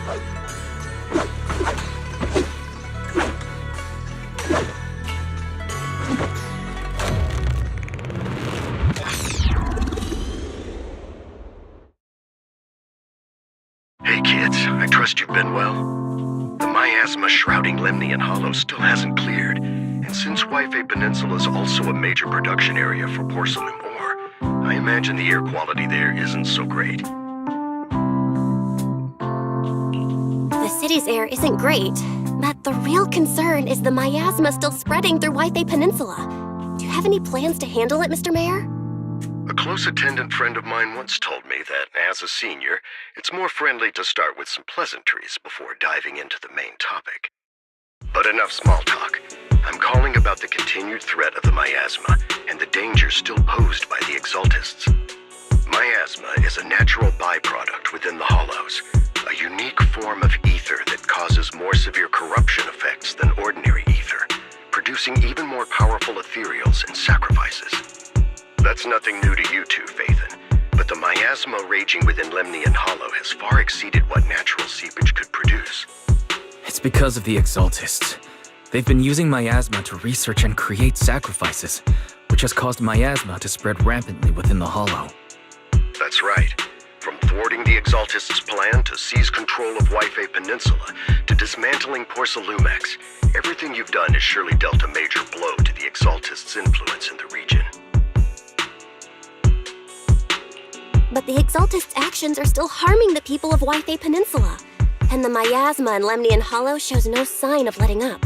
Hey kids, I trust you've been well. The miasma shrouding Lemnian Hollow still hasn't cleared, and since Wi-Fi Peninsula is also a major production area for porcelain ore, I imagine the air quality there isn't so great. The city's air isn't great, but the real concern is the miasma still spreading through Wi-Fi Peninsula. Do you have any plans to handle it, Mr. Mayor? A close attendant friend of mine once told me that, as a senior, it's more friendly to start with some pleasantries before diving into the main topic. But enough small talk. I'm calling about the continued threat of the miasma and the danger still posed by the Exaltists. Miasma is a natural byproduct within the Hollows, a unique form of ether that causes more severe corruption effects than ordinary ether, producing even more powerful ethereals and sacrifices. That's nothing new to you two, Phaethon, but the miasma raging within Lemnian Hollow has far exceeded what natural seepage could produce. It's because of the Exaltists. They've been using miasma to research and create sacrifices, which has caused miasma to spread rampantly within the Hollow. That's right. From thwarting the Exaltists' plan to seize control of Wi-Fi Peninsula to dismantling Porcelumex, everything you've done has surely dealt a major blow to the Exaltists' influence in the region. But the Exaltists' actions are still harming the people of Wi-Fi Peninsula, and the miasma in Lemnian Hollow shows no sign of letting up.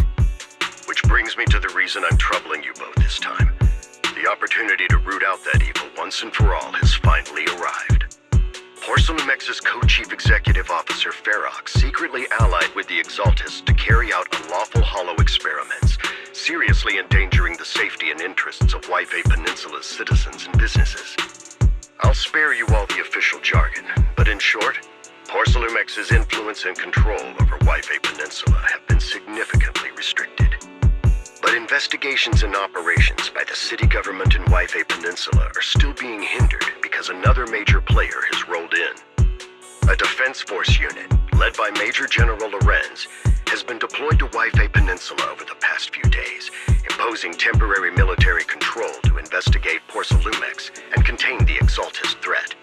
Which brings me to the reason I'm troubling you both this time. The opportunity to root out that evil once and for all has finally arrived. Porcelumex's co-chief executive officer Ferox secretly allied with the Exaltists to carry out unlawful hollow experiments, seriously endangering the safety and interests of Wi-Fi Peninsula's citizens and businesses. I'll spare you all the official jargon, but in short, Porcelumex's influence and control over Wi-Fi Peninsula have been significantly restricted. But investigations and operations by the city government in Wi-Fi Peninsula are still being hindered because another major player has rolled in. A defense force unit, led by Major General Lorenz, has been deployed to Wi-Fi Peninsula over the past few days, imposing temporary military control to investigate Porcelumex and contain the Exaltist threat.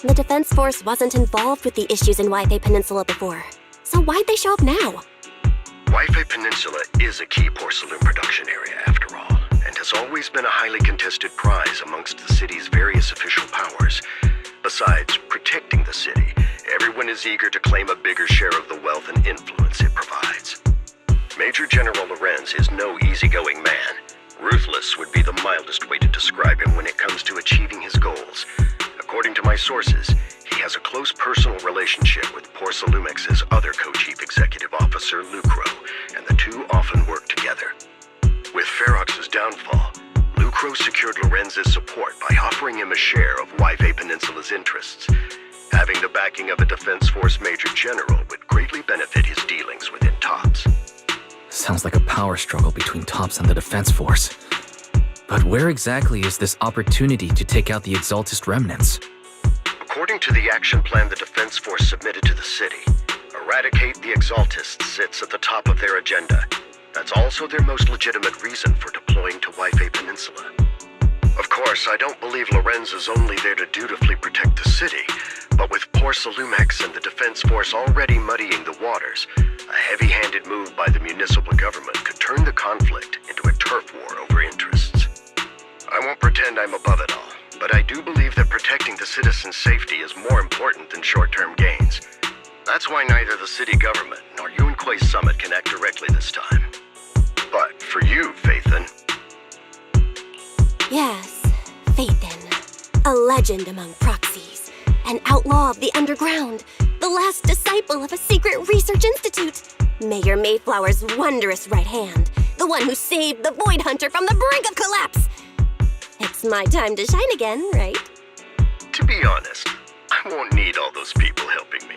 The Defense Force wasn't involved with the issues in Wi-Fi Peninsula before, so why'd they show up now? Wi-Fi Peninsula is a key porcelain production area, after all, and has always been a highly contested prize amongst the city's various official powers. Besides protecting the city, everyone is eager to claim a bigger share of the wealth and influence it provides. Major General Lorenz is no easygoing man. Ruthless would be the mildest way to describe him when it comes to achieving his goals. According to my sources, he has a close personal relationship with Porcelumex's other co-chief executive officer, Lucro, and the two often work together. With Ferox's downfall, Lucro secured Lorenz's support by offering him a share of Wi-Fi Peninsula's interests. Having the backing of a Defense Force Major General would greatly benefit his dealings within TOPS. Sounds like a power struggle between TOPS and the Defense Force. But where exactly is this opportunity to take out the Exaltist remnants? According to the action plan the Defense Force submitted to the city, eradicate the Exaltists sits at the top of their agenda. That's also their most legitimate reason for deploying to Wi-Fi Peninsula. Of course, I don't believe Lorenz is only there to dutifully protect the city, but with Porcelumex and the Defense Force already muddying the waters, a heavy-handed move by the municipal government could turn the conflict into a turf war over interests. I won't pretend I'm above it all, but I do believe that protecting the citizens' safety is more important than short-term gains. That's why neither the city government nor Yunquay Summit can act directly this time. But for you, Phaethon... Yes, Phaethon. A legend among proxies. An outlaw of the underground. The last disciple of a secret research institute. Mayor Mayflower's wondrous right hand. The one who saved the Void Hunter from the brink of collapse. It's my time to shine again, right? To be honest, I won't need all those people helping me.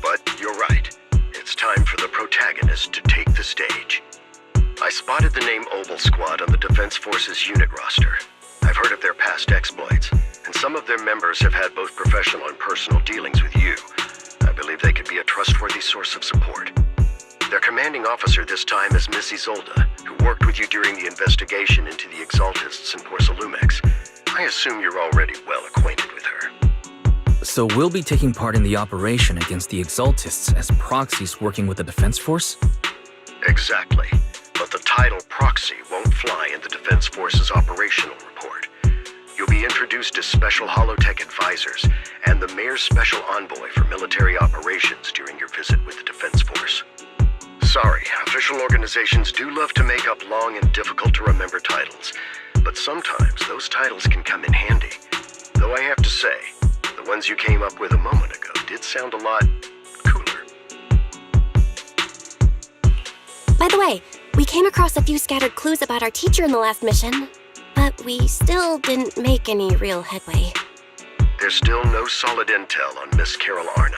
But you're right. It's time for the protagonist to take the stage. I spotted the name Oval Squad on the Defense Force's unit roster. I've heard of their past exploits, and some of their members have had both professional and personal dealings with you, I believe they could be a trustworthy source of support. Their commanding officer this time is Miss Isolda, who worked with you during the investigation into the Exaltists in Porsalumex. I assume you're already well acquainted with her. So we'll be taking part in the operation against the Exaltists as proxies working with the Defense Force? Exactly. But the title proxy won't fly in the Defense Force's operational report. You'll be introduced as Special Holotech Advisors and the Mayor's Special Envoy for Military Operations during your visit with the Defense Force. Sorry, official organizations do love to make up long and difficult-to-remember titles, but sometimes those titles can come in handy. Though I have to say, the ones you came up with a moment ago did sound a lot cooler. By the way, we came across a few scattered clues about our teacher in the last mission, but we still didn't make any real headway. There's still no solid intel on Miss Carol Arna,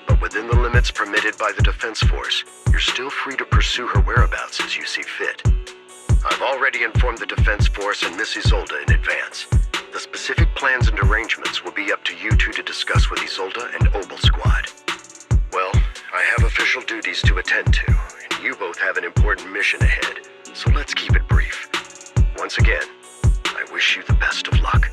but within the limits permitted by the Defense Force, you're still free to pursue her whereabouts as you see fit. I've already informed the Defense Force and Miss Isolda in advance. The specific plans and arrangements will be up to you two to discuss with Isolda and Obel Squad. Well, I have official duties to attend to, and you both have an important mission ahead, so let's keep it brief. Once again, I wish you the best of luck.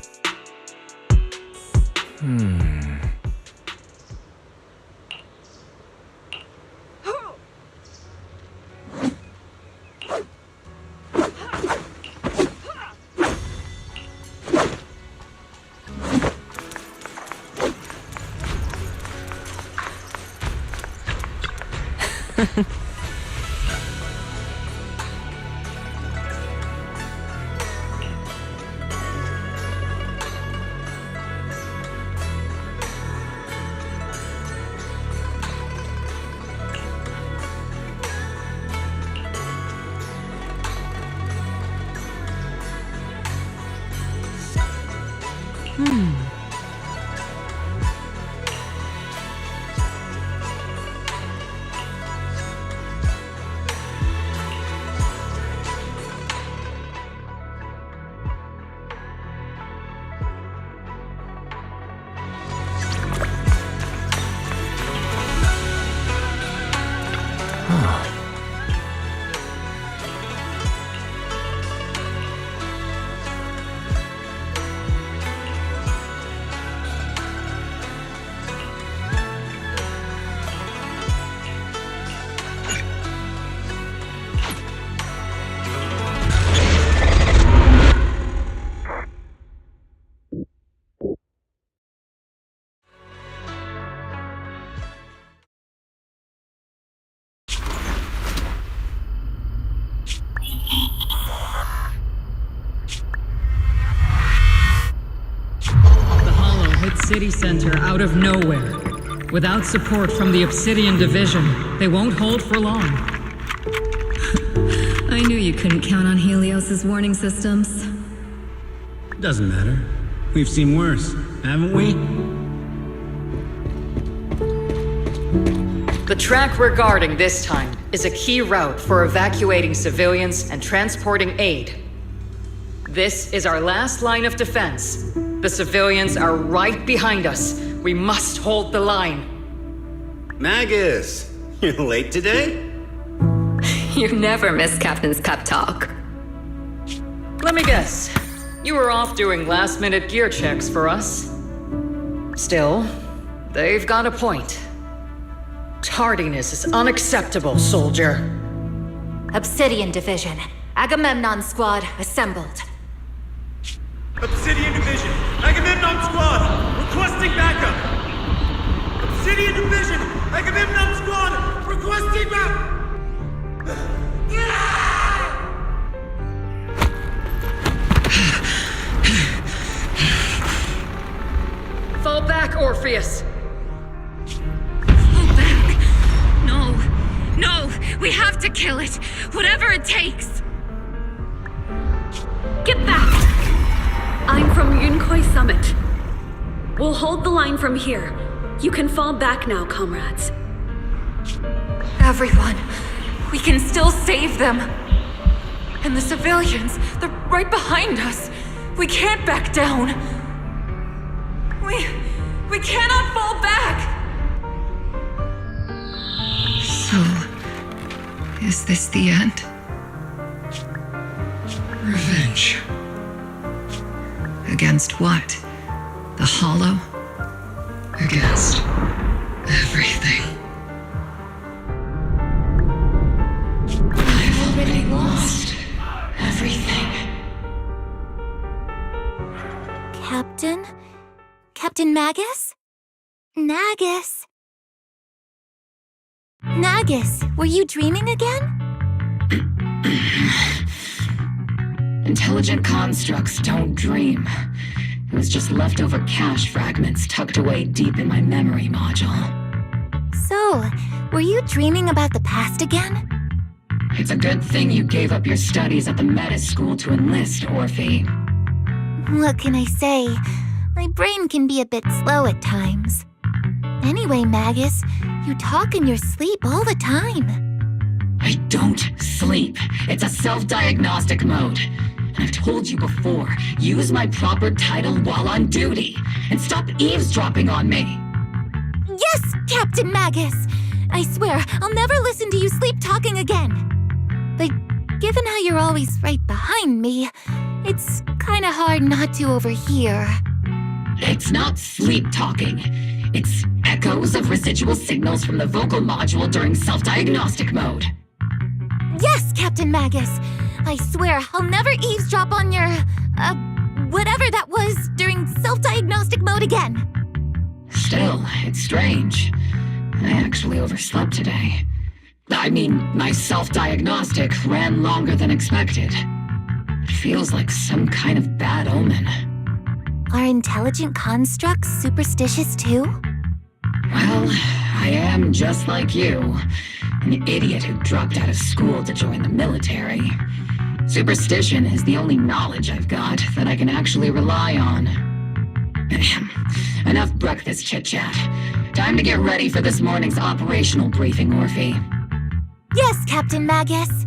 City center out of nowhere. Without support from the Obsidian Division, they won't hold for long. I knew you couldn't count on Helios's warning systems. Doesn't matter. We've seen worse, haven't we? The track we're guarding this time is a key route for evacuating civilians and transporting aid. This is our last line of defense. The civilians are right behind us. We must hold the line. Magus, you're late today? You never miss Captain's pep talk. Let me guess. You were off doing last-minute gear checks for us. Still, they've got a point. Tardiness is unacceptable, soldier. Obsidian Division. Agamemnon Squad assembled. Obsidian Division, Agamemnon Squad, requesting backup! Obsidian Division, Agamemnon Squad, requesting Fall back, Orpheus! Fall back! No, we have to kill it, whatever it takes! Get back! I'm from Yunkoi Summit. We'll hold the line from here. You can fall back now, comrades. Everyone, we can still save them. And the civilians, they're right behind us. We can't back down. We cannot fall back! So, is this the end? Revenge. Against what? The Hollow? Against everything. I've already lost everything. Captain? Captain Magus? Nagus? Nagus, were you dreaming again? Intelligent constructs don't dream. It was just leftover cache fragments tucked away deep in my memory module. So, were you dreaming about the past again? It's a good thing you gave up your studies at the Meta School to enlist, Orphe. What can I say? My brain can be a bit slow at times. Anyway, Magus, you talk in your sleep all the time. I don't sleep. It's a self-diagnostic mode. And I've told you before, use my proper title while on duty, and stop eavesdropping on me. Yes, Captain Magus! I swear, I'll never listen to you sleep talking again. But given how you're always right behind me, it's kinda hard not to overhear. It's not sleep talking. It's echoes of residual signals from the vocal module during self-diagnostic mode. Yes, Captain Magus! I swear, I'll never eavesdrop on your, whatever that was during self-diagnostic mode again. Still, it's strange. I actually overslept today. I mean, my self-diagnostic ran longer than expected. It feels like some kind of bad omen. Are intelligent constructs superstitious too? Well, I am just like you. An idiot who dropped out of school to join the military. Superstition is the only knowledge I've got that I can actually rely on. Enough breakfast chit-chat. Time to get ready for this morning's operational briefing, Orphe. Yes, Captain Magus.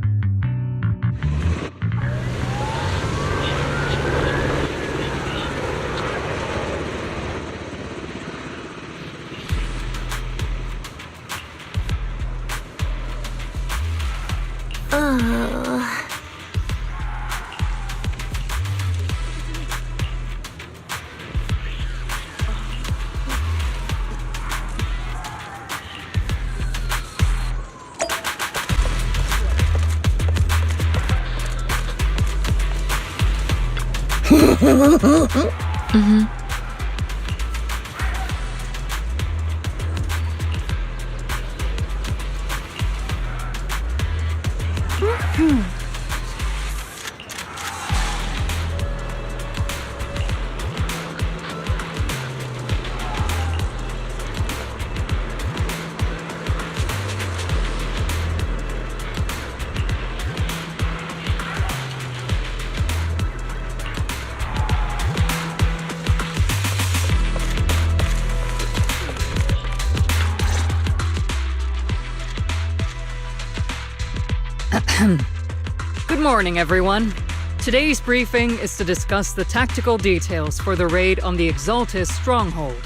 Good morning, everyone. Today's briefing is to discuss the tactical details for the raid on the Exaltis stronghold.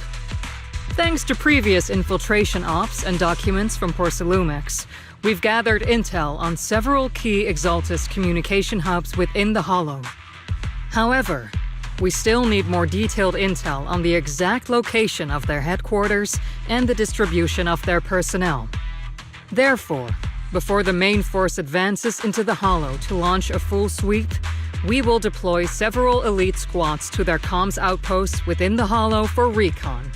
Thanks to previous infiltration ops and documents from Porcelumex, we've gathered intel on several key Exaltis communication hubs within the Hollow. However, we still need more detailed intel on the exact location of their headquarters and the distribution of their personnel. Therefore, before the main force advances into the Hollow to launch a full sweep, we will deploy several elite squads to their comms outposts within the Hollow for recon.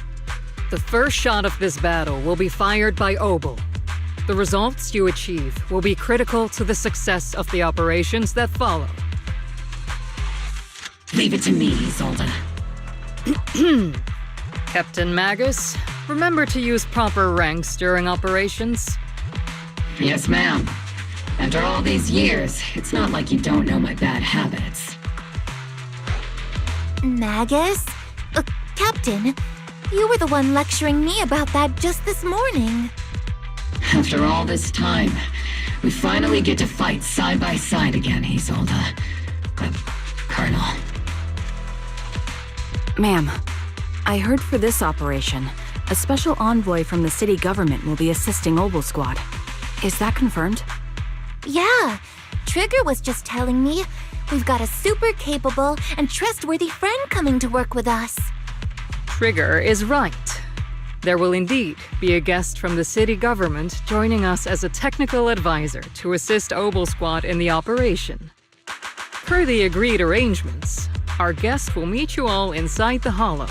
The first shot of this battle will be fired by Obel. The results you achieve will be critical to the success of the operations that follow. Leave it to me, Isolde. Captain Magus, remember to use proper ranks during operations. Yes, ma'am. After all these years, it's not like you don't know my bad habits. Magus? Captain, you were the one lecturing me about that just this morning. After all this time, we finally get to fight side by side again, Isolde. Colonel. Ma'am, I heard for this operation, a special envoy from the city government will be assisting Obel Squad. Is that confirmed? Yeah, Trigger was just telling me we've got a super capable and trustworthy friend coming to work with us. Trigger is right. There will indeed be a guest from the city government joining us as a technical advisor to assist Obel Squad in the operation. Per the agreed arrangements, our guest will meet you all inside the Hollow.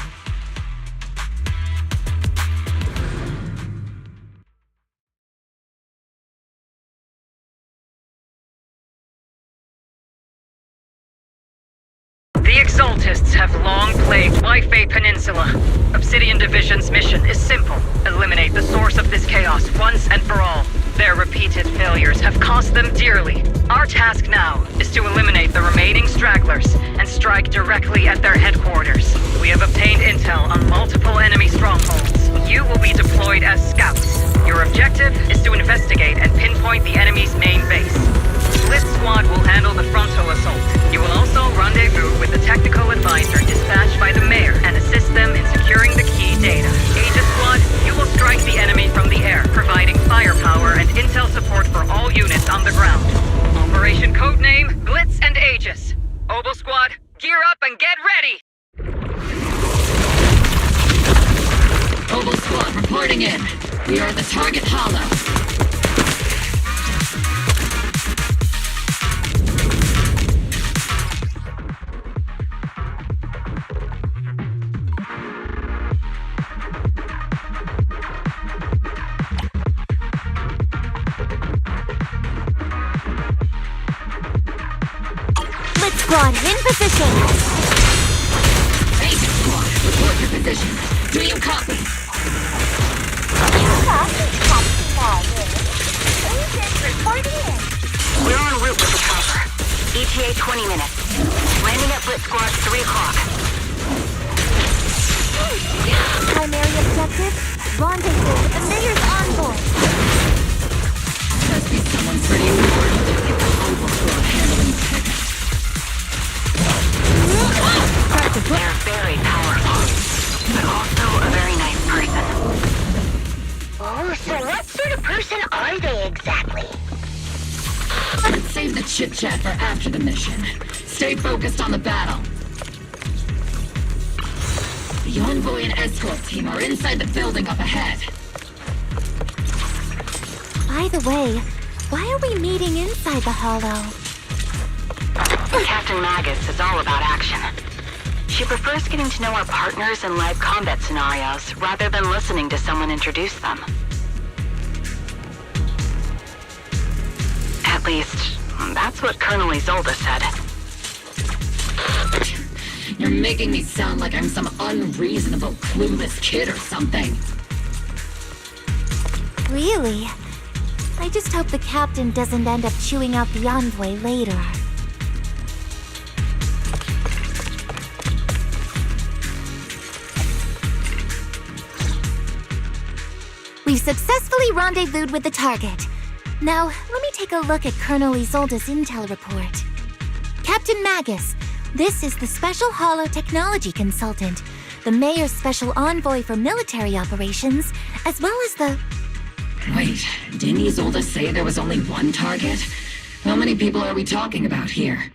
The Exaltists have long plagued Wi-Fi Peninsula. Obsidian Division's mission is simple. Eliminate the source of this chaos once and for all. Their repeated failures have cost them dearly. Our task now is to eliminate the remaining stragglers and strike directly at their headquarters. We have obtained intel on multiple enemy strongholds. You will be deployed as scouts. Your objective is to investigate and pinpoint the enemy's main base. Blitz Squad will handle the frontal assault. You will also rendezvous with the technical advisor dispatched by the mayor and assist them in securing the key data. Aegis Squad, you will strike the enemy from the air, providing firepower and intel support for all units on the ground. Operation codename Blitz and Aegis. Obel Squad, gear up and get ready! Obel Squad reporting in. We are at the target hollow. Squad, in position! Aegis Squad, report your position. Do you copy? Copy, Captain Magus. Aegis reporting in. We're en route with the chopper. ETA 20 minutes. Landing at Blitz Squad 3 o'clock. Primary objective, rendezvous with the mayor's envoy. Must be someone pretty important to get the Obel Squad handling the ticket. They're very powerful, but also a very nice person. Oh, so what sort of person are they exactly? Let's save the chit-chat for after the mission. Stay focused on the battle. The envoy and escort team are inside the building up ahead. By the way, why are we meeting inside the Hollow? Captain Magus is all about action. She prefers getting to know our partners in live combat scenarios rather than listening to someone introduce them. At least, that's what Colonel Isolde said. You're making me sound like I'm some unreasonable, clueless kid or something. Really? I just hope the captain doesn't end up chewing out the envoy later. We've successfully rendezvoused with the target. Now, let me take a look at Colonel Isolde's intel report. Captain Magus, this is the Special Hollow Technology Consultant, the Mayor's Special Envoy for Military Operations, as well as the... Wait, didn't Isolde say there was only one target? How many people are we talking about here?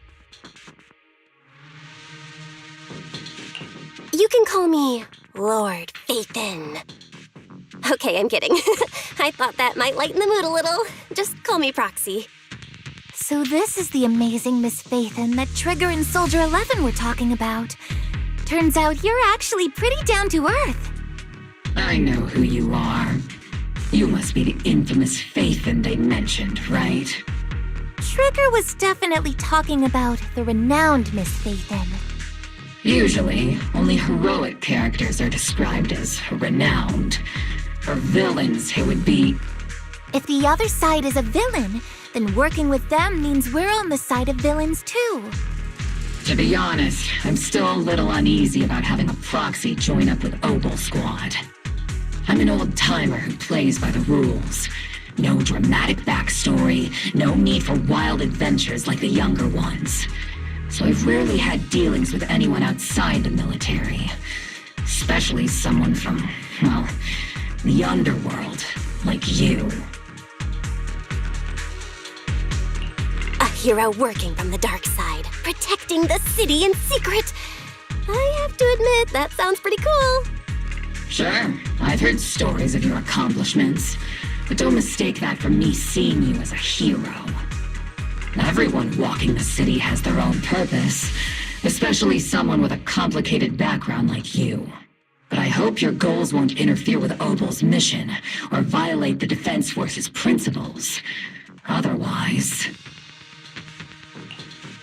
You can call me Lord Phaethon. Okay, I'm kidding. I thought that might lighten the mood a little. Just call me Proxy. So this is the amazing Miss Phaethon that Trigger and Soldier 11 were talking about. Turns out you're actually pretty down to earth. I know who you are. You must be the infamous Phaethon they mentioned, right? Trigger was definitely talking about the renowned Miss Phaethon. Usually, only heroic characters are described as renowned. For villains, it would be... If the other side is a villain, then working with them means we're on the side of villains too. To be honest, I'm still a little uneasy about having a proxy join up with Obel Squad. I'm an old-timer who plays by the rules. No dramatic backstory, no need for wild adventures like the younger ones. So I've rarely had dealings with anyone outside the military. Especially someone from, well, the underworld, like you. A hero working from the dark side, protecting the city in secret. I have to admit, that sounds pretty cool. Sure, I've heard stories of your accomplishments, but don't mistake that for me seeing you as a hero. Everyone walking the city has their own purpose, especially someone with a complicated background like you. But I hope your goals won't interfere with Obel's mission, or violate the Defense Force's principles. Otherwise...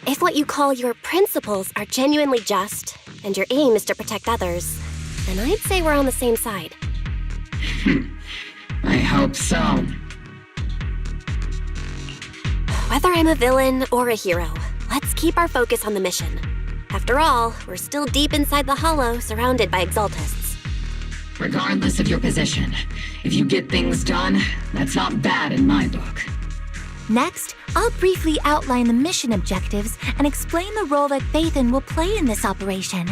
If what you call your principles are genuinely just, and your aim is to protect others, then I'd say we're on the same side. I hope so. Whether I'm a villain or a hero, let's keep our focus on the mission. After all, we're still deep inside the Hollow, surrounded by Exaltists. Regardless of your position, if you get things done, that's not bad in my book. Next, I'll briefly outline the mission objectives and explain the role that Phaethon will play in this operation.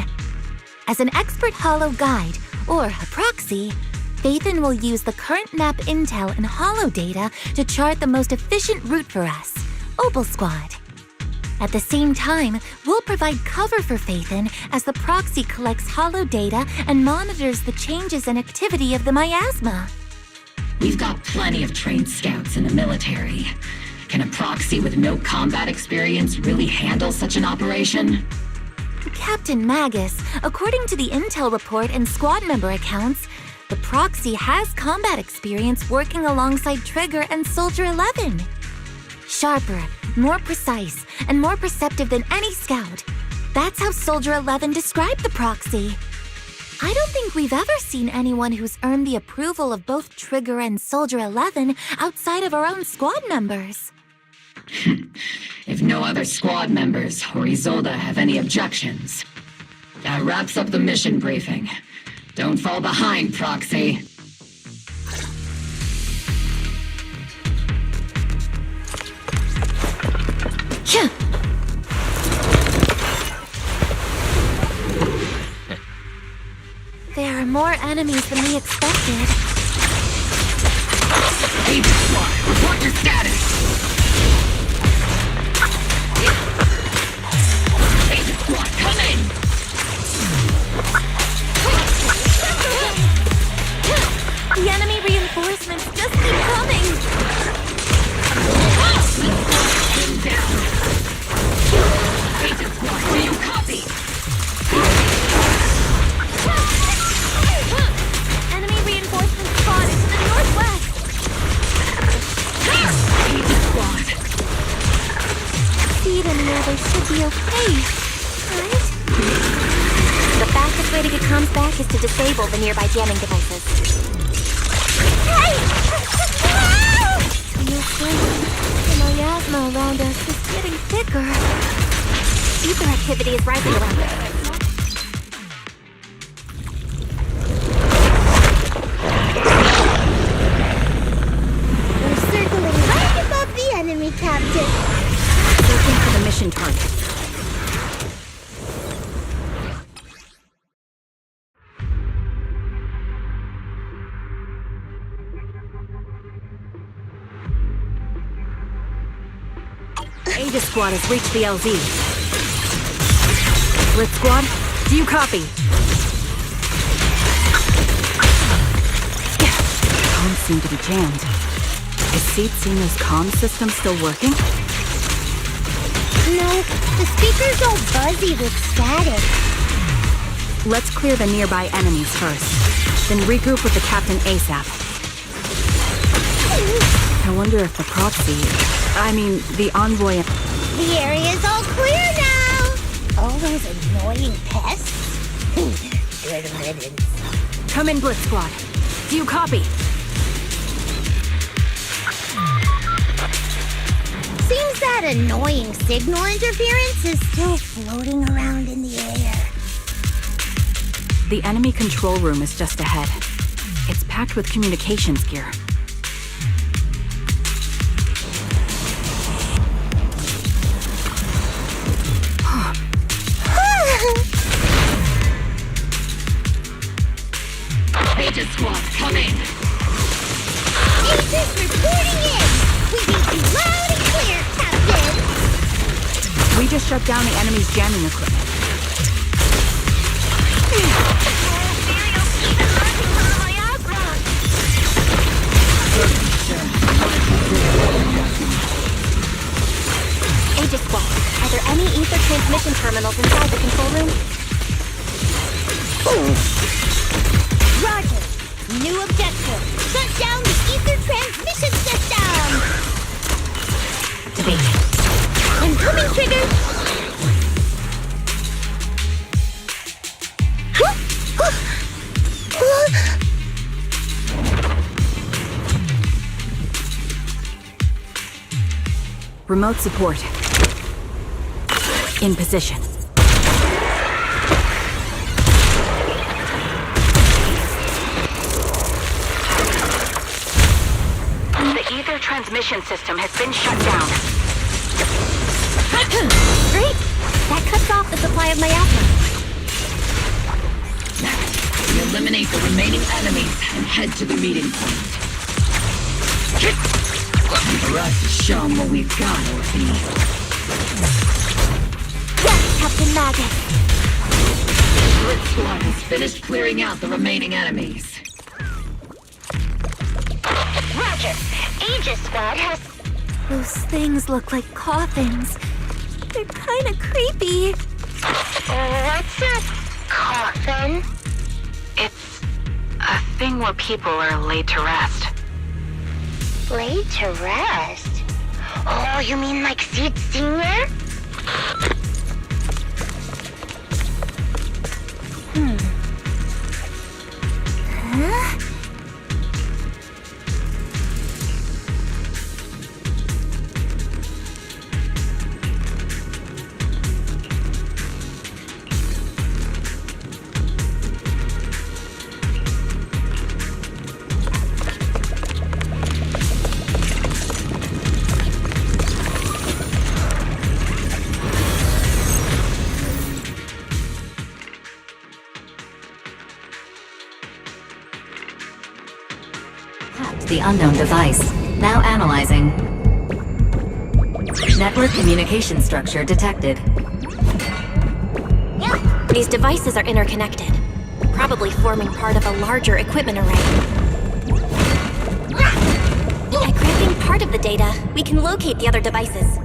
As an expert Hollow guide, or a proxy, Phaethon will use the current map intel and Hollow data to chart the most efficient route for us, Obel Squad. At the same time, we'll provide cover for Phaethon as the proxy collects Hollow data and monitors the changes and activity of the miasma. We've got plenty of trained scouts in the military. Can a proxy with no combat experience really handle such an operation? Captain Magus, according to the intel report and squad member accounts, the proxy has combat experience working alongside Trigger and Soldier 11. Sharper, more precise, and more perceptive than any scout. That's how Soldier 11 described the proxy. I don't think we've ever seen anyone who's earned the approval of both Trigger and Soldier 11 outside of our own squad members. If no other squad members or Isolde have any objections. That wraps up the mission briefing. Don't fall behind, Proxy. There are more enemies than we expected. Agent Squad, report your status! Agent Squad, come in! The enemy reinforcements just keep coming! Down! Agent Squad, do you copy? Enemy reinforcements spotted to the northwest! Agent Squad! See them where they should be okay, right? The fastest way to get comms back is to disable the nearby jamming devices. Hey! The miasma around us is getting thicker. Ether activity is rising around us. We're circling right above the enemy, Captain. Searching for the mission target. Aegis Squad has reached the LZ. Blitz Squad, do you copy? Comms seem to be jammed. Is Seed seeing those comm systems still working? No, the speaker's all buzzy with static. Let's clear the nearby enemies first, then regroup with the captain ASAP. I wonder if the proxy... the envoy... The area's all clear now! All those annoying pests? Good riddance. Come in, Blitz Squad. Do you copy? Seems that annoying signal interference is still floating around in the air. The enemy control room is just ahead. It's packed with communications gear. Aegis Squad, come in! Aegis reporting in! We read you loud and clear, Captain! We just shut down the enemy's jamming equipment. Aegis Squad, are there any ether transmission terminals inside the control room? Roger. New objective. Shut down the ether transmission system! Incoming trigger! Remote support. In position. The ether transmission system has been shut down. Great! That cuts off the supply of miasma. We eliminate the remaining enemies and head to the meeting point. For us to show them what we've got, Orphe. Yes, Captain Magus! Grid Squad has finished clearing out the remaining enemies. Roger. Aegis Squad has... Those things look like coffins. They're kinda creepy. What's a coffin? It's a thing where people are laid to rest. Laid to rest? Oh, you mean like Seed Senior? Huh? The unknown device. Now analyzing. Network communication structure detected. These devices are interconnected, probably forming part of a larger equipment array. By grabbing part of the data, we can locate the other devices.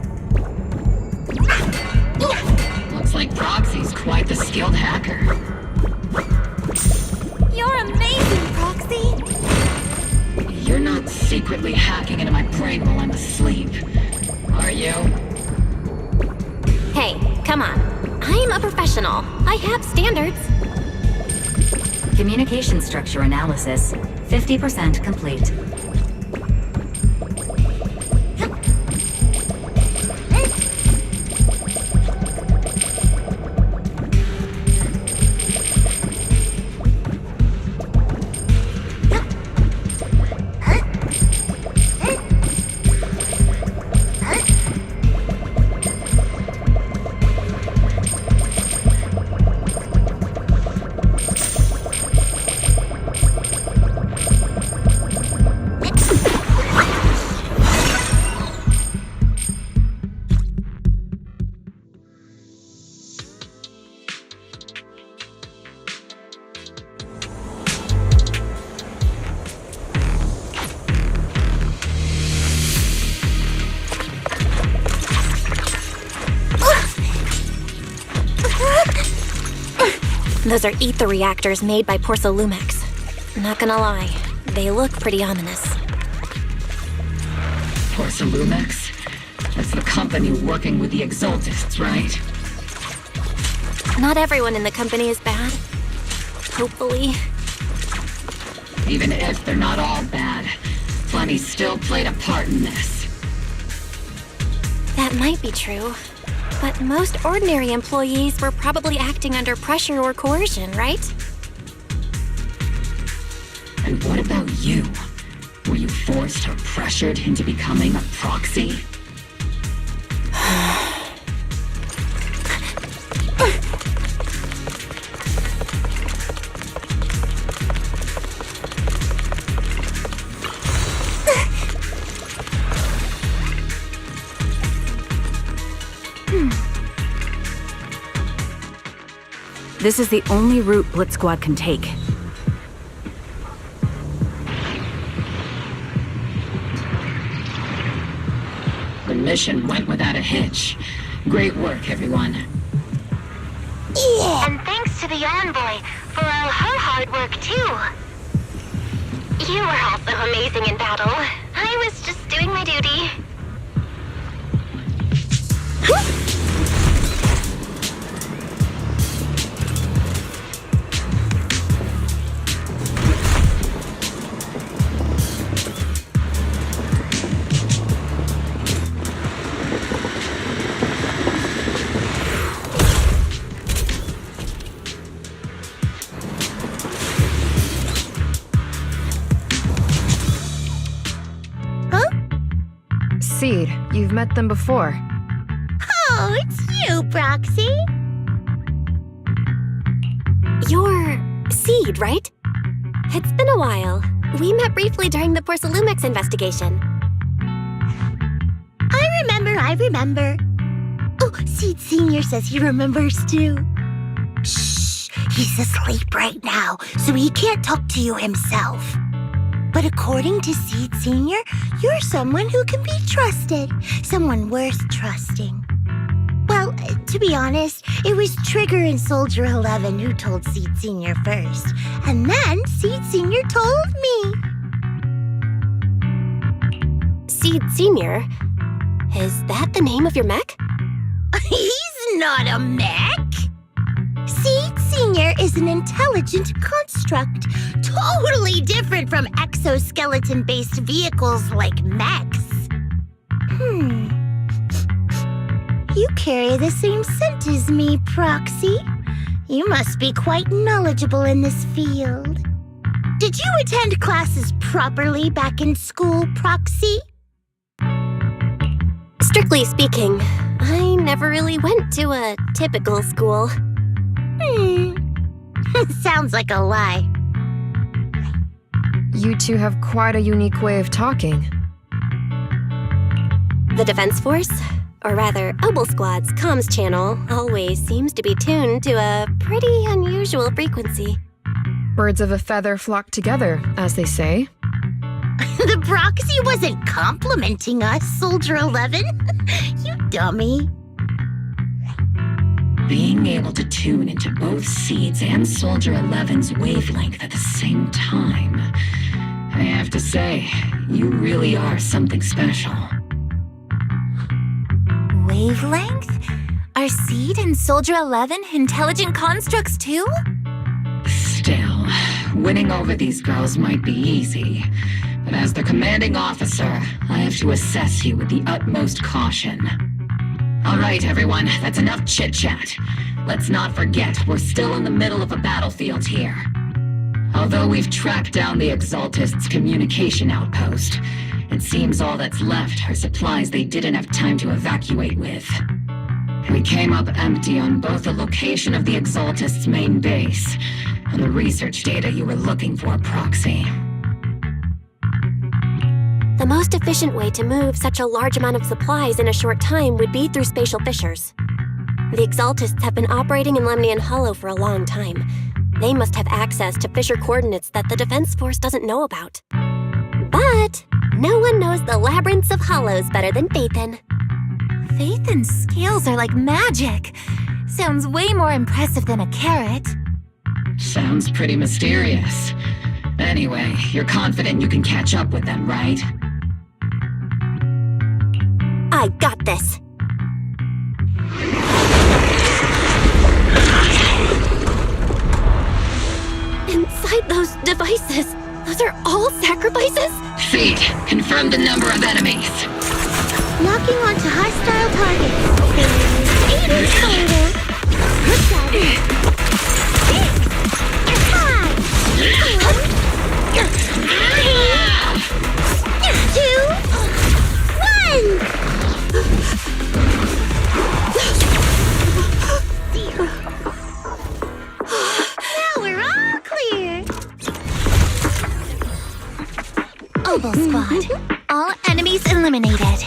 Looks like Proxy's quite the skilled hacker. You're amazing, Proxy! You're not secretly hacking into my brain while I'm asleep, are you? Hey, come on. I'm a professional. I have standards. Communication structure analysis. 50% complete. Those are ether reactors made by Lumex. Not gonna lie, they look pretty ominous. Lumex? That's the company working with the Exaltists, right? Not everyone in the company is bad. Hopefully. Even if they're not all bad, Funny still played a part in this. That might be true. But most ordinary employees were probably acting under pressure or coercion, right? And what about you? Were you forced or pressured into becoming a proxy? This is the only route Blitz Squad can take. The mission went without a hitch. Great work, everyone. Yeah. And thanks to the envoy for all her hard work, too. You were also amazing in battle. I was just doing my duty. Seed, you've met them before. Oh, it's you, Proxy. You're Seed, right? It's been a while. We met briefly during the Porcelumex investigation. I remember. Oh, Seed Sr. says he remembers too. Shh, he's asleep right now, so he can't talk to you himself. But according to Seed Sr., you're someone who can be trusted. Someone worth trusting. Well, to be honest, it was Trigger and Soldier 11 who told Seed Sr. first. And then Seed Sr. told me. Seed Sr.? Is that the name of your mech? He's not a mech. Seed Sr. is an intelligent construct, totally different from exoskeleton-based vehicles like mechs. You carry the same scent as me, Proxy. You must be quite knowledgeable in this field. Did you attend classes properly back in school, Proxy? Strictly speaking, I never really went to a typical school. Sounds like a lie. You two have quite a unique way of talking. The Defense Force, or rather, Obel Squad's comms channel, always seems to be tuned to a pretty unusual frequency. Birds of a feather flock together, as they say. The Proxy wasn't complimenting us, Soldier 11. You dummy. Being able to tune into both Seed's and Soldier 11's wavelength at the same time. I have to say, you really are something special. Wavelength? Are Seed and Soldier 11 intelligent constructs too? Still, winning over these girls might be easy. But as the commanding officer, I have to assess you with the utmost caution. All right, everyone, that's enough chit-chat. Let's not forget, we're still in the middle of a battlefield here. Although we've tracked down the Exaltists' communication outpost, it seems all that's left are supplies they didn't have time to evacuate with. We came up empty on both the location of the Exaltists' main base and the research data you were looking for, Proxy. The most efficient way to move such a large amount of supplies in a short time would be through spatial fissures. The Exaltists have been operating in Lemnian Hollow for a long time. They must have access to fissure coordinates that the Defense Force doesn't know about. But no one knows the labyrinths of hollows better than Phaethon. Phaethon's scales are like magic. Sounds way more impressive than a carrot. Sounds pretty mysterious. Anyway, you're confident you can catch up with them, right? I got this. Inside those devices, those are all sacrifices? Seed, confirm the number of enemies. Locking onto hostile targets. There's 8 in total. 7, 6, 5, 2, 1. Now we're all clear. Obel Squad. All enemies eliminated.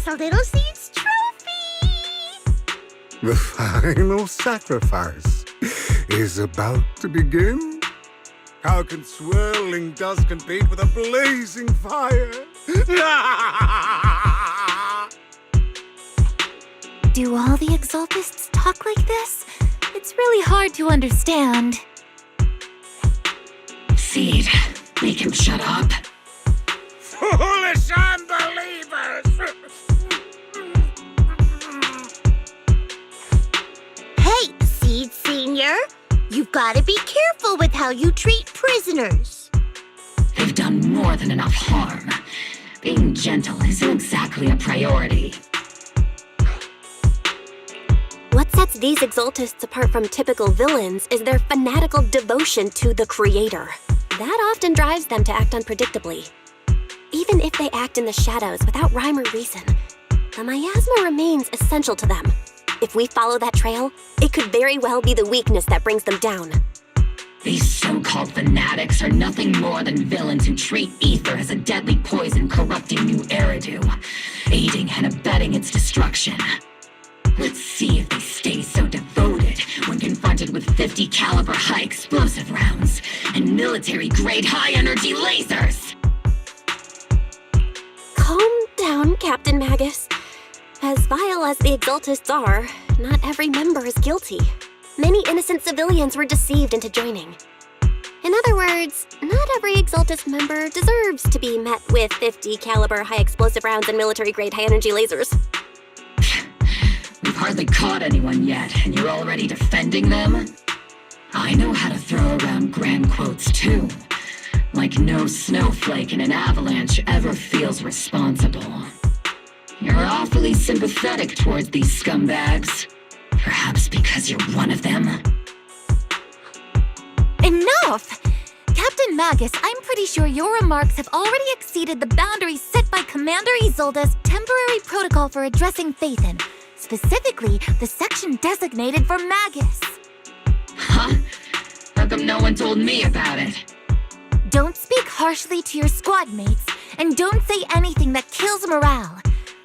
is Little Seed's trophy! The final sacrifice is about to begin. How can swirling dust compete with a blazing fire? Do all the Exaltists talk like this? It's really hard to understand. Seed, make him shut up. Foolish unbelievers! Hey, Seed Senior! You've got to be careful with how you treat prisoners. They've done more than enough harm. Being gentle isn't exactly a priority. What sets these Exaltists apart from typical villains is their fanatical devotion to the Creator. That often drives them to act unpredictably. Even if they act in the shadows without rhyme or reason, the miasma remains essential to them. If we follow that trail, it could very well be the weakness that brings them down. These so-called fanatics are nothing more than villains who treat ether as a deadly poison corrupting new Eridu, aiding and abetting its destruction. Let's see if they stay so devoted when confronted with 50 caliber high explosive rounds and military-grade high-energy lasers! Calm down, Captain Magus. As vile as the Exaltists are, not every member is guilty. Many innocent civilians were deceived into joining. In other words, not every Exaltist member deserves to be met with 50 caliber high explosive rounds and military-grade high-energy lasers. We've hardly caught anyone yet, and you're already defending them? I know how to throw around grand quotes too. Like no snowflake in an avalanche ever feels responsible. You're awfully sympathetic towards these scumbags. Perhaps because you're one of them? Enough! Captain Magus, I'm pretty sure your remarks have already exceeded the boundaries set by Commander Isolde's temporary protocol for addressing Phaethon. Specifically, the section designated for Magus. Huh? How come no one told me about it? Don't speak harshly to your squad mates, and don't say anything that kills morale.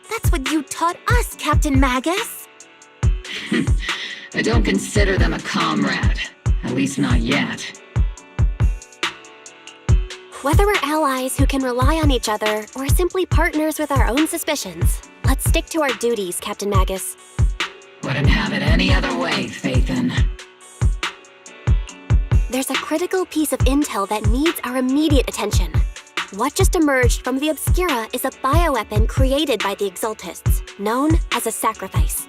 That's what you taught us, Captain Magus. I don't consider them a comrade. At least not yet. Whether we're allies who can rely on each other, or simply partners with our own suspicions, let's stick to our duties, Captain Magus. Wouldn't have it any other way, Phaethon. There's a critical piece of intel that needs our immediate attention. What just emerged from the Obscura is a bioweapon created by the Exaltists, known as a sacrifice.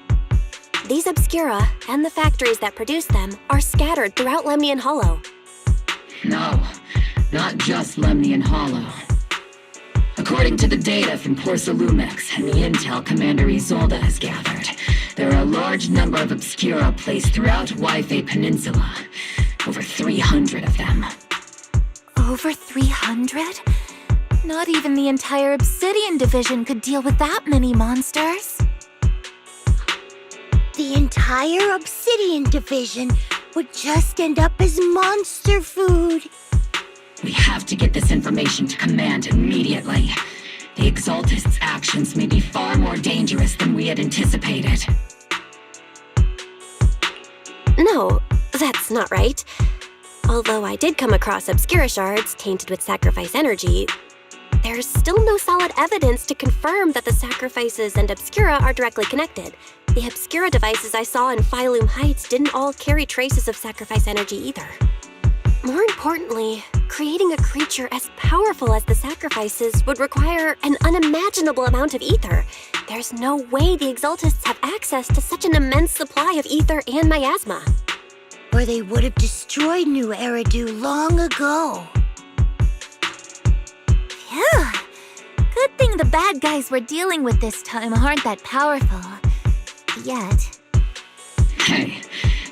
These Obscura, and the factories that produce them, are scattered throughout Lemnian Hollow. No, not just Lemnian Hollow. According to the data from Porcelumex and the intel Commander Isolde has gathered, there are a large number of Obscura placed throughout Yphae Peninsula. Over 300 of them. Over 300? Not even the entire Obsidian Division could deal with that many monsters. The entire Obsidian Division would just end up as monster food. We have to get this information to Command immediately. The Exaltists' actions may be far more dangerous than we had anticipated. No, that's not right. Although I did come across Obscura shards tainted with sacrifice energy, there's still no solid evidence to confirm that the sacrifices and Obscura are directly connected. The Obscura devices I saw in Phylum Heights didn't all carry traces of sacrifice energy either. More importantly, creating a creature as powerful as the sacrifices would require an unimaginable amount of ether. There's no way the Exaltists have access to such an immense supply of ether and miasma. Or they would have destroyed New Eridu long ago. Phew. Good thing the bad guys we're dealing with this time aren't that powerful. Yet. Hey,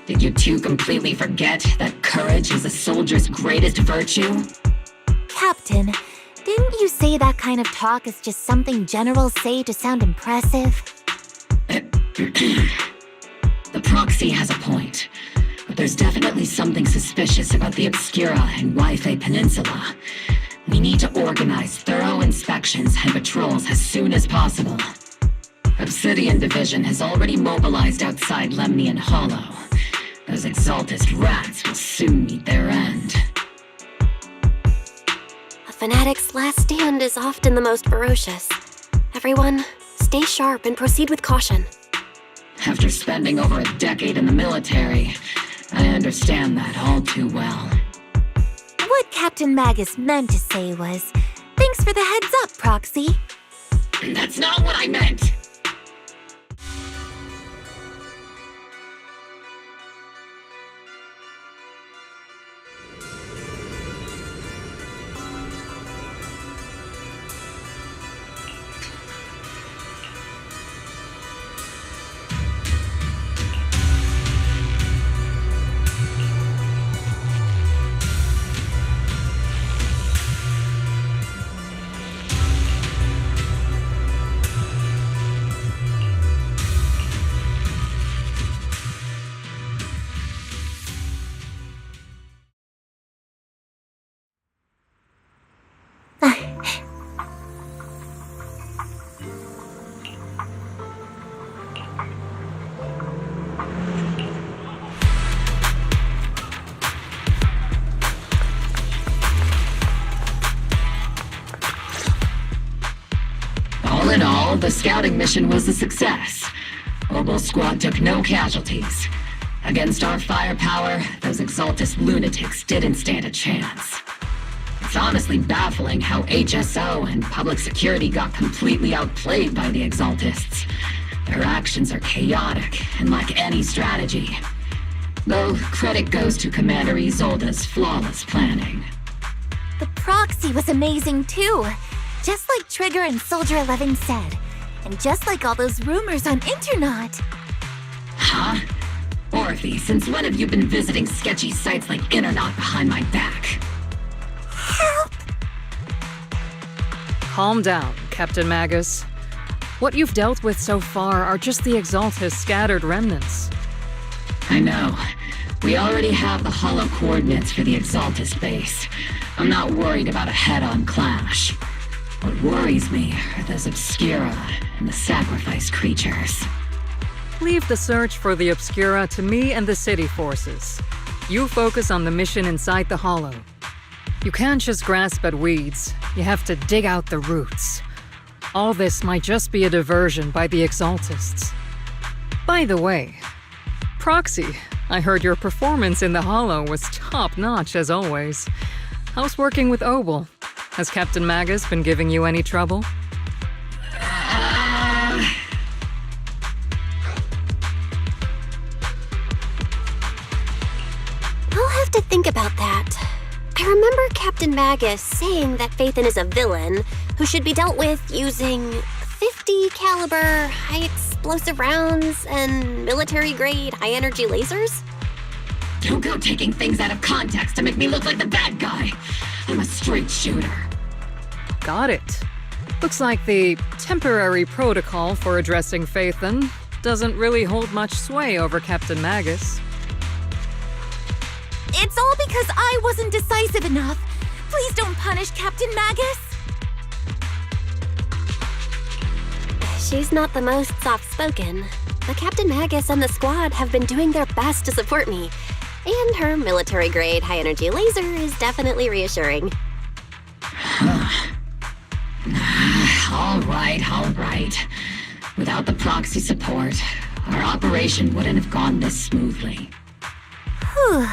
did you two completely forget that courage is a soldier's greatest virtue? Captain, didn't you say that kind of talk is just something generals say to sound impressive? The proxy has a point, but there's definitely something suspicious about the Obscura and Yphae Peninsula. We need to organize thorough inspections and patrols as soon as possible. Obsidian Division has already mobilized outside Lemnian Hollow. Those Exaltist rats will soon meet their end. A fanatic's last stand is often the most ferocious. Everyone, stay sharp and proceed with caution. After spending over a decade in the military, I understand that all too well. What Captain Magus meant to say was, thanks for the heads up, Proxy. That's not what I meant! All in all, the scouting mission was a success. Obel Squad took no casualties. Against our firepower, those Exaltist lunatics didn't stand a chance. It's honestly baffling how HSO and public security got completely outplayed by the Exaltists. Their actions are chaotic and lack any strategy. Though credit goes to Commander Isolde's flawless planning. The proxy was amazing too. Just like Trigger and Soldier 11 said. And just like all those rumors on Internet. Huh? Orphe, since when have you been visiting sketchy sites like Internet behind my back? Help! Calm down, Captain Magus. What you've dealt with so far are just the Exaltist scattered remnants. I know. We already have the hollow coordinates for the Exaltist base. I'm not worried about a head-on clash. What worries me are those Obscura and the Sacrifice creatures. Leave the search for the Obscura to me and the city forces. You focus on the mission inside the Hollow. You can't just grasp at weeds. You have to dig out the roots. All this might just be a diversion by the Exaltists. By the way, Proxy, I heard your performance in the Hollow was top-notch as always. How's working with Obel? Has Captain Magus been giving you any trouble? I'll have to think about that. I remember Captain Magus saying that Phaethon is a villain who should be dealt with using 50 caliber, high explosive rounds and military-grade high-energy lasers? Don't go taking things out of context to make me look like the bad guy. I'm a straight shooter. Got it. Looks like the temporary protocol for addressing Phaethon doesn't really hold much sway over Captain Magus. It's all because I wasn't decisive enough. Please don't punish Captain Magus. She's not the most soft-spoken, but Captain Magus and the squad have been doing their best to support me. And her military-grade high-energy laser is definitely reassuring. All right. Without the proxy support, our operation wouldn't have gone this smoothly. Whew.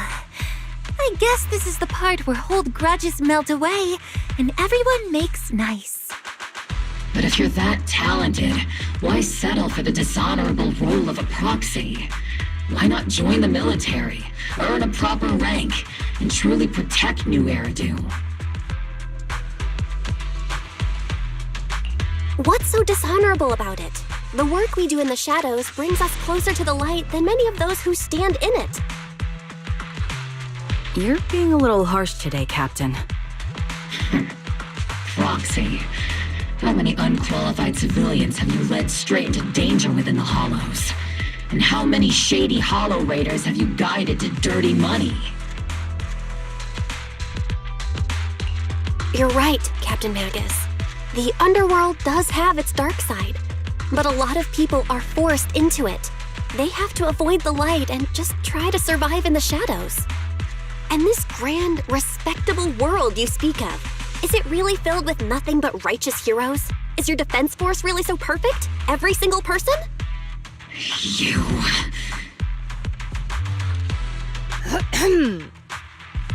I guess this is the part where old grudges melt away and everyone makes nice. But if you're that talented, why settle for the dishonorable role of a proxy? Why not join the military, earn a proper rank, and truly protect New Eridu? What's so dishonorable about it? The work we do in the shadows brings us closer to the light than many of those who stand in it. You're being a little harsh today, Captain. Proxy. How many unqualified civilians have you led straight into danger within the Hollows? And how many shady Hollow Raiders have you guided to dirty money? You're right, Captain Magus. The underworld does have its dark side. But a lot of people are forced into it. They have to avoid the light and just try to survive in the shadows. And this grand, respectable world you speak of, is it really filled with nothing but righteous heroes? Is your defense force really so perfect? Every single person? You...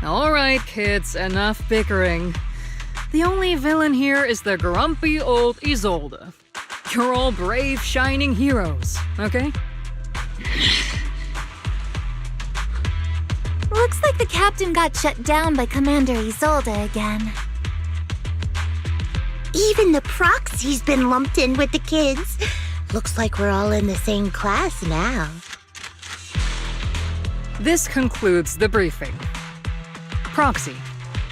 All right, kids, enough bickering. The only villain here is the grumpy old Isolde. You're all brave, shining heroes, okay? Looks like the captain got shut down by Commander Isolde again. Even the proxy's been lumped in with the kids. Looks like we're all in the same class now. This concludes the briefing. Proxy,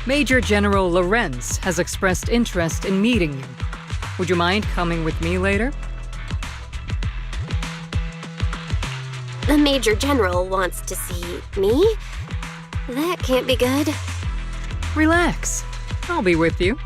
Major General Lorenz has expressed interest in meeting you. Would you mind coming with me later? The Major General wants to see me? That can't be good. Relax. I'll be with you.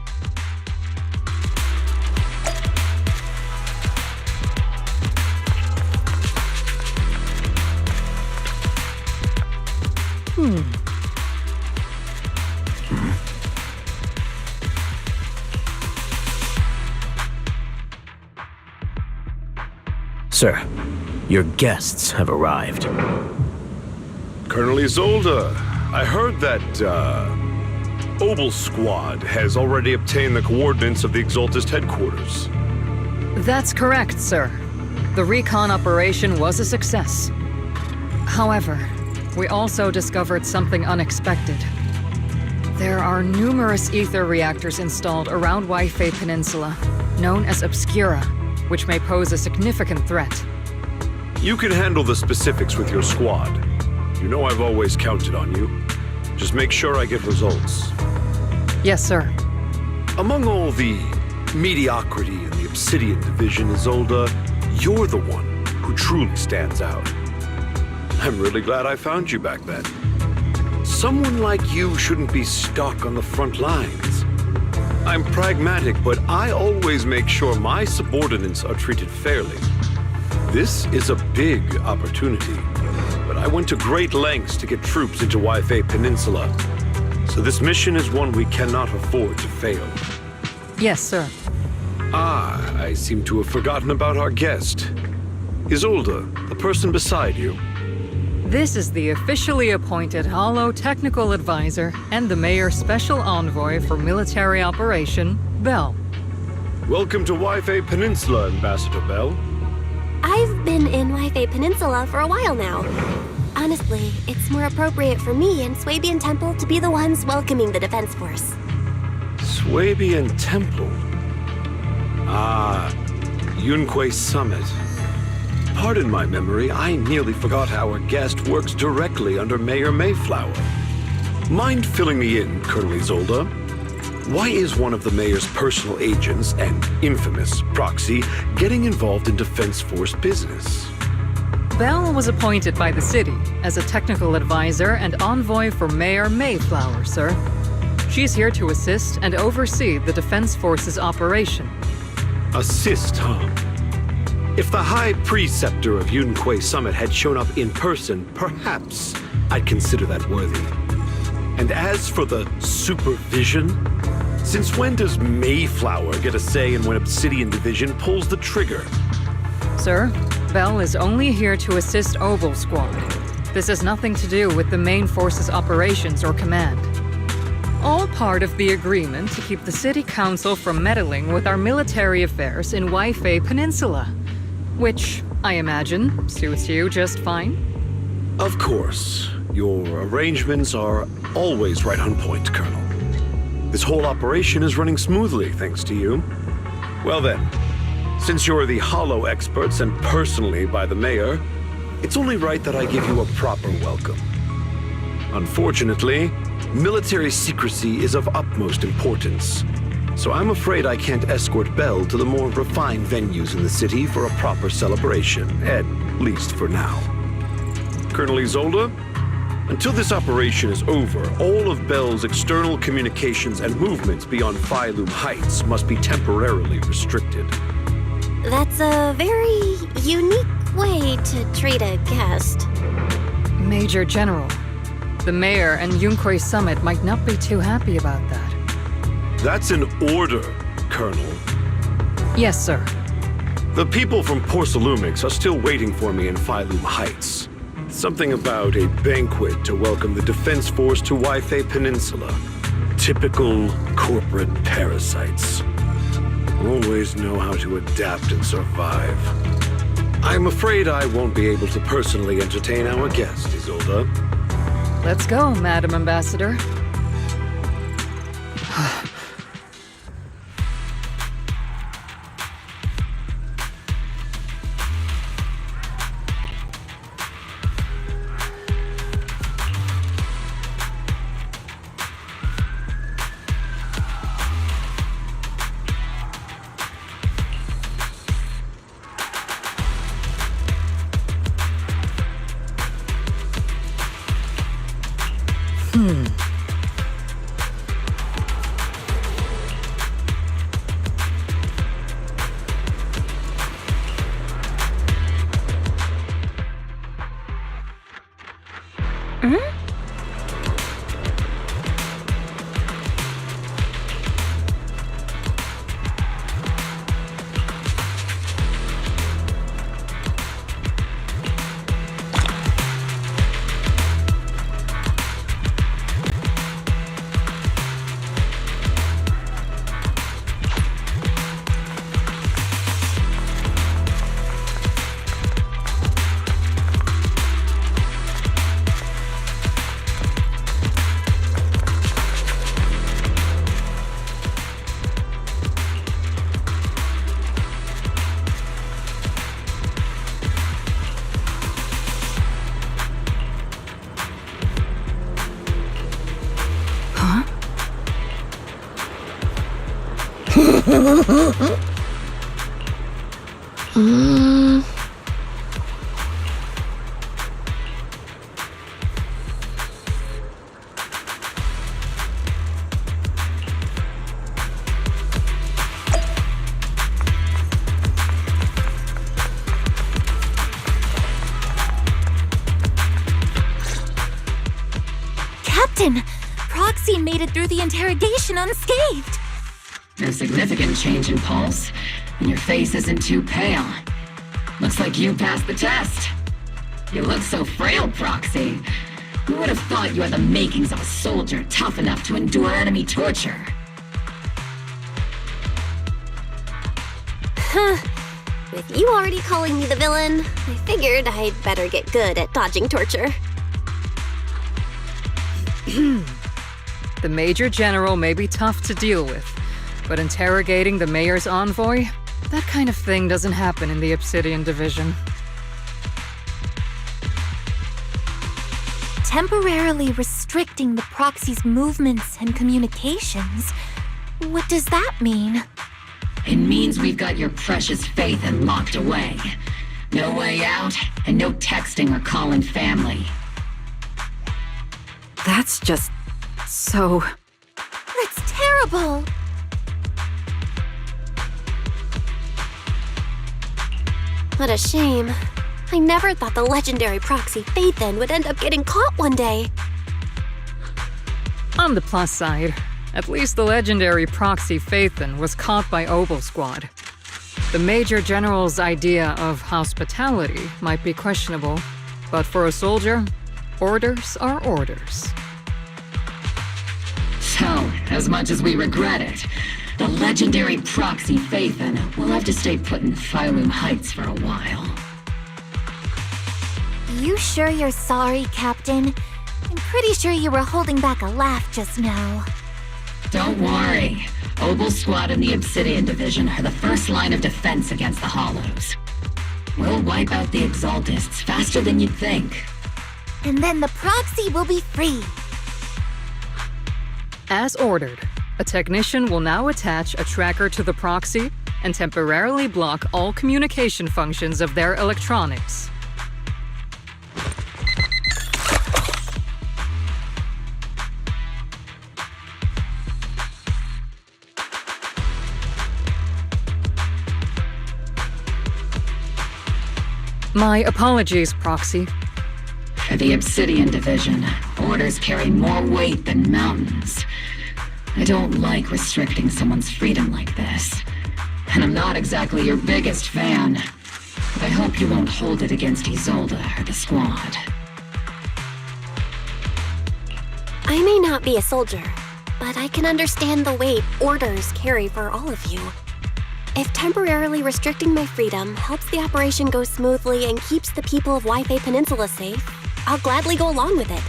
Sir, your guests have arrived. Colonel Isolde, I heard that, Obel Squad has already obtained the coordinates of the Exaltist headquarters. That's correct, sir. The recon operation was a success. However, we also discovered something unexpected. There are numerous ether reactors installed around Wi-Fi Peninsula, known as Obscura, which may pose a significant threat. You can handle the specifics with your squad. You know I've always counted on you. Just make sure I get results. Yes, sir. Among all the mediocrity in the Obsidian Division, Isolde, you're the one who truly stands out. I'm really glad I found you back then. Someone like you shouldn't be stuck on the front lines. I'm pragmatic, but I always make sure my subordinates are treated fairly. This is a big opportunity, but I went to great lengths to get troops into Wi-Fi Peninsula. So this mission is one we cannot afford to fail. Yes, sir. Ah, I seem to have forgotten about our guest. Isolde, the person beside you. This is the officially appointed Hollow Technical Advisor and the Mayor's Special Envoy for Military Operation, Bell. Welcome to Wi-Fi Peninsula, Ambassador Bell. I've been in Wi-Fi Peninsula for a while now. Honestly, it's more appropriate for me and Swabian Temple to be the ones welcoming the Defense Force. Swabian Temple? Ah, Yunque Summit. Pardon my memory, I nearly forgot our guest works directly under Mayor Mayflower. Mind filling me in, Colonel Isolde? Why is one of the mayor's personal agents, and infamous proxy, getting involved in Defense Force business? Bell was appointed by the city as a technical advisor and envoy for Mayor Mayflower, sir. She's here to assist and oversee the Defense Force's operation. Assist, huh? If the High Preceptor of Yunque Summit had shown up in person, perhaps I'd consider that worthy. And as for the supervision, since when does Mayflower get a say in when Obsidian Division pulls the trigger? Sir, Bell is only here to assist Obel Squad. This has nothing to do with the main force's operations or command. All part of the agreement to keep the City Council from meddling with our military affairs in Wi-Fi Peninsula. Which, I imagine, suits you just fine? Of course. Your arrangements are always right on point, Colonel. This whole operation is running smoothly, thanks to you. Well then, since you're the Hollow experts and personally by the Mayor, it's only right that I give you a proper welcome. Unfortunately, military secrecy is of utmost importance. So I'm afraid I can't escort Bell to the more refined venues in the city for a proper celebration, at least for now. Colonel Isolde, until this operation is over, all of Bell's external communications and movements beyond Phylum Heights must be temporarily restricted. That's a very unique way to treat a guest. Major General, the mayor and Yunkoi Summit might not be too happy about that. That's an order, Colonel. Yes, sir. The people from Porcelumix are still waiting for me in Phylum Heights. Something about a banquet to welcome the Defense Force to Waifei Peninsula. Typical corporate parasites. Always know how to adapt and survive. I'm afraid I won't be able to personally entertain our guest, Isolde. Let's go, Madam Ambassador. Captain! Proxy made it through the interrogation unscathed! No significant change in pulse, and your face isn't too pale. Looks like you passed the test. You look so frail, Proxy. Who would have thought you had the makings of a soldier tough enough to endure enemy torture? With you already calling me the villain, I figured I'd better get good at dodging torture. The Major General may be tough to deal with, but interrogating the mayor's envoy? That kind of thing doesn't happen in the Obsidian Division. Temporarily restricting the proxy's movements and communications? What does that mean? It means we've got your precious Phaethon locked away. No way out, and no texting or calling family. That's just so... That's terrible! What a shame. I never thought the legendary proxy Phaethon would end up getting caught one day. On the plus side, at least the legendary proxy Phaethon was caught by Obel Squad. The Major General's idea of hospitality might be questionable, but for a soldier, orders are orders. So, as much as we regret it, the legendary proxy Phaethon will have to stay put in Phylum Heights for a while. You sure you're sorry, Captain? I'm pretty sure you were holding back a laugh just now. Don't worry. Obel Squad and the Obsidian Division are the first line of defense against the Hollows. We'll wipe out the Exaltists faster than you'd think. And then the proxy will be free. As ordered, a technician will now attach a tracker to the proxy and temporarily block all communication functions of their electronics. My apologies, Proxy. For the Obsidian Division, orders carry more weight than mountains. I don't like restricting someone's freedom like this. And I'm not exactly your biggest fan. But I hope you won't hold it against Isolde or the squad. I may not be a soldier, but I can understand the weight orders carry for all of you. If temporarily restricting my freedom helps the operation go smoothly and keeps the people of Wi-Fi Peninsula safe, I'll gladly go along with it.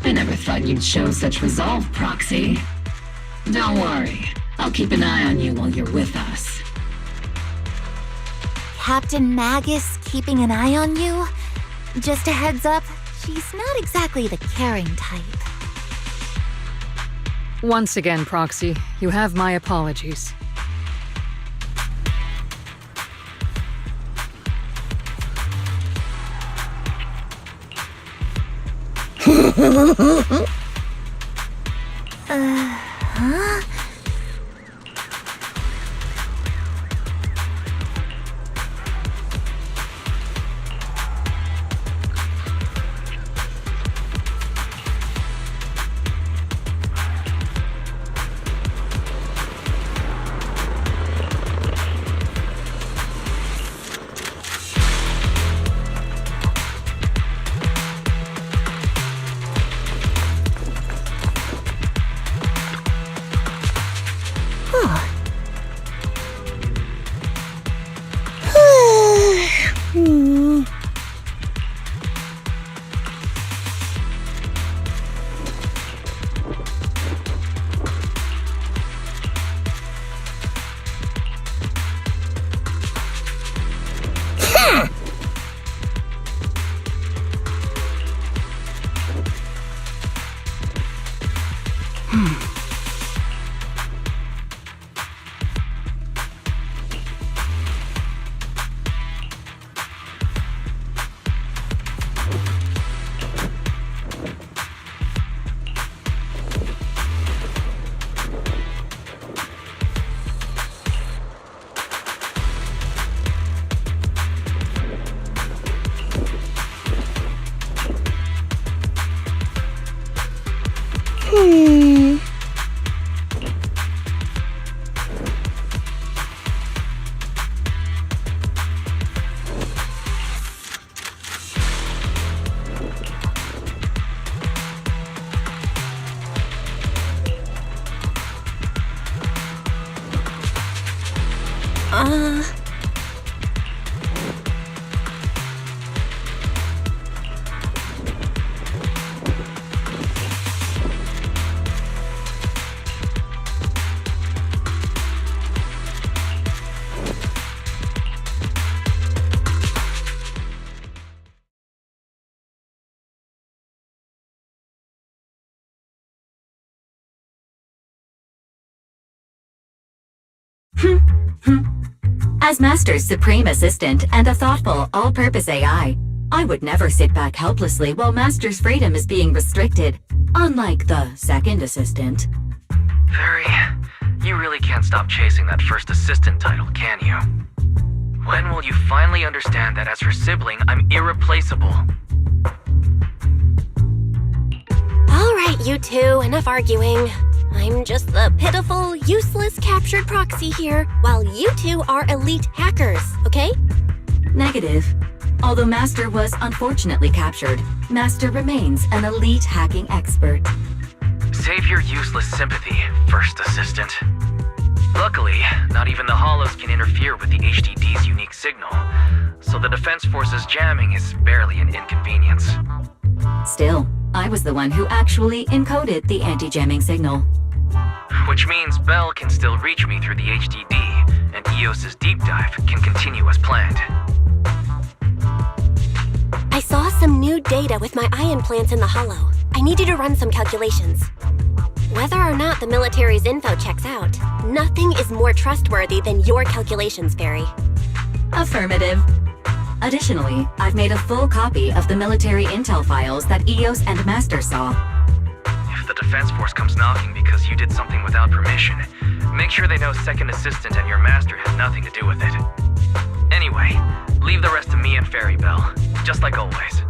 I never thought you'd show such resolve, Proxy. Don't worry, I'll keep an eye on you while you're with us. Captain Magus keeping an eye on you? Just a heads up, she's not exactly the caring type. Once again, Proxy, you have my apologies. Huh? As Master's supreme assistant and a thoughtful, all-purpose AI, I would never sit back helplessly while Master's freedom is being restricted, unlike the second assistant. Fairy, you really can't stop chasing that first assistant title, can you? When will you finally understand that as her sibling, I'm irreplaceable? All right, you two, enough arguing. I'm just the pitiful, useless captured proxy here, while you two are elite hackers, okay? Negative. Although Master was unfortunately captured, Master remains an elite hacking expert. Save your useless sympathy, first assistant. Luckily, not even the Hollows can interfere with the HDD's unique signal, so the Defense Force's jamming is barely an inconvenience. Still, I was the one who actually encoded the anti-jamming signal. Which means Bell can still reach me through the HDD, and EOS's deep dive can continue as planned. I saw some new data with my ion plants in the Hollow. I need you to run some calculations. Whether or not the military's info checks out, nothing is more trustworthy than your calculations, Fairy. Affirmative. Additionally, I've made a full copy of the military intel files that EOS and Master saw. If the Defense Force comes knocking because you did something without permission, make sure they know Second Assistant and your Master had nothing to do with it. Anyway, Anyway, leave the rest to me and Fairy Belle, just like always.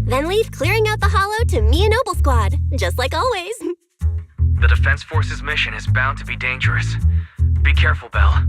Then leave clearing out the hollow to me and Noble Squad, just like always. The Defense Force's mission is bound to be dangerous. Be careful, Belle.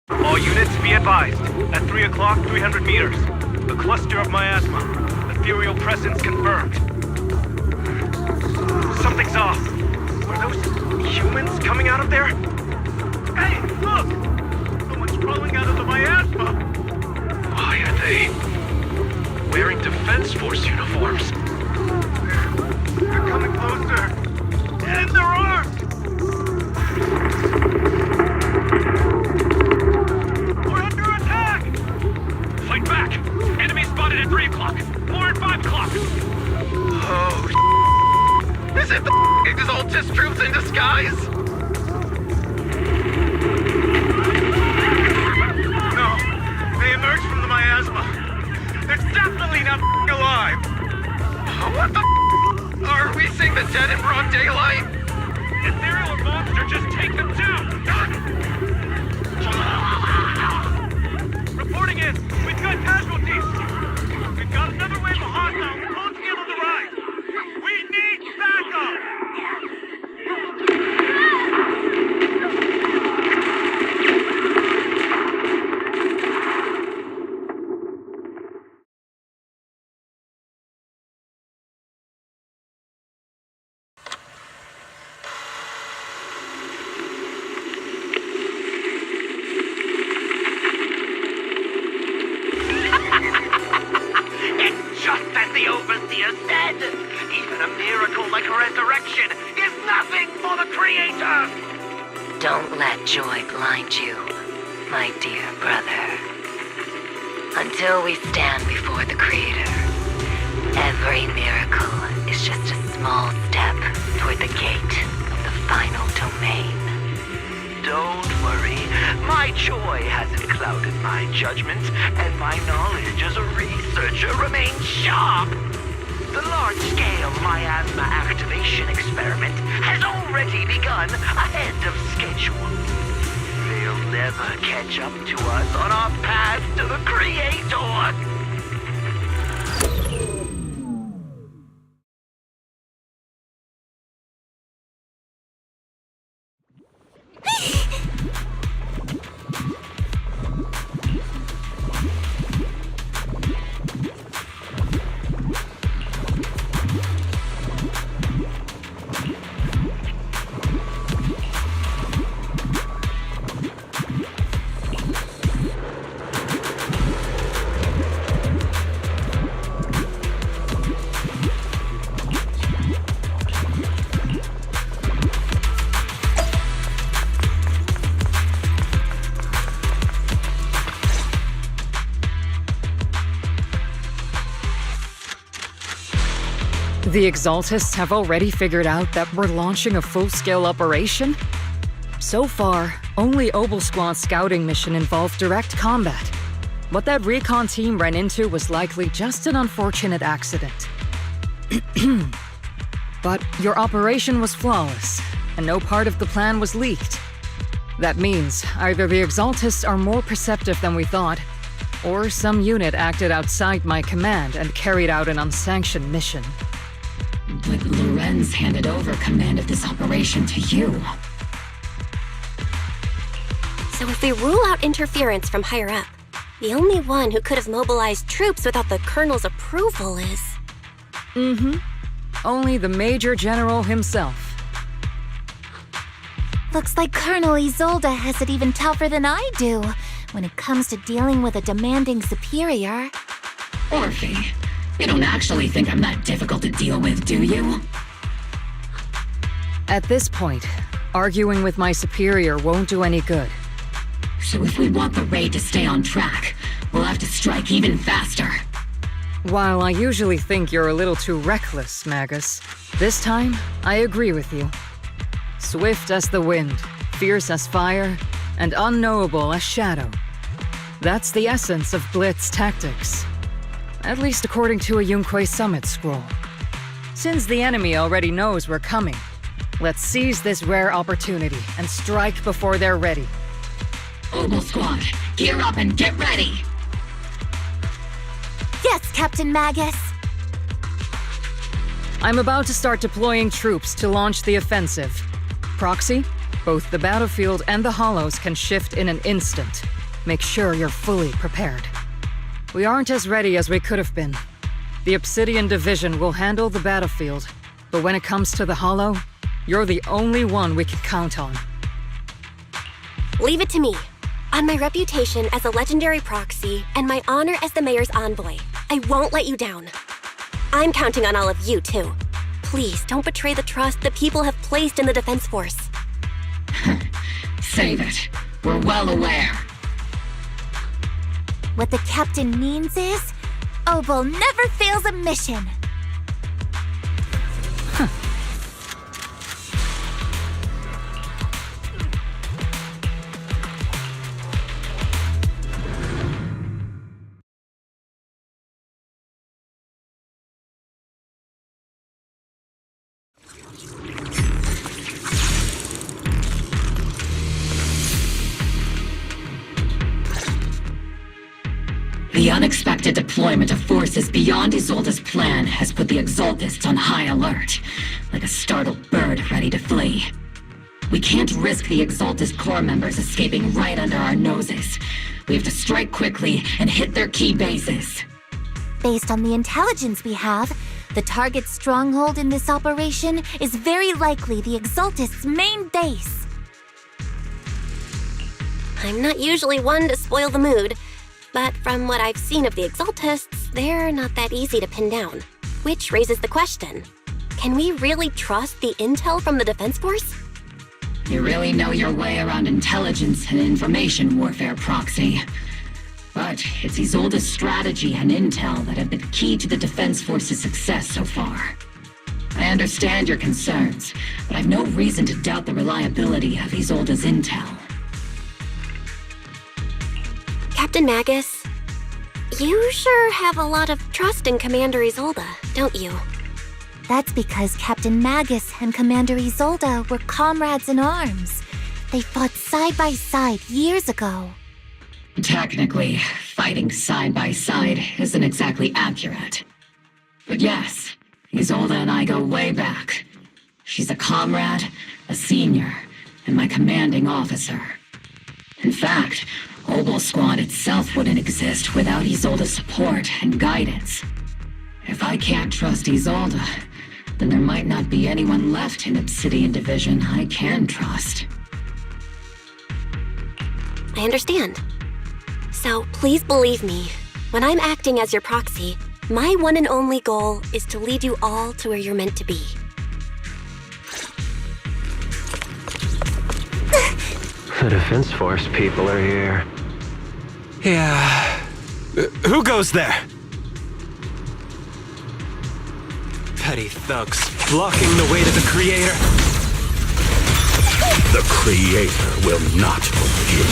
All units be advised. At 3 o'clock, 300 meters. A cluster of miasma. Ethereal presence confirmed. Something's off. Are those humans coming out of there? Hey, look! Someone's crawling out of the miasma! Why are they wearing Defense Force uniforms? They're coming closer. And they're armed! Fight back! Enemy spotted at 3 o'clock! More at 5 o'clock! Oh, is it the Exaltus troops in disguise? No, they emerged from the miasma. They're definitely not alive! What the Are we seeing the dead in broad daylight? Ethereal or monster, just take them down! Reporting in! We've got casualties! We've got another wave of hostiles closing in on the right! We need backup! Just as the Overseer said, even a miracle like resurrection is nothing for the Creator! Don't let joy blind you, my dear brother. Until we stand before the Creator, every miracle is just a small step toward the gate of the final domain. Don't worry, my joy hasn't clouded my judgment, and my knowledge as a researcher remains sharp. The large-scale miasma activation experiment has already begun ahead of schedule. They'll never catch up to us on our path to the Creator. The Exaltists have already figured out that we're launching a full-scale operation? So far, only Obel Squad's scouting mission involved direct combat. What that recon team ran into was likely just an unfortunate accident. But your operation was flawless, and no part of the plan was leaked. That means either the Exaltists are more perceptive than we thought, Or some unit acted outside my command and carried out an unsanctioned mission. But Lorenz handed over command of this operation to you. So if we rule out interference from higher up, the only one who could have mobilized troops without the Colonel's approval is... Only the Major General himself. Looks like Colonel Isolde has it even tougher than I do when it comes to dealing with a demanding superior. Orphe, you don't actually think I'm that difficult to deal with, do you? At this point, arguing with my superior won't do any good. So if we want the raid to stay on track, we'll have to strike even faster. While I usually think you're a little too reckless, Magus, this time I agree with you. Swift as the wind, fierce as fire, and unknowable as shadow. That's the essence of Blitz tactics. At least according to a Yunquay Summit scroll. Since the enemy already knows we're coming, let's seize this rare opportunity and strike before they're ready. Ogle Squad, gear up and get ready! Yes, Captain Magus! I'm about to start deploying troops to launch the offensive. Proxy, both the battlefield and the hollows can shift in an instant. Make sure you're fully prepared. We aren't as ready as we could have been. The Obsidian Division will handle the battlefield, but when it comes to the hollow, you're the only one we can count on. Leave it to me. On my reputation as a legendary proxy and my honor as the mayor's envoy, I won't let you down. I'm counting on all of you, too. Please don't betray the trust the people have placed in the Defense Force. Save it. We're well aware. What the captain means is, Obel never fails a mission. The unexpected deployment of forces beyond Isolde's plan has put the Exaltists on high alert, like a startled bird ready to flee. We can't risk the Exaltist Corps members escaping right under our noses. We have to strike quickly and hit their key bases. Based on the intelligence we have, the target stronghold in this operation is very likely the Exaltists' main base. I'm not usually one to spoil the mood, but from what I've seen of the Exaltists, they're not that easy to pin down. Which raises the question, can we really trust the intel from the Defense Force? You really know your way around intelligence and information warfare, Proxy. But it's Isolde's strategy and intel that have been key to the Defense Force's success so far. I understand your concerns, but I've no reason to doubt the reliability of Isolde's intel. Captain Magus, you sure have a lot of trust in Commander Isolde, don't you? That's because Captain Magus and Commander Isolde were comrades in arms. They fought side by side years ago. Technically, fighting side by side isn't exactly accurate. But yes, Isolde and I go way back. She's a comrade, a senior, and my commanding officer. In fact, Obel Squad itself wouldn't exist without Isolde's support and guidance. If I can't trust Isolde, then there might not be anyone left in Obsidian Division I can trust. I understand. So please believe me, when I'm acting as your proxy, my one and only goal is to lead you all to where you're meant to be. The Defense Force people are here. Yeah. Who goes there? Petty thugs blocking the way to the Creator. The Creator will not forgive.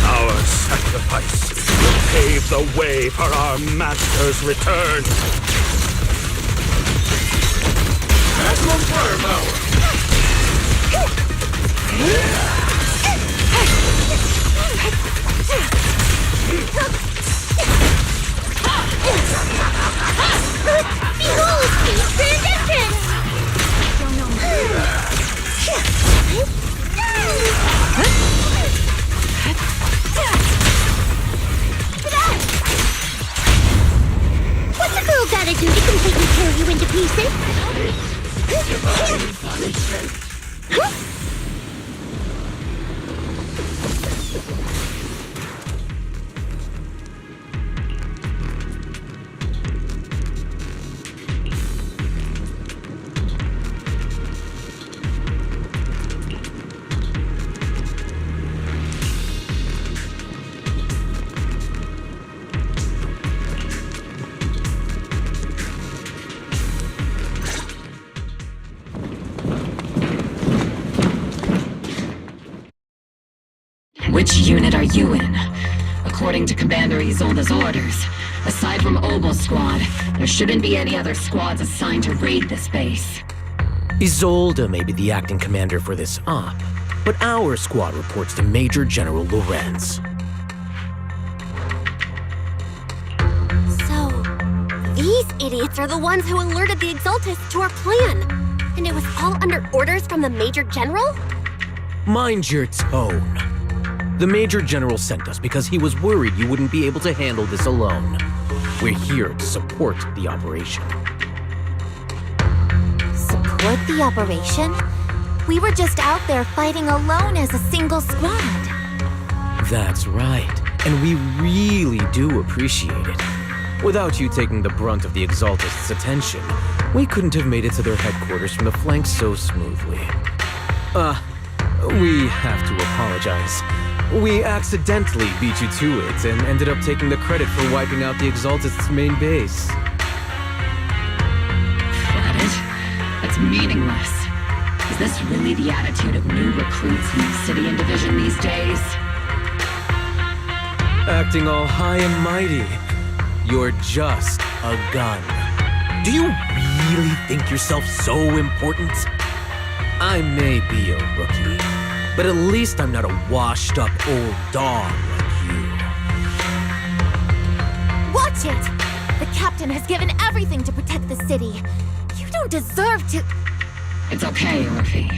Our sacrifice will pave the way for our Master's return. Maximum firepower! Behold, speed transition! What's a girl gotta do to completely tear you into pieces? Which unit are you in? According to Commander Isolde's orders, aside from Obel Squad, there shouldn't be any other squads assigned to raid this base. Isolde may be the acting commander for this op, but our squad reports to Major General Lorenz. So, these idiots are the ones who alerted the Exaltists to our plan. And it was all under orders from the Major General? Mind your tone. The Major General sent us because he was worried you wouldn't be able to handle this alone. We're here to support the operation. Support the operation? We were just out there fighting alone as a single squad. That's right, and we really do appreciate it. Without you taking the brunt of the Exaltists' attention, we couldn't have made it to their headquarters from the flank so smoothly. We have to apologize. We accidentally beat you to it and ended up taking the credit for wiping out the Exaltists' main base. Credit? That's meaningless. Is this really the attitude of new recruits in the Obsidian Division these days? Acting all high and mighty. You're just a gun. Do you really think yourself so important? I may be a rookie, but at least I'm not a washed-up old dog like you. Watch it! The captain has given everything to protect the city. You don't deserve to... It's okay, Orphe.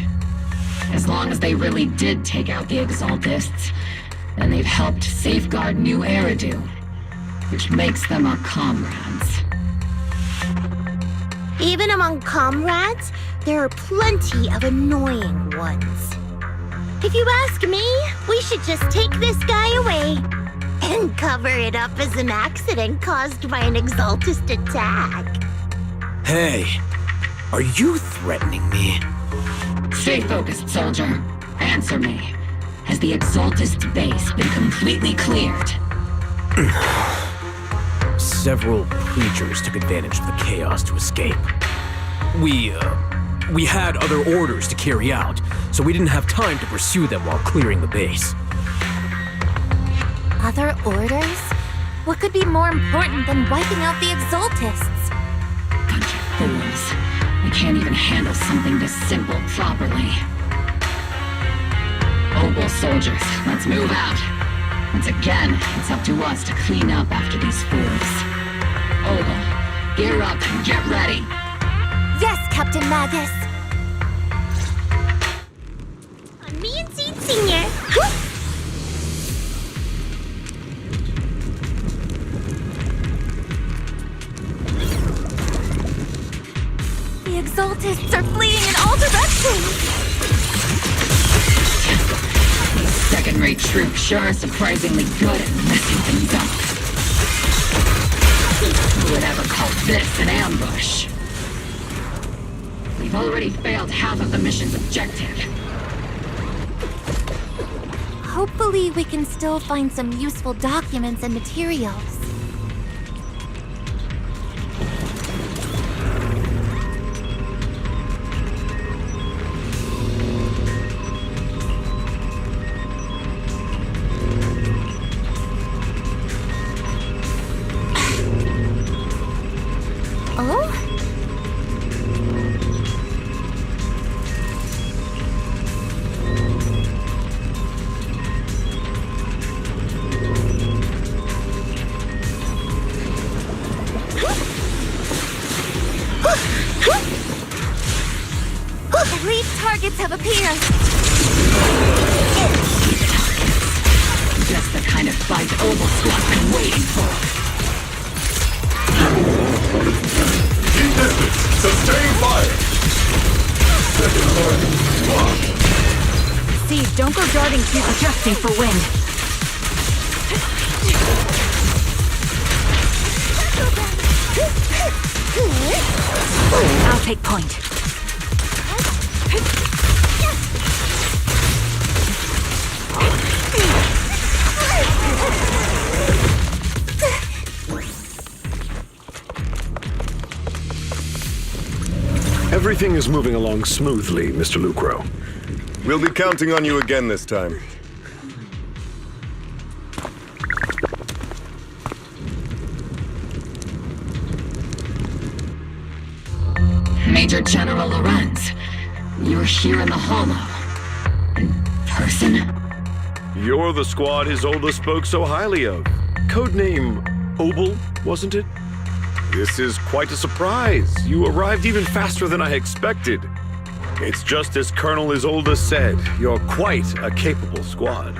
As long as they really did take out the Exaltists, then they've helped safeguard New Eridu, which makes them our comrades. Even among comrades, there are plenty of annoying ones. If you ask me, we should just take this guy away and cover it up as an accident caused by an Exaltist attack. Hey, are you threatening me? Stay focused, soldier. Answer me. Has the Exaltist base been completely cleared? Several creatures took advantage of the chaos to escape. We had other orders to carry out, so we didn't have time to pursue them while clearing the base. Other orders? What could be more important than wiping out the Exaltists? Bunch of fools. They can't even handle something this simple properly. Obel soldiers, let's move out. Once again, it's up to us to clean up after these fools. Obel, gear up and get ready. Yes, Captain Magus. On me and Seed Senior. The Exaltists are fleeing in all directions. These second-rate troops sure are surprisingly good at messing things up. Who would ever call this an ambush? We've already failed half of the mission's objective. Hopefully we can still find some useful documents and materials. Oh? Elite targets have appeared. Just the kind of fight Obel Squad's been waiting for. Keep distance. Sustain fire. Steve, don't go darting, keep adjusting for wind. I'll take point. Everything is moving along smoothly, Mr. Lucro. We'll be counting on you again this time. Major General Lorenz, you're here in the Hollow. In person? You're the squad Isolde spoke so highly of. Codename Obel, wasn't it? This is quite a surprise. You arrived even faster than I expected. It's just as Colonel Isolde said, you're quite a capable squad.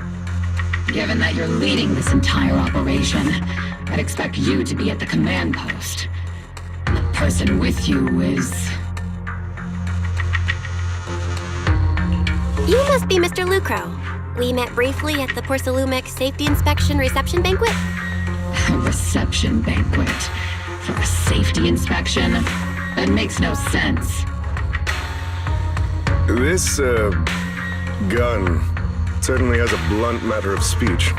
Given that you're leading this entire operation, I'd expect you to be at the command post. And the person with you is... You must be Mr. Lucro. We met briefly at the Porcelumex Safety Inspection Reception Banquet. A reception banquet? For a safety inspection? That makes no sense. This, gun certainly has a blunt matter of speech.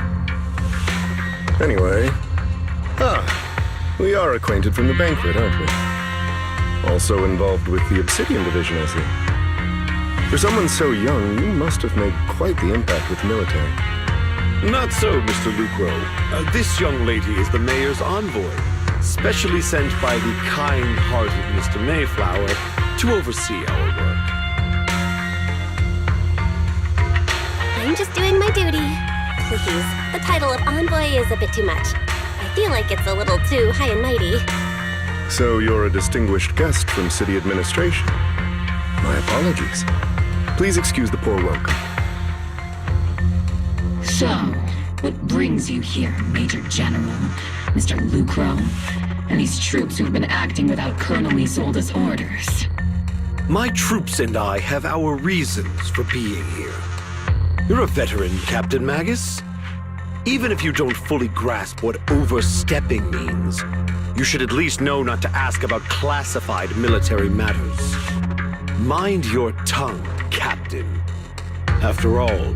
Anyway, we are acquainted from the banquet, aren't we? Also involved with the Obsidian Division, I see. For someone so young, you must have made quite the impact with the military. Not so, Mr. Lucro. This young lady is the mayor's envoy, specially sent by the kind-hearted Mr. Mayflower to oversee our work. I'm just doing my duty. Please, the title of envoy is a bit too much. I feel like it's a little too high and mighty. So you're a distinguished guest from city administration. My apologies. Please excuse the poor welcome. So, what brings you here, Major General, Mr. Lucro, and these troops who've been acting without Colonel Isolde's orders? My troops and I have our reasons for being here. You're a veteran, Captain Magus. Even if you don't fully grasp what overstepping means, you should at least know not to ask about classified military matters. Mind your tongue, Captain. After all,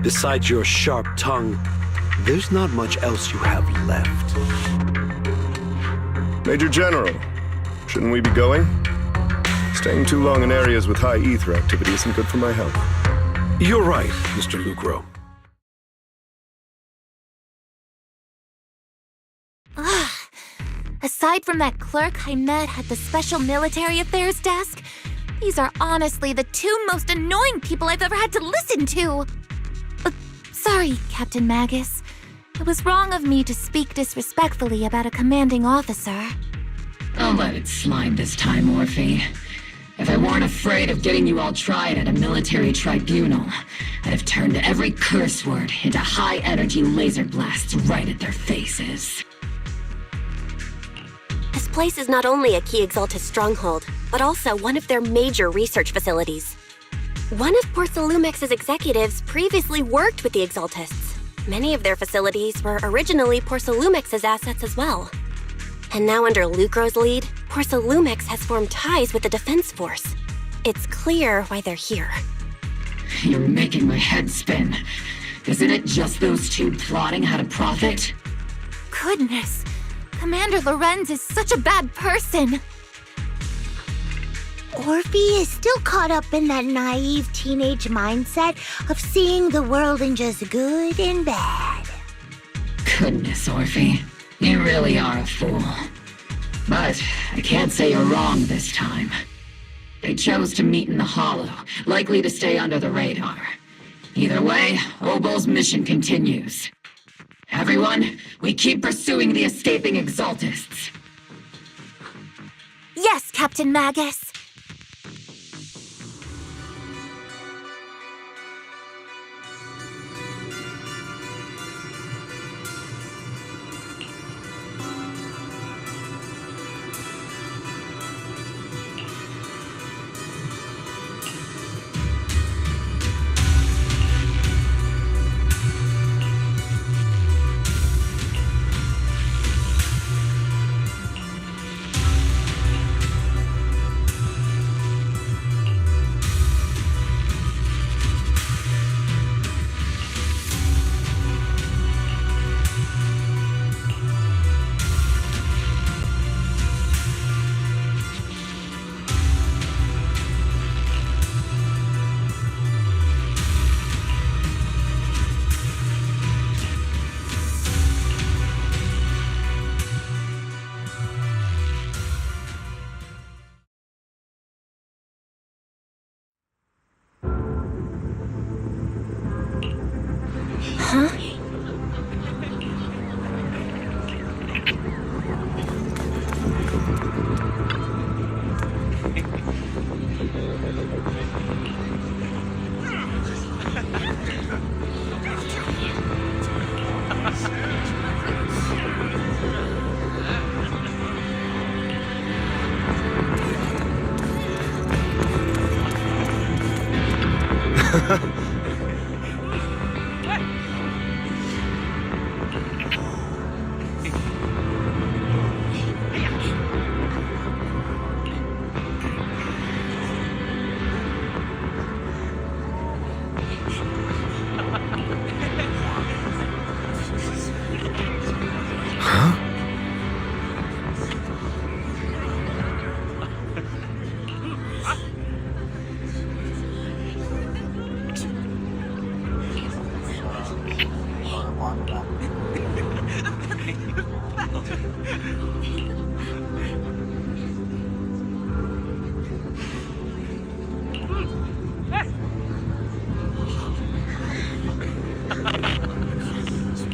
besides your sharp tongue, there's not much else you have left. Major General, shouldn't we be going? Staying too long in areas with high ether activity isn't good for my health. You're right, Mr. Lucro. Aside from that clerk I met at the Special Military Affairs desk, these are honestly the two most annoying people I've ever had to listen to. Sorry, Captain Magus. It was wrong of me to speak disrespectfully about a commanding officer. I'll let it slide this time, Orphe. If I weren't afraid of getting you all tried at a military tribunal, I'd have turned every curse word into high-energy laser blasts right at their faces. This place is not only a key Exaltus stronghold, but also one of their major research facilities. One of Porcelumex's executives previously worked with the Exaltists. Many of their facilities were originally Porcelumex's assets as well. And now under Lucro's lead, Porcelumex has formed ties with the Defense Force. It's clear why they're here. You're making my head spin. Isn't it just those two plotting how to profit? Goodness, Commander Lorenz is such a bad person. Orphe is still caught up in that naive teenage mindset of seeing the world in just good and bad. Goodness, Orphe. You really are a fool. But I can't say you're wrong this time. They chose to meet in the Hollow, likely to stay under the radar. Either way, Obel's mission continues. Everyone, we keep pursuing the escaping Exaltists. Yes, Captain Magus.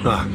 Ah.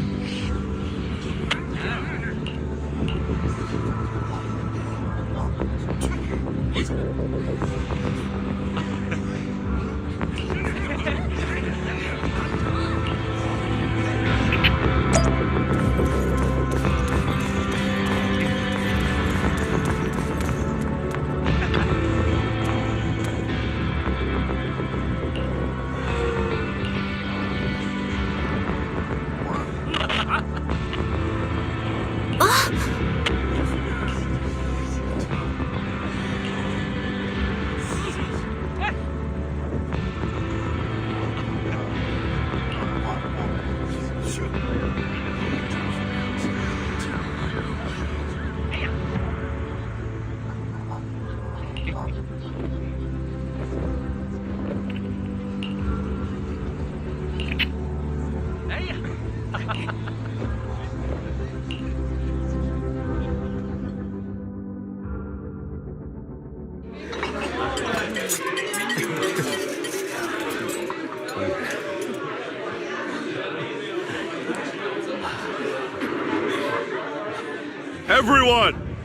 Everyone!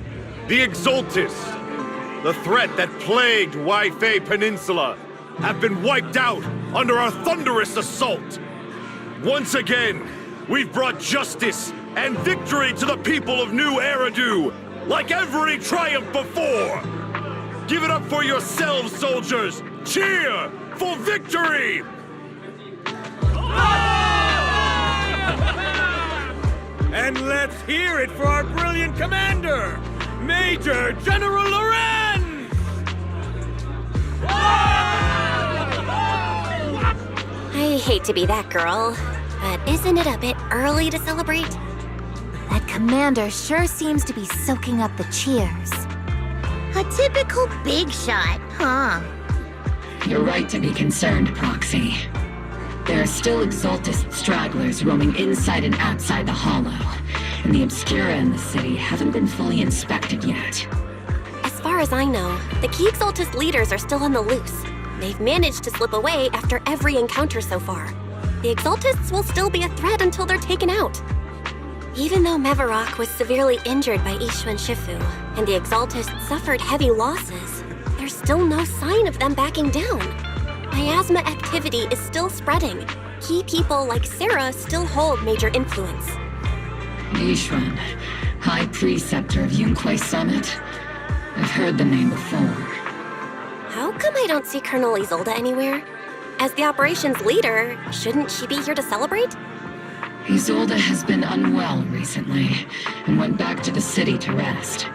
The Exultus, the threat that plagued Waifei Peninsula, have been wiped out under our thunderous assault. Once again, we've brought justice and victory to the people of New Eridu, like every triumph before! Give it up for yourselves, soldiers! Cheer for victory! And let's hear it for our brilliant commander, Major General Lorenz! I hate to be that girl, but isn't it a bit early to celebrate? That commander sure seems to be soaking up the cheers. A typical big shot, huh? You're right to be concerned, Proxy. There are still Exultus stragglers roaming inside and outside the Hollow, and the Obscura in the city haven't been fully inspected yet. As far as I know, the key Exultus leaders are still on the loose. They've managed to slip away after every encounter so far. The Exultists will still be a threat until they're taken out. Even though Mevarok was severely injured by Ishwan Shifu, and the Exaltists suffered heavy losses, there's still no sign of them backing down. Miasma activity is still spreading. Key people like Sarah still hold major influence. Ishwan, High Preceptor of Yunquay Summit. I've heard the name before. How come I don't see Colonel Isolde anywhere? As the operations leader, shouldn't she be here to celebrate? Isolde has been unwell recently and went back to the city to rest.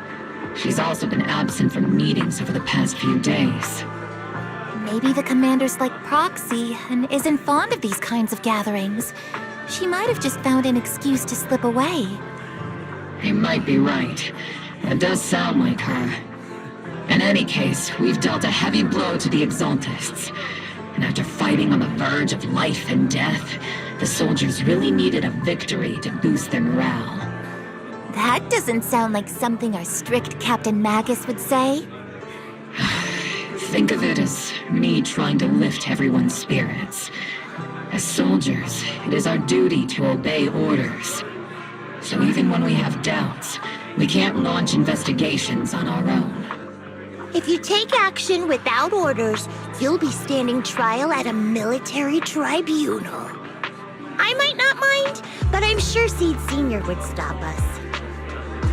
She's also been absent from meetings over the past few days. Maybe the commander's like Proxy and isn't fond of these kinds of gatherings. She might have just found an excuse to slip away. You might be right. That does sound like her. In any case, we've dealt a heavy blow to the Exaltists. And after fighting on the verge of life and death, the soldiers really needed a victory to boost their morale. That doesn't sound like something our strict Captain Magus would say. Think of it as me trying to lift everyone's spirits. As soldiers, it is our duty to obey orders. So even when we have doubts, we can't launch investigations on our own. If you take action without orders, you'll be standing trial at a military tribunal. I might not mind, but I'm sure Seed Sr. would stop us.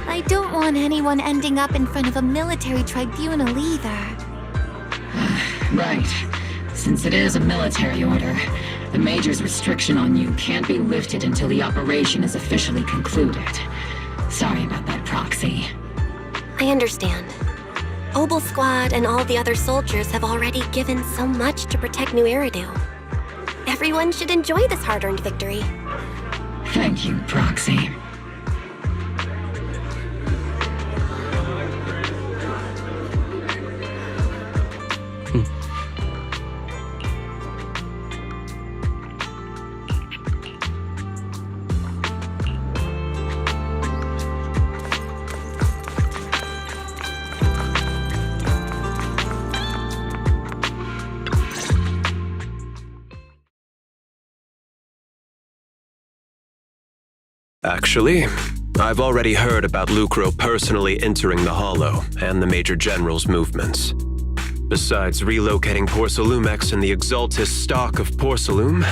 I don't want anyone ending up in front of a military tribunal either. Right. Since it is a military order, the Major's restriction on you can't be lifted until the operation is officially concluded. Sorry about that, Proxy. I understand. Obel Squad and all the other soldiers have already given so much to protect New Eridu. Everyone should enjoy this hard-earned victory. Thank you, Proxy. Actually, I've already heard about Lucro personally entering the Hollow and the Major General's movements. Besides relocating Porcelumex and the Exaltist stock of Porcelume,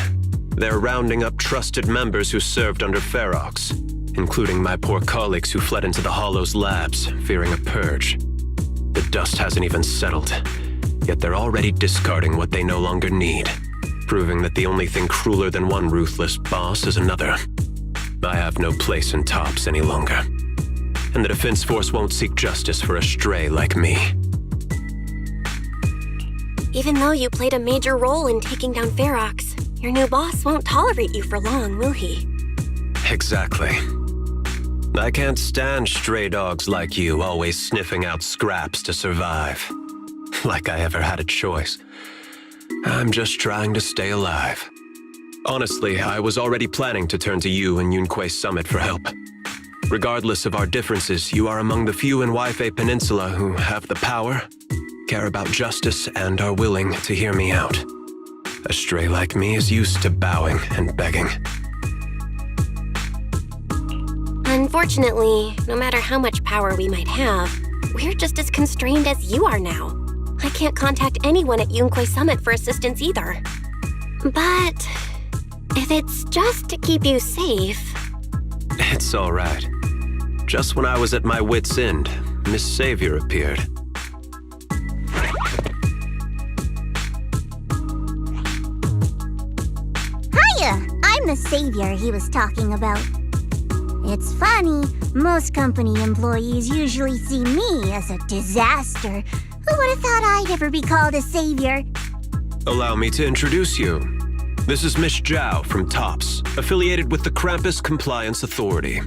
they're rounding up trusted members who served under Ferox, including my poor colleagues who fled into the Hollow's labs, fearing a purge. The dust hasn't even settled, yet they're already discarding what they no longer need, proving that the only thing crueler than one ruthless boss is another. I have no place in Tops any longer, and the Defense Force won't seek justice for a stray like me. Even though you played a major role in taking down Ferox, your new boss won't tolerate you for long, will he? Exactly. I can't stand stray dogs like you always sniffing out scraps to survive. Like I ever had a choice. I'm just trying to stay alive. Honestly, I was already planning to turn to you and Yunquay Summit for help. Regardless of our differences, you are among the few in Waifei Peninsula who have the power, care about justice, and are willing to hear me out. A stray like me is used to bowing and begging. Unfortunately, no matter how much power we might have, we're just as constrained as you are now. I can't contact anyone at Yunquay Summit for assistance either. But if it's just to keep you safe... It's all right. Just when I was at my wit's end, Miss Savior appeared. Hiya! I'm the savior he was talking about. It's funny, most company employees usually see me as a disaster. Who would have thought I'd ever be called a savior? Allow me to introduce you. This is Miss Zhao from Tops, affiliated with the Krampus Compliance Authority.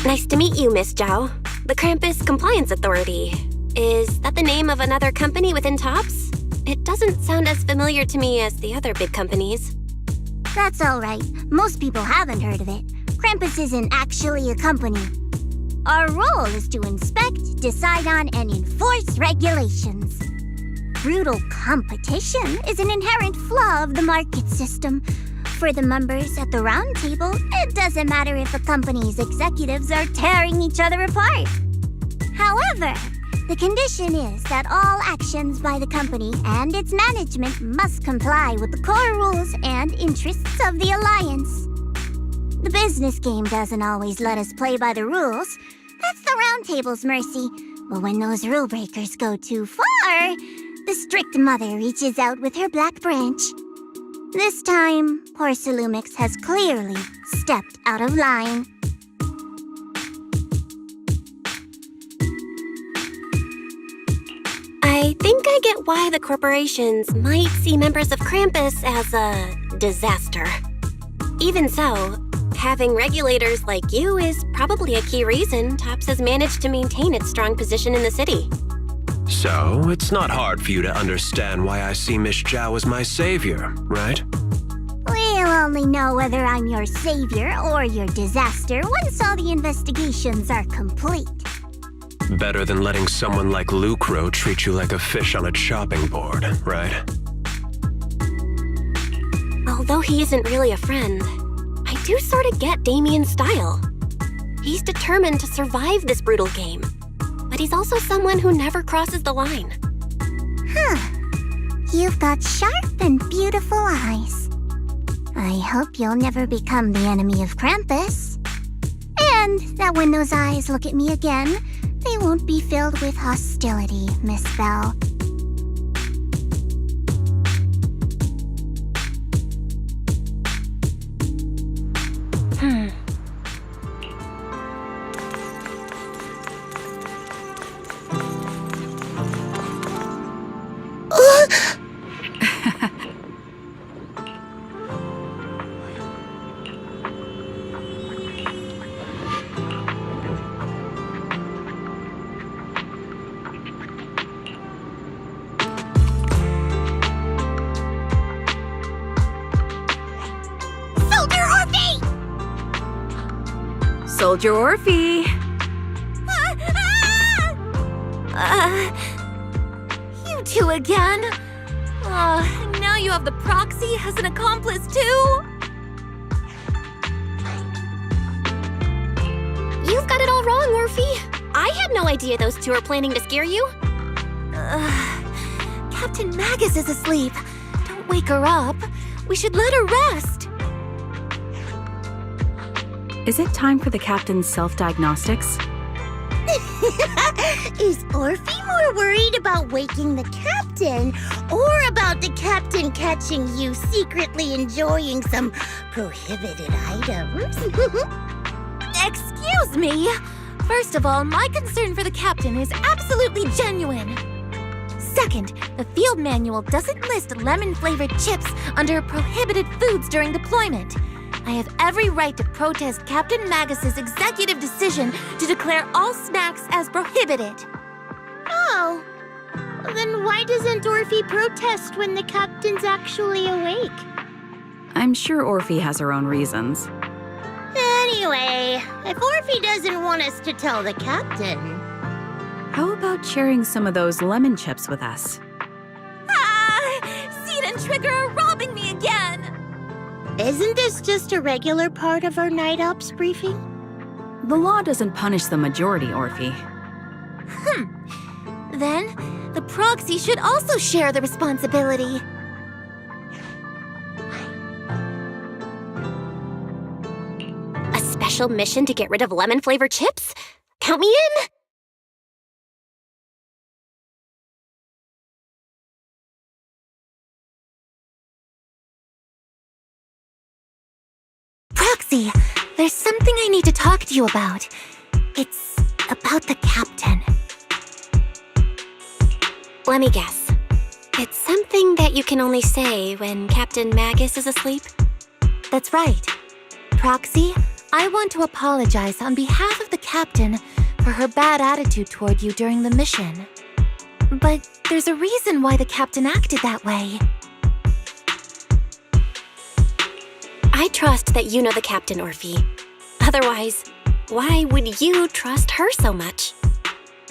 Nice to meet you, Miss Zhao. The Krampus Compliance Authority. Is that the name of another company within Tops? It doesn't sound as familiar to me as the other big companies. That's all right. Most people haven't heard of it. Krampus isn't actually a company. Our role is to inspect, decide on, and enforce regulations. Brutal competition is an inherent flaw of the market system. for the members at the round table, it doesn't matter if a company's executives are tearing each other apart. However, the condition is that all actions by the company and its management must comply with the core rules and interests of the Alliance. The business game doesn't always let us play by the rules. That's the round table's mercy. But when those rule breakers go too far, the strict mother reaches out with her black branch. This time, poor Salumix has clearly stepped out of line. I think I get why the corporations might see members of Krampus as a disaster. Even so, having regulators like you is probably a key reason TOPS has managed to maintain its strong position in the city. So, it's not hard for you to understand why I see Miss Zhao as my savior, right? We'll only know whether I'm your savior or your disaster once all the investigations are complete. Better than letting someone like Lucro treat you like a fish on a chopping board, right? Although he isn't really a friend, I do sort of get Damien's style. He's determined to survive this brutal game, but he's also someone who never crosses the line. You've got sharp and beautiful eyes. I hope you'll never become the enemy of Krampus. And that when those eyes look at me again, they won't be filled with hostility, Miss Bell. Soldier Orphe! You two again? Now you have the proxy as an accomplice too? You've got it all wrong, Orphe. I had no idea those two are planning to scare you. Captain Magus is asleep. Don't wake her up. We should let her rest. Is it time for the captain's self-diagnostics? Is Orphe more worried about waking the captain or about the captain catching you secretly enjoying some prohibited items? Excuse me. First of all, my concern for the captain is absolutely genuine. Second, the field manual doesn't list lemon-flavored chips under prohibited foods during deployment. I have every right to protest Captain Magus's executive decision to declare all snacks as prohibited. Oh, then why doesn't Orphe protest when the captain's actually awake? I'm sure Orphe has her own reasons. Anyway, if Orphe doesn't want us to tell the captain... How about sharing some of those lemon chips with us? Seed and Trigger are robbing me again! Isn't this just a regular part of our night ops briefing? The law doesn't punish the majority, Orphe. Then, the proxy should also share the responsibility. A special mission to get rid of lemon-flavored chips? Count me in! Proxy, there's something I need to talk to you about. It's about the captain. Let me guess. It's something that you can only say when Captain Magus is asleep? That's right. Proxy, I want to apologize on behalf of the captain for her bad attitude toward you during the mission. But there's a reason why the captain acted that way. I trust that you know the captain, Orphe. Otherwise, why would you trust her so much?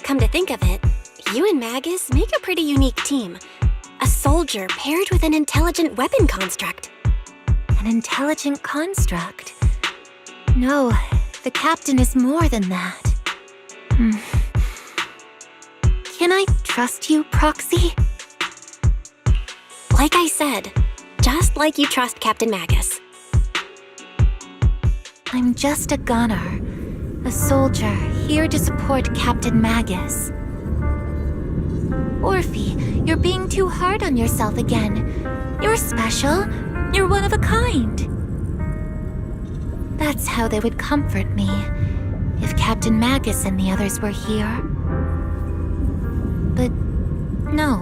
Come to think of it, you and Magus make a pretty unique team. A soldier paired with an intelligent weapon construct. an intelligent construct. No, the captain is more than that. Can I trust you, Proxy? Like I said, just like you trust Captain Magus. I'm just a gunner, a soldier here to support Captain Magus. Orphe, you're being too hard on yourself again. You're special. You're one of a kind. That's how they would comfort me, if Captain Magus and the others were here. But no.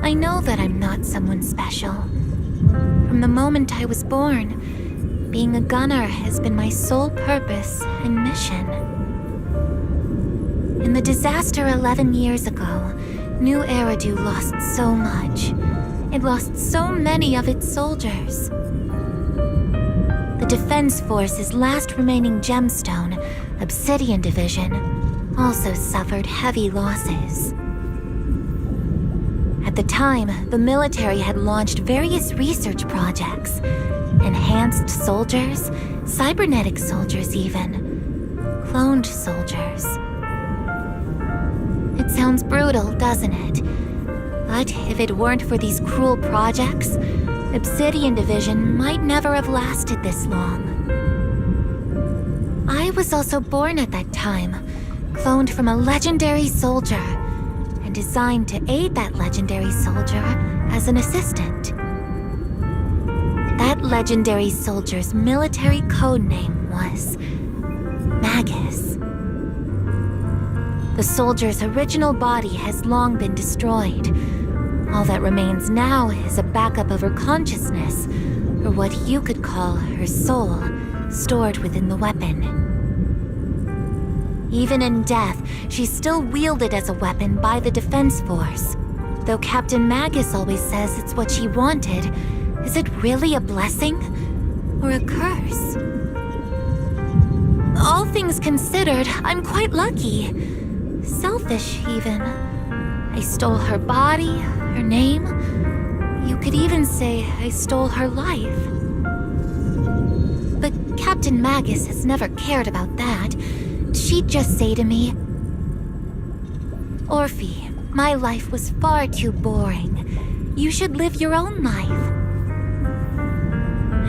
I know that I'm not someone special. From the moment I was born, being a gunner has been my sole purpose and mission. In the disaster 11 years ago, New Eridu lost so much. It lost so many of its soldiers. The Defense Force's last remaining gemstone, Obsidian Division, also suffered heavy losses. At the time, the military had launched various research projects. Enhanced soldiers, cybernetic soldiers even, cloned soldiers. It sounds brutal, doesn't it? But if it weren't for these cruel projects, Obsidian Division might never have lasted this long. I was also born at that time, cloned from a legendary soldier, and designed to aid that legendary soldier as an assistant. That legendary soldier's military code name was Magus. The soldier's original body has long been destroyed. All that remains now is a backup of her consciousness, or what you could call her soul, stored within the weapon. Even in death, she's still wielded as a weapon by the Defense Force. Though Captain Magus always says it's what she wanted, is it really a blessing or a curse? All things considered, I'm quite lucky. Selfish, even. I stole her body, her name. You could even say I stole her life. But Captain Magus has never cared about that. She'd just say to me, Orphe, my life was far too boring. You should live your own life.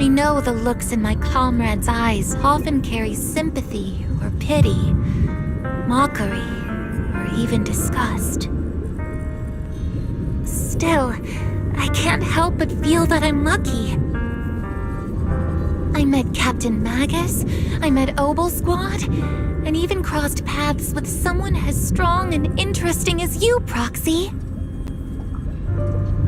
I know the looks in my comrades' eyes often carry sympathy or pity, mockery, or even disgust. Still, I can't help but feel that I'm lucky. I met Captain Magus, I met Obel Squad, and even crossed paths with someone as strong and interesting as you, Proxy.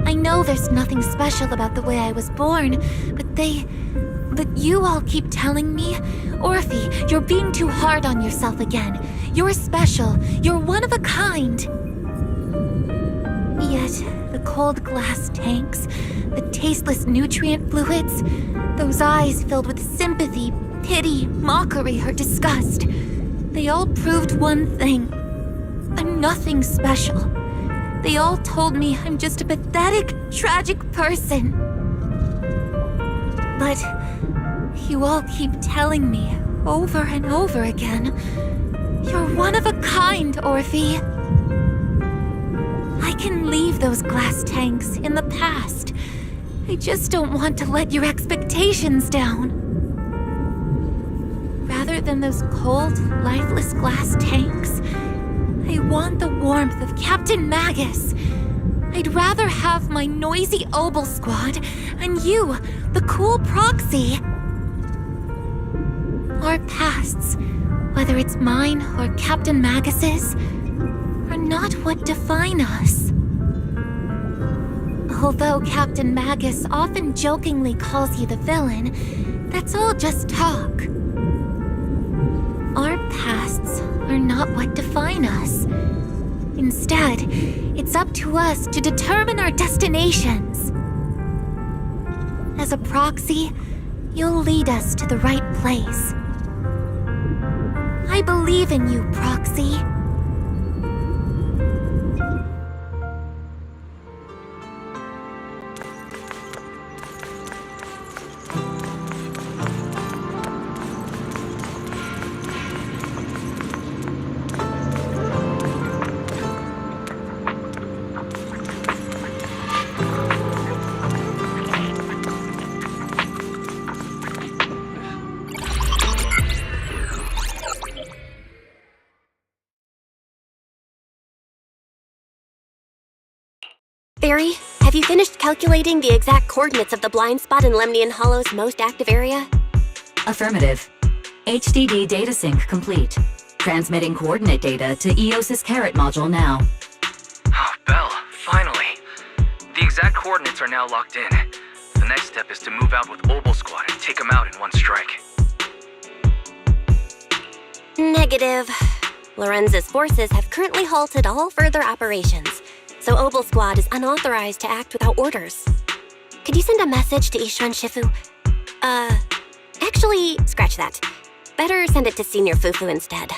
I know there's nothing special about the way I was born, but you all keep telling me, Orphe, you're being too hard on yourself again. You're special. You're one of a kind. Yet, the cold glass tanks, the tasteless nutrient fluids, those eyes filled with sympathy, pity, mockery, or disgust, they all proved one thing. I'm nothing special. They all told me I'm just a pathetic, tragic person. But you all keep telling me over and over again, you're one of a kind, Orphe. I can leave those glass tanks in the past. I just don't want to let your expectations down. Rather than those cold, lifeless glass tanks, I want the warmth of Captain Magus. I'd rather have my noisy Obel Squad and you, the cool Proxy. Our pasts, whether it's mine or Captain Magus's, are not what define us. Although Captain Magus often jokingly calls you the villain, that's all just talk. Our pasts are not what define us. Instead, it's up to us to determine our destinations. As a Proxy, you'll lead us to the right place. I believe in you, Proxy. Barry, have you finished calculating the exact coordinates of the blind spot in Lemnian Hollow's most active area? Affirmative. HDD data sync complete. Transmitting coordinate data to EOS's Carrot module now. Oh, Belle, finally. The exact coordinates are now locked in. The next step is to move out with Obel Squad and take them out in one strike. Negative. Lorenz's forces have currently halted all further operations, so Obel Squad is unauthorized to act without orders. Could you send a message to Ishuan Shifu? Actually, scratch that. Better send it to Senior Fufu instead.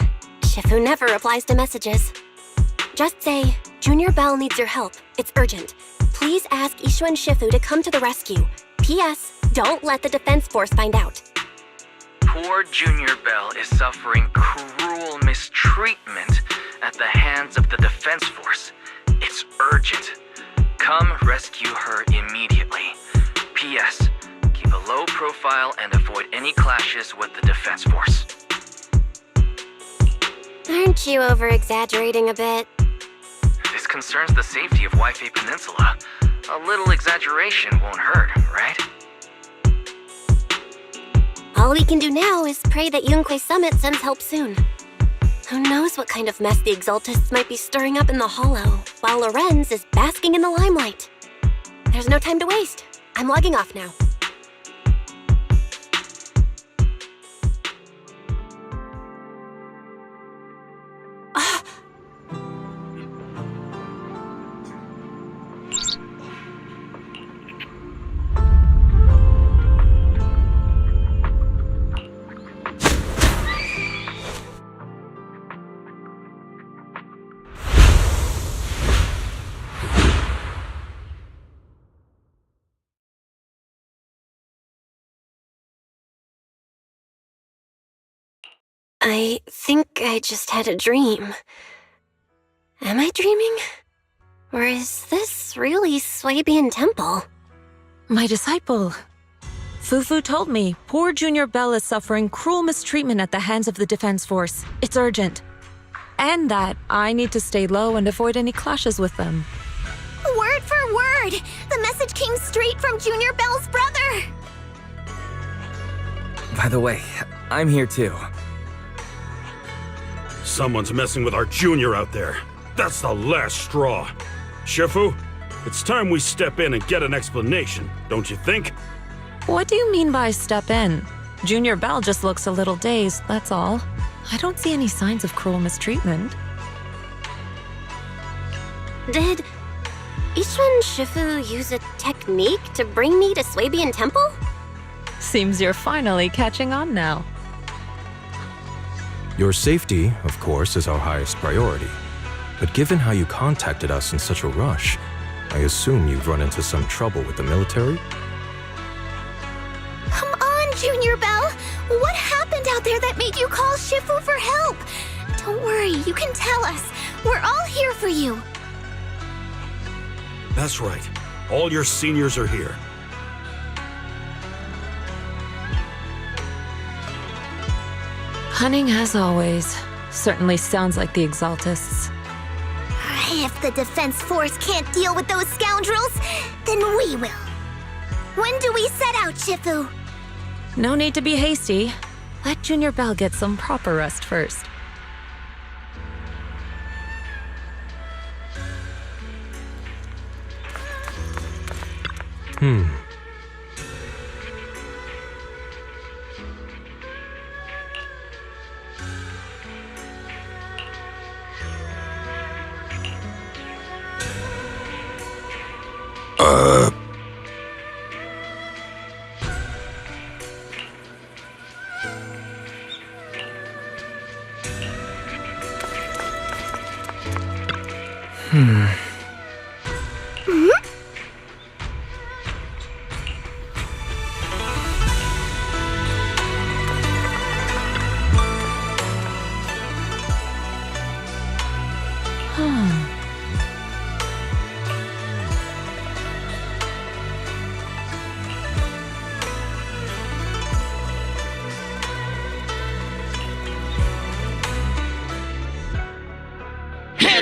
Shifu never replies to messages. Just say, Junior Bell needs your help. It's urgent. Please ask Ishuan Shifu to come to the rescue. P.S. Don't let the defense force find out. Poor Junior Bell is suffering cruel mistreatment at the hands of the defense force. It's urgent. Come rescue her immediately. P.S. Keep a low profile and avoid any clashes with the defense force. Aren't you over-exaggerating a bit? This concerns the safety of Waifei Peninsula. A little exaggeration won't hurt, right? All we can do now is pray that Yunquei Summit sends help soon. Who knows what kind of mess the Exaltists might be stirring up in the Hollow, while Lorenz is basking in the limelight. There's no time to waste. I'm logging off now. I think I just had a dream. Am I dreaming? Or is this really Swabian Temple? My disciple. Fufu told me poor Junior Bell is suffering cruel mistreatment at the hands of the defense force. It's urgent. And that I need to stay low and avoid any clashes with them. Word for word! The message came straight from Junior Bell's brother! By the way, I'm here too. Someone's messing with our junior out there. That's the last straw. Shifu, it's time we step in and get an explanation, don't you think? What do you mean by step in? Junior Bell just looks a little dazed, that's all. I don't see any signs of cruel mistreatment. Did Ishuan Shifu use a technique to bring me to Swabian Temple? Seems you're finally catching on now. Your safety, of course, is our highest priority. But given how you contacted us in such a rush, I assume you've run into some trouble with the military? Come on, Junior Bell! What happened out there that made you call Shifu for help? Don't worry, you can tell us. We're all here for you. That's right. All your seniors are here. Cunning as always. Certainly sounds like the Exaltists. If the defense force can't deal with those scoundrels, then we will. When do we set out, Shifu? No need to be hasty. Let Junior Bell get some proper rest first.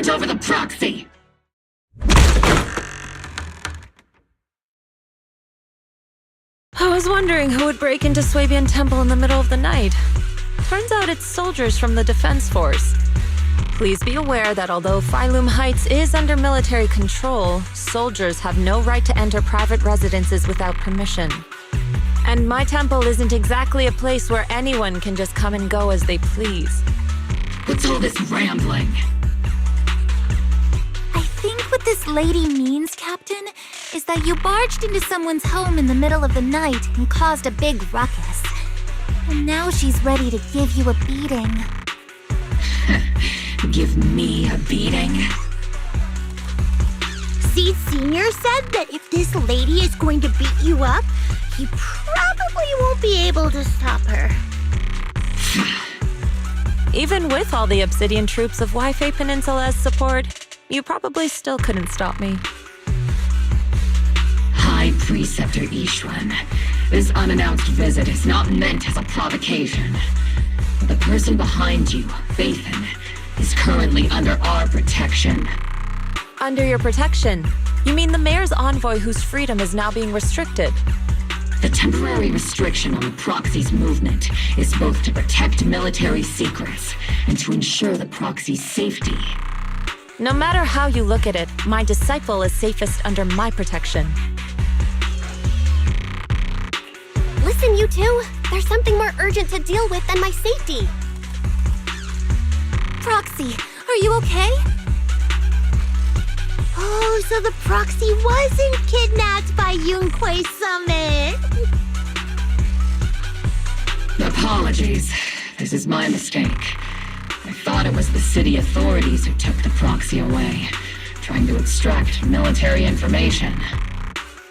Hand over the proxy! wondering who would break into Swabian Temple in the middle of the night. Turns out it's soldiers from the Defense Force. Please be aware that although Phylum Heights is under military control, soldiers have no right to enter private residences without permission. And my temple isn't exactly a place where anyone can just come and go as they please. What's all this rambling? I think what this lady means, Captain, is that you barged into someone's home in the middle of the night and caused a big ruckus. And now she's ready to give you a beating. Give me a beating? Seed Sr. said that if this lady is going to beat you up, he probably won't be able to stop her. Even with all the Obsidian troops of Wi-Fi Peninsula's support, you probably still couldn't stop me. High Preceptor Ishwan, this unannounced visit is not meant as a provocation. The person behind you, Phaethon, is currently under our protection. Under your protection? You mean the mayor's envoy whose freedom is now being restricted? The temporary restriction on the Proxy's movement is both to protect military secrets and to ensure the Proxy's safety. No matter how you look at it, my disciple is safest under my protection. Listen, you two. There's something more urgent to deal with than my safety. Proxy, are you okay? Oh, so the Proxy wasn't kidnapped by Yunquay Summit. Apologies. This is my mistake. I thought it was the city authorities who took the Proxy away, trying to extract military information.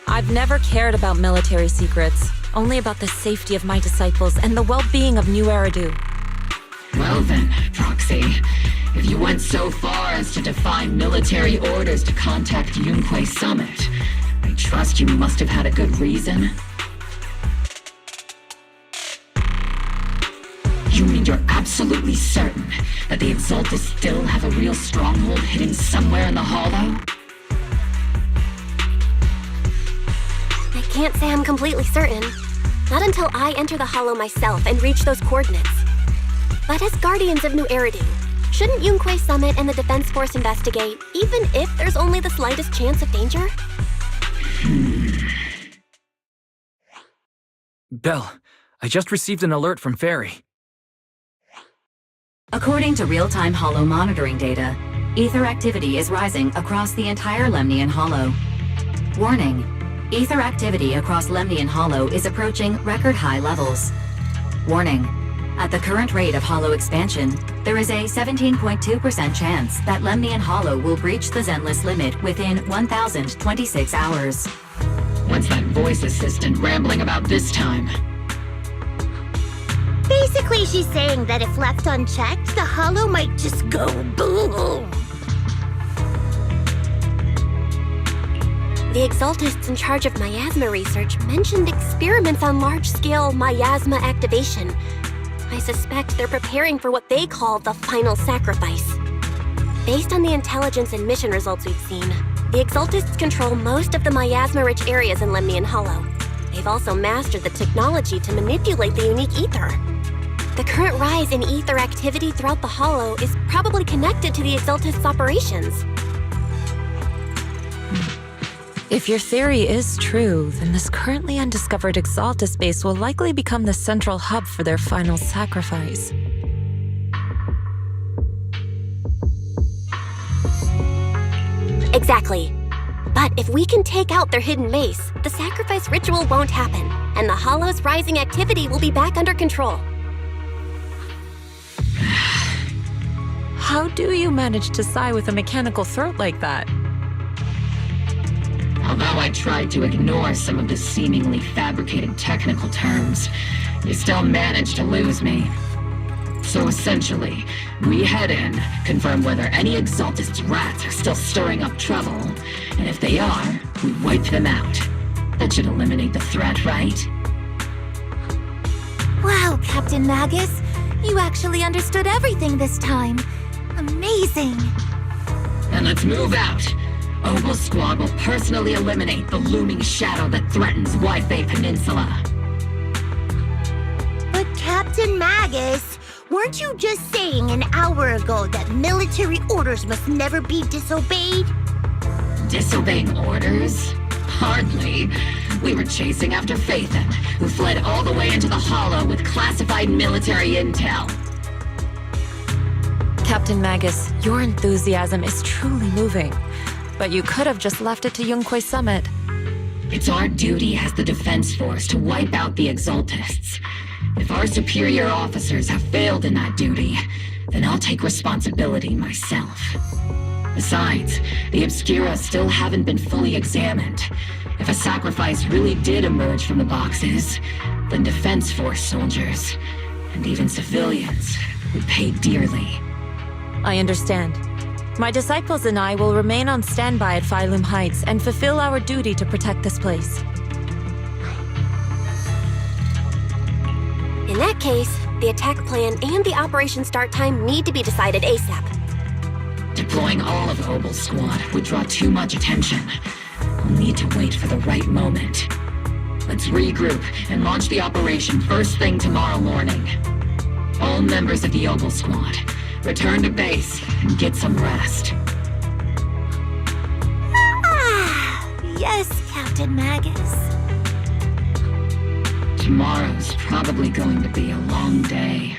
I've never cared about military secrets, only about the safety of my disciples and the well-being of New Eridu. Well then, Proxy, if you went so far as to defy military orders to contact Yunquay Summit, I trust you must have had a good reason. You mean you're absolutely certain that the Exaltus still have a real stronghold hidden somewhere in the Hollow? I can't say I'm completely certain. Not until I enter the Hollow myself and reach those coordinates. But as Guardians of New Eridu, shouldn't Yunquay Summit and the Defense Force investigate, even if there's only the slightest chance of danger? Belle, I just received an alert from Fairy. According to real-time Hollow monitoring data, ether activity is rising across the entire Lemnian Hollow. Warning: ether activity across Lemnian Hollow is approaching record-high levels. Warning: at the current rate of Hollow expansion, there is a 17.2% chance that Lemnian Hollow will breach the Zenless limit within 1,026 hours. What's that voice assistant rambling about this time? Basically, she's saying that if left unchecked, the Hollow might just go boom. The Exaltists in charge of miasma research mentioned experiments on large-scale miasma activation. I suspect they're preparing for what they call the final sacrifice. Based on the intelligence and mission results we've seen, the Exaltists control most of the miasma-rich areas in Lemnian Hollow. They've also mastered the technology to manipulate the unique ether. The current rise in ether activity throughout the Hollow is probably connected to the Exaltists' operations. If your theory is true, then this currently undiscovered Exaltus base will likely become the central hub for their final sacrifice. Exactly. But if we can take out their hidden base, the sacrifice ritual won't happen, and the Hollow's rising activity will be back under control. How do you manage to sigh with a mechanical throat like that? Although I tried to ignore some of the seemingly fabricated technical terms, you still managed to lose me. So essentially, we head in, confirm whether any Exaltist rats are still stirring up trouble, and if they are, we wipe them out. That should eliminate the threat, right? Wow, Captain Magus. You actually understood everything this time. Amazing. And let's move out. Oval Squad will personally eliminate the looming shadow that threatens Wi-Fi Peninsula. Magus, weren't you just saying an hour ago that military orders must never be disobeyed? Disobeying orders? Hardly. We were chasing after Phaethon, who fled all the way into the Hollow with classified military intel. Captain Magus, your enthusiasm is truly moving. But you could have just left it to Yunquay Summit. It's our duty as the Defense Force to wipe out the Exaltists. If our superior officers have failed in that duty, then I'll take responsibility myself. Besides, the Obscura still haven't been fully examined. If a sacrifice really did emerge from the boxes, then Defense Force soldiers, and even civilians, would pay dearly. I understand. My disciples and I will remain on standby at Phylum Heights and fulfill our duty to protect this place. In that case, the attack plan and the operation start time need to be decided ASAP. Deploying all of Obel's squad would draw too much attention. We'll need to wait for the right moment. Let's regroup and launch the operation first thing tomorrow morning. All members of the Obel squad, return to base and get some rest. Yes, Captain Magus. Tomorrow's probably going to be a long day.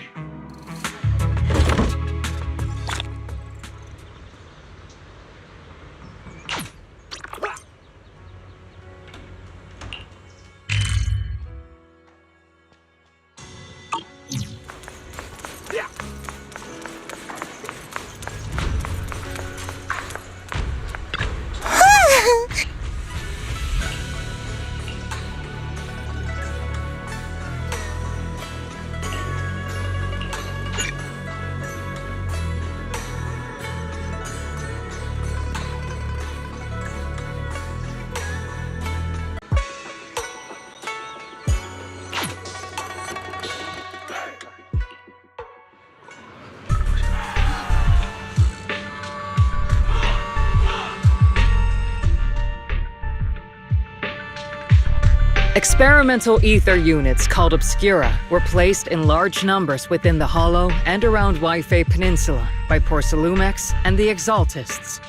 Experimental ether units called Obscura were placed in large numbers within the Hollow and around Waifei Peninsula by Porcelumex and the Exaltists.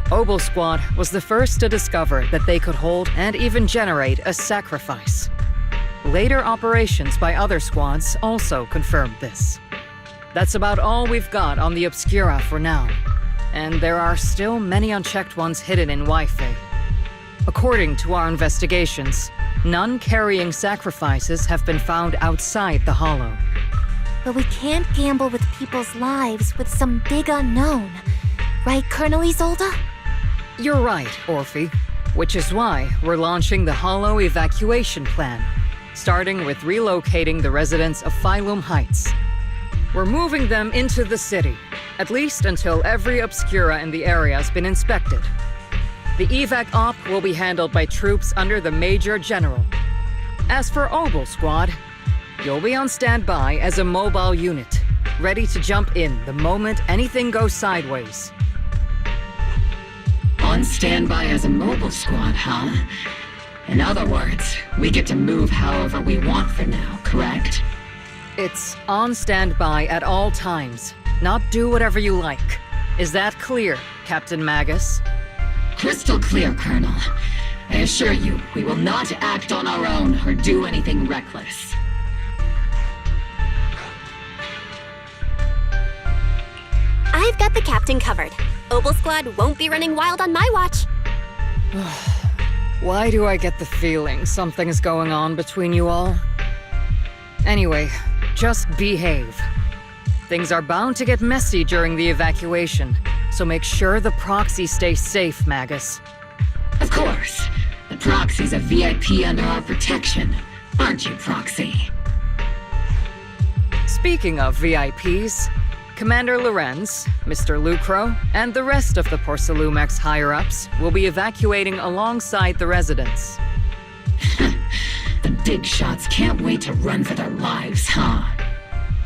Obel Squad was the first to discover that they could hold and even generate a sacrifice. Later operations by other squads also confirmed this. That's about all we've got on the Obscura for now, and there are still many unchecked ones hidden in Waifei. According to our investigations, none carrying sacrifices have been found outside the Hollow. But we can't gamble with people's lives with some big unknown. Right, Colonel Isolde? You're right, Orphe. Which is why we're launching the Hollow evacuation plan, starting with relocating the residents of Phylum Heights. We're moving them into the city, at least until every Obscura in the area has been inspected. The evac op will be handled by troops under the Major General. As for Obel Squad, you'll be on standby as a mobile unit, ready to jump in the moment anything goes sideways. On standby as a mobile squad, huh? In other words, we get to move however we want for now, correct? It's on standby at all times, not do whatever you like. Is that clear, Captain Magus? Crystal clear, Colonel. I assure you, we will not act on our own or do anything reckless. I've got the captain covered. Obel Squad won't be running wild on my watch. Why do I get the feeling something's going on between you all? Anyway, just behave. Things are bound to get messy during the evacuation, so make sure the proxy stays safe, Magus. Of course. The proxy's a VIP under our protection, aren't you, Proxy? Speaking of VIPs, Commander Lorenz, Mr. Lucro, and the rest of the Porcelumex higher-ups will be evacuating alongside the residents. The big shots can't wait to run for their lives, huh?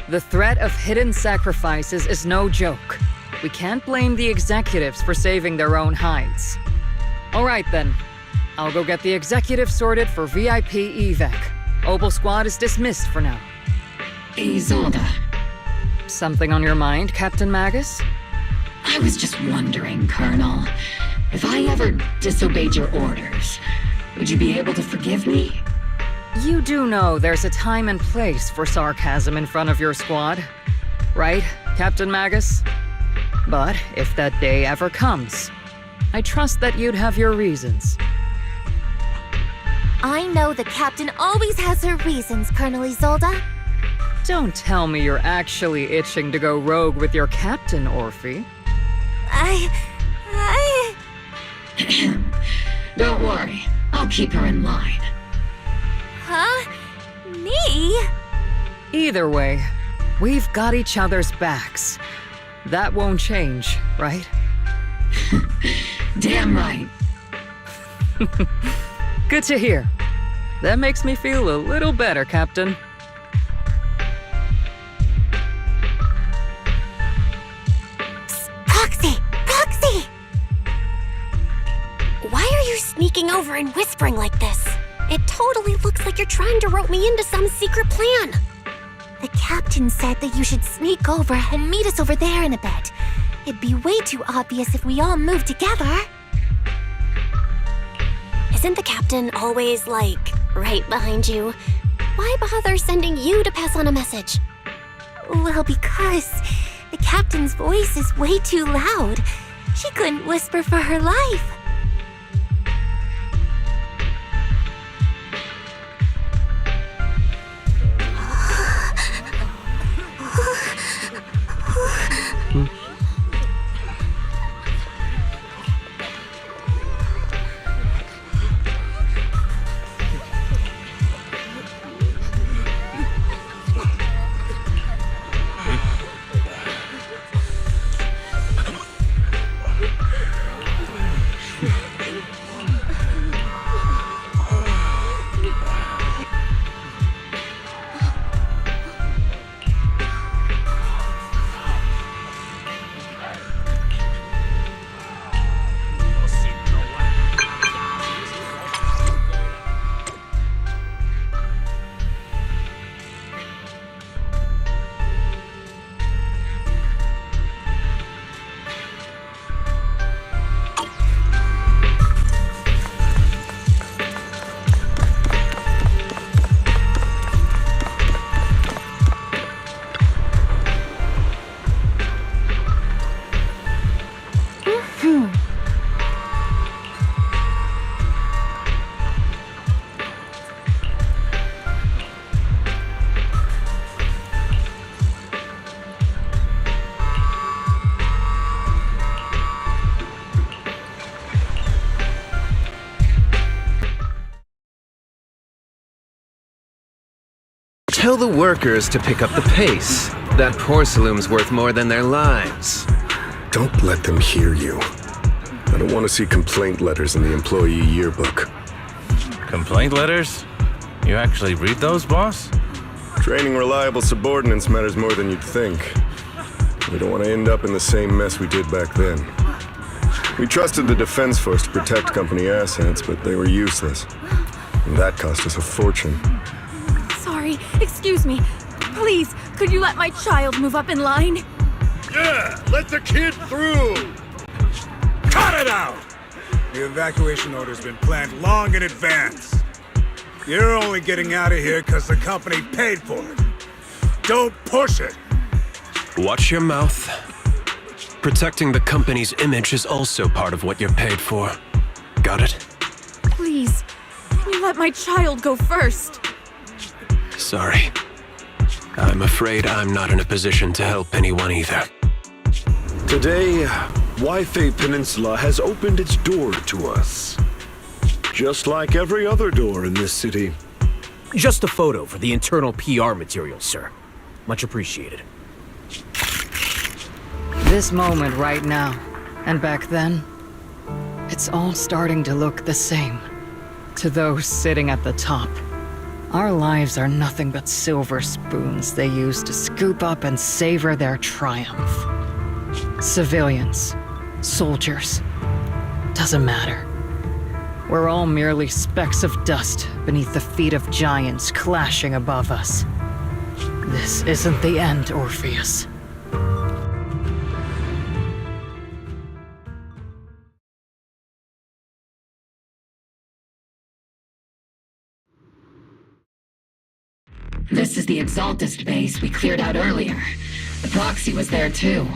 The threat of hidden sacrifices is no joke. We can't blame the executives for saving their own hides. All right then, I'll go get the executives sorted for VIP evac. Obel Squad is dismissed for now. Isolda. Something on your mind, Captain Magus? I was just wondering, Colonel, if I ever disobeyed your orders, would you be able to forgive me? You do know there's a time and place for sarcasm in front of your squad, right, Captain Magus? But if that day ever comes, I trust that you'd have your reasons. I know the captain always has her reasons, Colonel Isolda. Don't tell me you're actually itching to go rogue with your captain, Orphe. Don't worry, I'll keep her in line. Huh? Me? Either way, we've got each other's backs. That won't change, right? Damn right. Good to hear. That makes me feel a little better, Captain. Proxy! Proxy! Why are you sneaking over and whispering like this? It totally looks like you're trying to rope me into some secret plan. The captain said that you should sneak over and meet us over there in a bit. It'd be way too obvious if we all moved together. Isn't the captain always, right behind you? Why bother sending you to pass on a message? Well, because the captain's voice is way too loud. She couldn't whisper for her life. Tell the workers to pick up the pace. That porcelain's worth more than their lives. Don't let them hear you. I don't want to see complaint letters in the employee yearbook. Complaint letters? You actually read those, boss? Training reliable subordinates matters more than you'd think. We don't want to end up in the same mess we did back then. We trusted the Defense Force to protect company assets, but they were useless. And that cost us a fortune. Sorry, excuse me. Please, could you let my child move up in line? Yeah, let the kid through! Cut it out! The evacuation order's been planned long in advance. You're only getting out of here because the company paid for it. Don't push it! Watch your mouth. Protecting the company's image is also part of what you're paid for. Got it? Please, can you let my child go first? Sorry. I'm afraid I'm not in a position to help anyone either. Today, Wi-Fi Peninsula has opened its door to us. Just like every other door in this city. Just a photo for the internal PR material, sir. Much appreciated. This moment right now, and back then, it's all starting to look the same. To those sitting at the top, our lives are nothing but silver spoons they use to scoop up and savor their triumph. Civilians, soldiers, doesn't matter. We're all merely specks of dust beneath the feet of giants clashing above us. This isn't the end, Orpheus. This is the Exaltist base we cleared out earlier. The proxy was there too.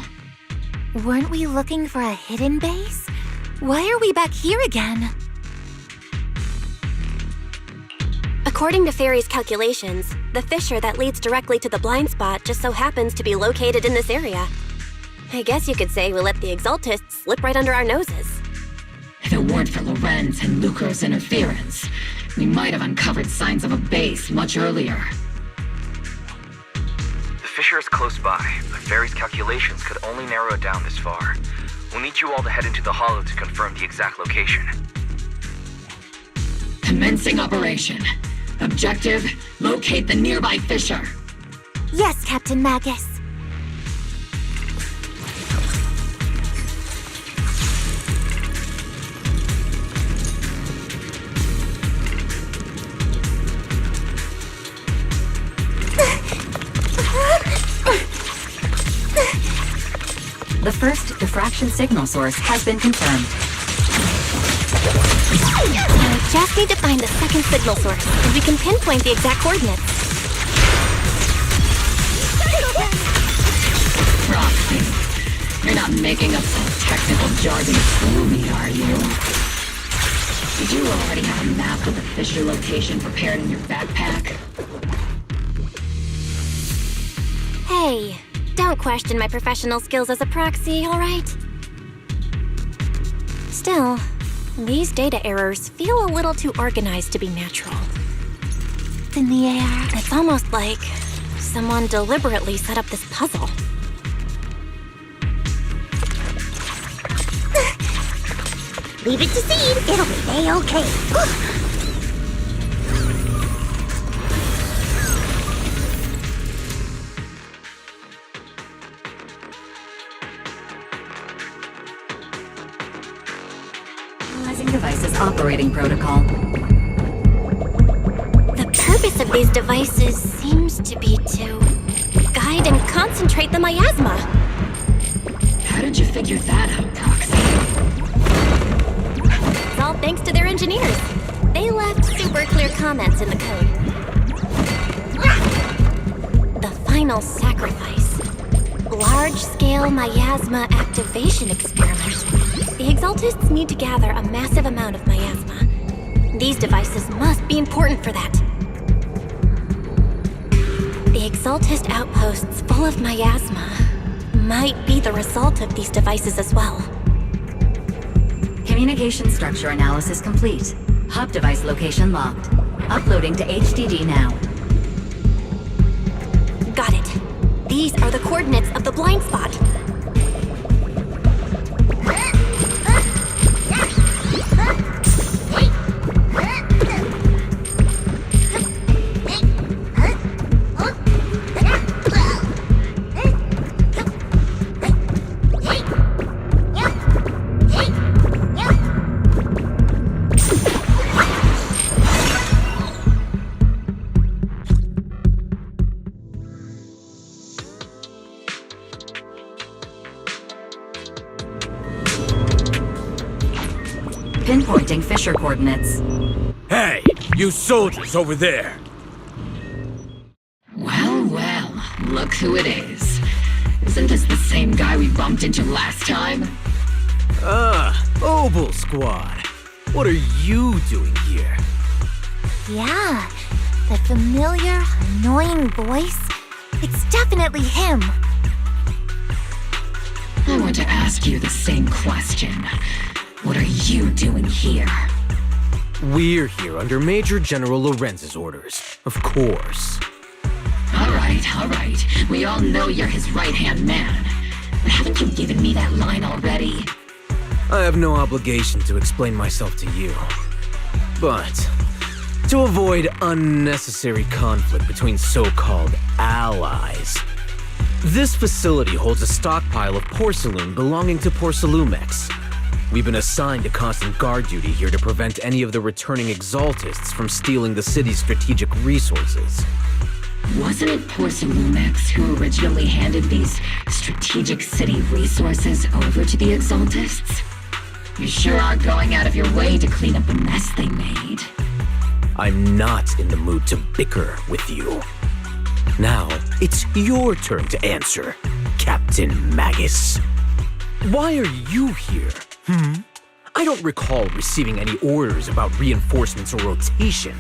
Weren't we looking for a hidden base? Why are we back here again? According to Fairy's calculations, the fissure that leads directly to the blind spot just so happens to be located in this area. I guess you could say we let the Exaltists slip right under our noses. If it weren't for Lorenz and Lucro's interference, we might have uncovered signs of a base much earlier. The fissure is close by, but Fairy's calculations could only narrow it down this far. We'll need you all to head into the hollow to confirm the exact location. Commencing operation. Objective, locate the nearby fissure. Yes, Captain Magus. The first diffraction signal source has been confirmed. I just need to find the second signal source, and we can pinpoint the exact coordinates. Proxy. You're not making up some technical jargon to fool me, are you? Did you already have a map of the fissure location prepared in your backpack? Hey, don't question my professional skills as a proxy, all right? Still, these data errors feel a little too organized to be natural. In the air. It's almost like someone deliberately set up this puzzle. Leave it to Seed. It'll be A-okay. Analyzing devices operating protocol. The purpose of these devices seems to be to guide and concentrate the miasma. How did you figure that out, Proxy? It's all thanks to their engineers. They left super clear comments in the code. The final sacrifice. Large-scale miasma activation experiment. The Exaltists need to gather a massive amount of miasma. These devices must be important for that. The Exaltist outposts full of miasma might be the result of these devices as well. Communication structure analysis complete. Hub device location locked. Uploading to HDD now. Got it. These are the coordinates of the blind spot. Pinpointing fissure coordinates. Hey, you soldiers over there! Well, well, look who it is. Isn't this the same guy we bumped into last time? Obel Squad. What are you doing here? Yeah, that familiar, annoying voice. It's definitely him. I want to ask you the same question. What are you doing here? We're here under Major General Lorenz's orders, of course. All right. We all know you're his right-hand man. But haven't you given me that line already? I have no obligation to explain myself to you. But to avoid unnecessary conflict between so-called allies, this facility holds a stockpile of porcelain belonging to Porcelumex. We've been assigned to constant guard duty here to prevent any of the returning Exaltists from stealing the city's strategic resources. Wasn't it Porcelumex who originally handed these strategic city resources over to the Exaltists? You sure are going out of your way to clean up the mess they made. I'm not in the mood to bicker with you. Now, it's your turn to answer, Captain Magus. Why are you here? I don't recall receiving any orders about reinforcements or rotation.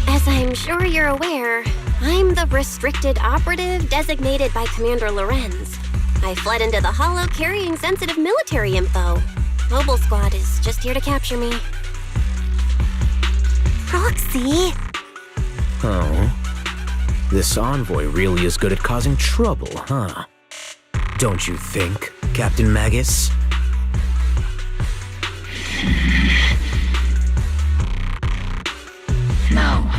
As I'm sure you're aware, I'm the restricted operative designated by Commander Lorenz. I fled into the Hollow carrying sensitive military info. Mobile Squad is just here to capture me. Proxy? Oh. This envoy really is good at causing trouble, huh? Don't you think, Captain Magus? No.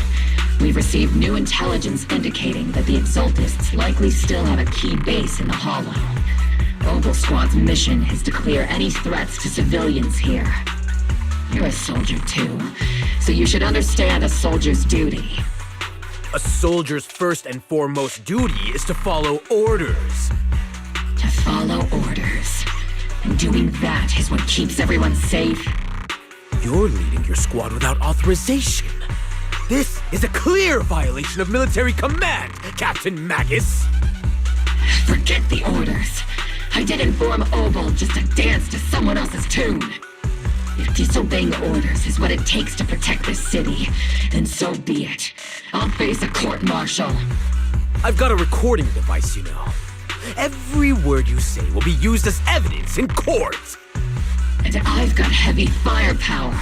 We've received new intelligence indicating that the Exaltists likely still have a key base in the Hollow. Mobile Squad's mission is to clear any threats to civilians here. You're a soldier too, so you should understand a soldier's duty. A soldier's first and foremost duty is to follow orders. To follow orders. And doing that is what keeps everyone safe. You're leading your squad without authorization. This is a clear violation of military command, Captain Magus. Forget the orders. I didn't form Obel just to dance to someone else's tune. If disobeying orders is what it takes to protect this city, then so be it. I'll face a court-martial. I've got a recording device, you know. Every word you say will be used as evidence in court. And I've got heavy firepower.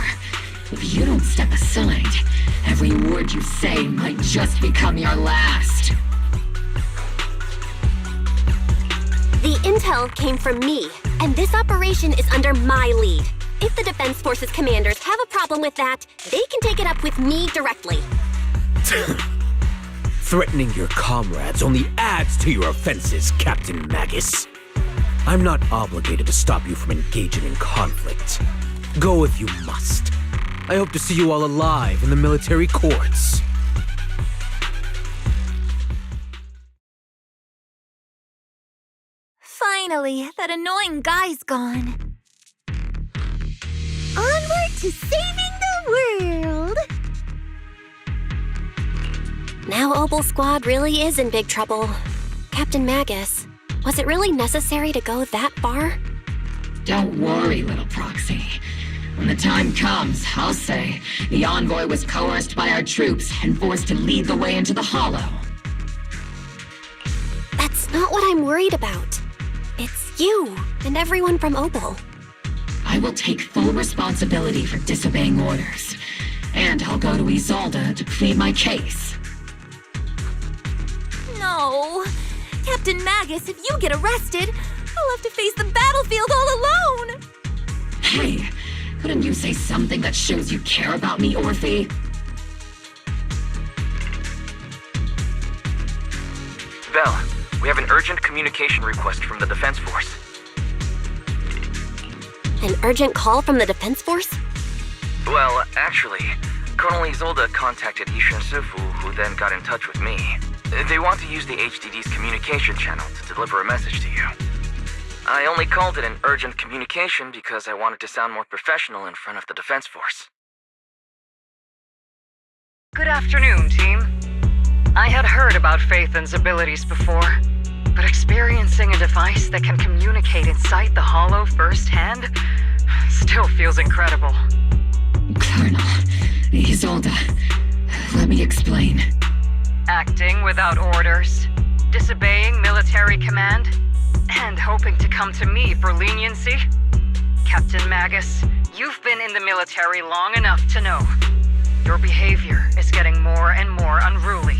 If you don't step aside, every word you say might just become your last. The intel came from me, and this operation is under my lead. If the Defense Forces commanders have a problem with that, they can take it up with me directly. Threatening your comrades only adds to your offenses, Captain Magus. I'm not obligated to stop you from engaging in conflict. Go if you must. I hope to see you all alive in the military courts. Finally, that annoying guy's gone. Onward to saving the world! Now Obel Squad really is in big trouble. Captain Magus, was it really necessary to go that far? Don't worry, little proxy. When the time comes, I'll say the envoy was coerced by our troops and forced to lead the way into the Hollow. That's not what I'm worried about. It's you and everyone from Obel. I will take full responsibility for disobeying orders, and I'll go to Isolde to plead my case. No. Captain Magus, if you get arrested, I'll have to face the battlefield all alone. Hey, couldn't you say something that shows you care about me, Orphe? Belle, we have an urgent communication request from the Defense Force. An urgent call from the Defense Force? Well, actually, Colonel Isolde contacted Ishan Sifu, who then got in touch with me. They want to use the HDD's communication channel to deliver a message to you. I only called it an urgent communication because I wanted to sound more professional in front of the Defense Force. Good afternoon, team. I had heard about Phaethon's abilities before, but experiencing a device that can communicate inside the Hollow firsthand still feels incredible. Colonel, Isolde, let me explain. Acting without orders, disobeying military command, and hoping to come to me for leniency? Captain Magus, you've been in the military long enough to know. Your behavior is getting more and more unruly.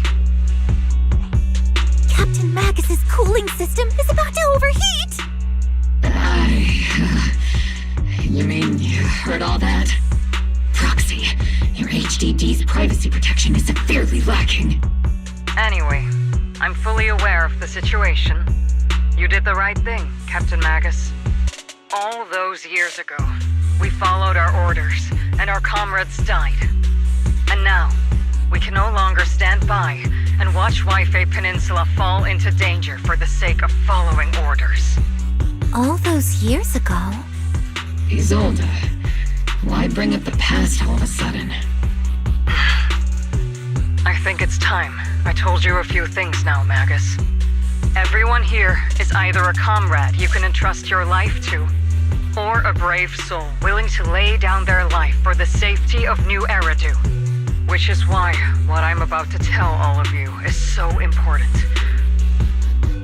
Captain Magus's cooling system is about to overheat! You mean you heard all that? Proxy, your HDD's privacy protection is severely lacking. Anyway, I'm fully aware of the situation. You did the right thing, Captain Magus. All those years ago, we followed our orders, and our comrades died. And now, We can no longer stand by and watch Waifei Peninsula fall into danger for the sake of following orders. All those years ago? Isolde, why bring up the past all of a sudden? I think it's time. I told you a few things now, Magus. Everyone here is either a comrade you can entrust your life to, or a brave soul willing to lay down their life for the safety of New Eridu. Which is why what I'm about to tell all of you is so important.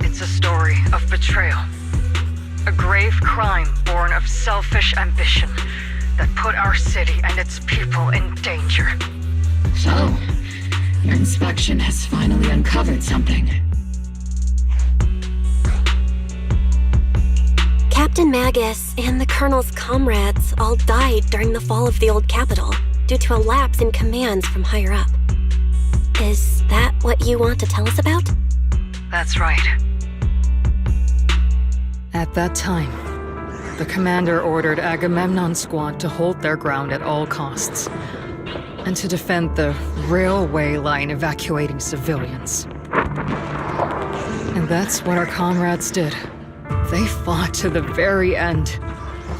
It's a story of betrayal. A grave crime born of selfish ambition that put our city and its people in danger. So, your inspection has finally uncovered something. Captain Magus and the Colonel's comrades all died during the fall of the old capital due to a lapse in commands from higher up. Is that what you want to tell us about? That's right. At that time, the commander ordered Agamemnon's squad to hold their ground at all costs, and to defend the railway line evacuating civilians. And that's what our comrades did. They fought to the very end,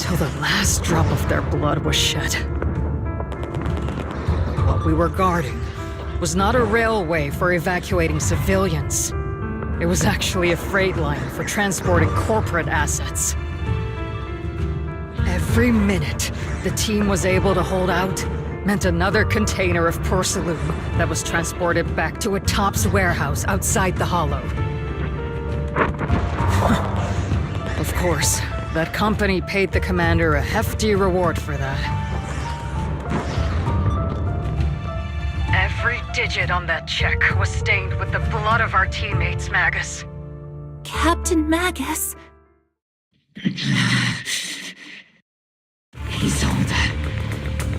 till the last drop of their blood was shed. What we were guarding was not a railway for evacuating civilians. It was actually a freight line for transporting corporate assets. Every minute the team was able to hold out meant another container of porcelain that was transported back to a Topps warehouse outside the Hollow. Of course, that company paid the commander a hefty reward for that. Every digit on that check was stained with the blood of our teammates, Magus. Captain Magus? Isolde,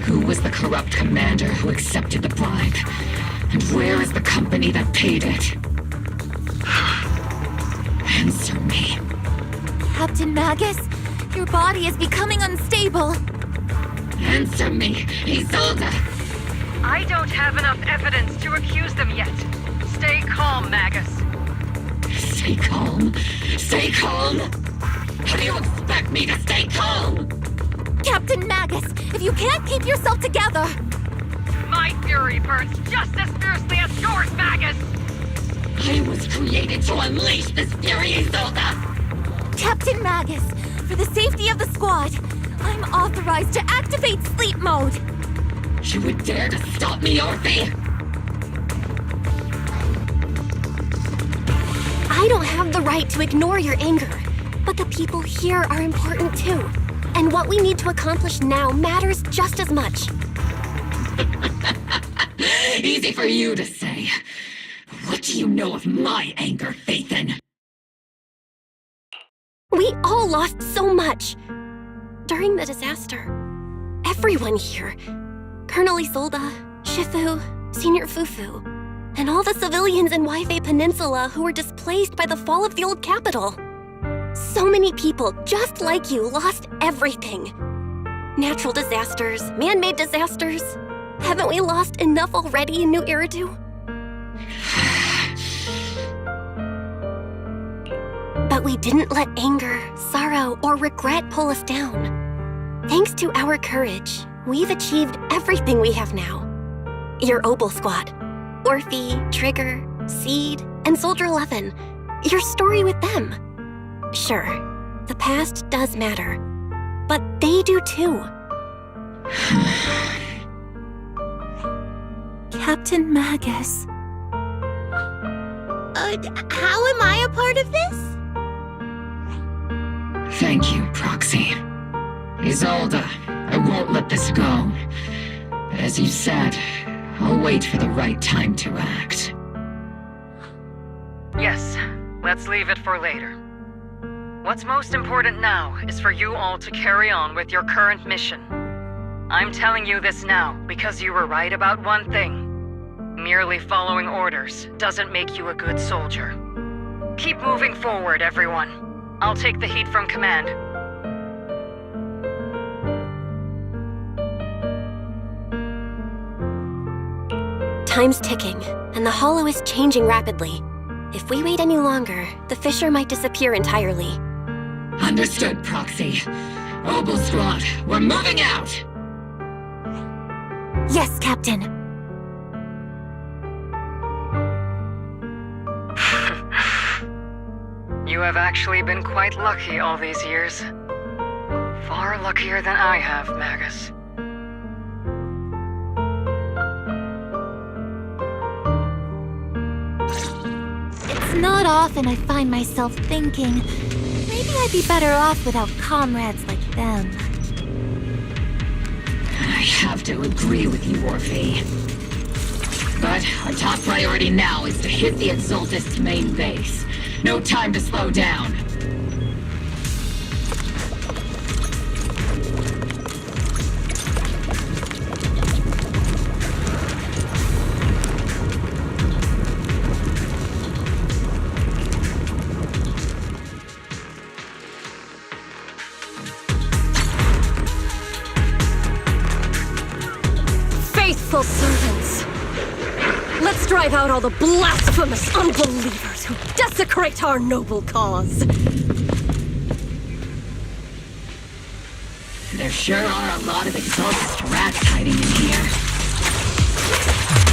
who was the corrupt commander who accepted the bribe? And where is the company that paid it? Answer me. Captain Magus, your body is becoming unstable. Answer me, Isolde! I don't have enough evidence to accuse them yet. Stay calm, Magus. Stay calm? Stay calm? How do you expect me to stay calm? Captain Magus, if you can't keep yourself together... My fury burns just as fiercely as yours, Magus! I was created to unleash this fury, Isolde! Captain Magus, for the safety of the squad, I'm authorized to activate sleep mode. You would dare to stop me, Orphe? I don't have the right to ignore your anger, but the people here are important too. And what we need to accomplish now matters just as much. Easy for you to say. What do you know of my anger, Phaethon? We all lost so much. During the disaster, everyone here, Colonel Isolde, Shifu, Senior Fufu, and all the civilians in Waifei Peninsula who were displaced by the fall of the old capital. So many people, just like you, lost everything. Natural disasters, man-made disasters. Haven't we lost enough already in New Eridu? But we didn't let anger, sorrow, or regret pull us down. Thanks to our courage, we've achieved everything we have now. Your Obel Squad, Orphe, Trigger, Seed, and Soldier 11. Your story with them. Sure, the past does matter, but they do too. Captain Magus. How am I a part of this? Thank you, Proxy. Isolde, I won't let this go. As you said, I'll wait for the right time to act. Yes, let's leave it for later. What's most important now is for you all to carry on with your current mission. I'm telling you this now because you were right about one thing. Merely following orders doesn't make you a good soldier. Keep moving forward, everyone. I'll take the heat from command. Time's ticking, and the Hollow is changing rapidly. If we wait any longer, the fissure might disappear entirely. Understood, Proxy. Obel Squad, we're moving out! Yes, Captain. You have actually been quite lucky all these years. Far luckier than I have, Magus. It's not often I find myself thinking, maybe I'd be better off without comrades like them. I have to agree with you, Orphe. But our top priority now is to hit the Exultist's main base. No time to slow down. Faithful servants, let's drive out all the blasphemous unbelievers who desecrate our noble cause. There sure are a lot of Exultist rats hiding in here.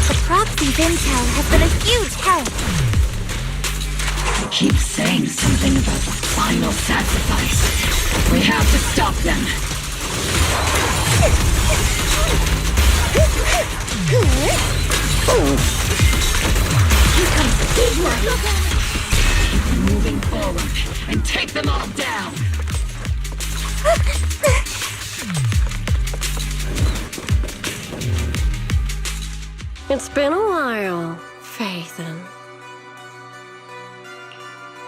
The Proxy's intel has been a huge help. They keep saying something about the final sacrifice. We have to stop them. Here comes the big one. Keep moving forward and take them all down. It's been a while, Faithin.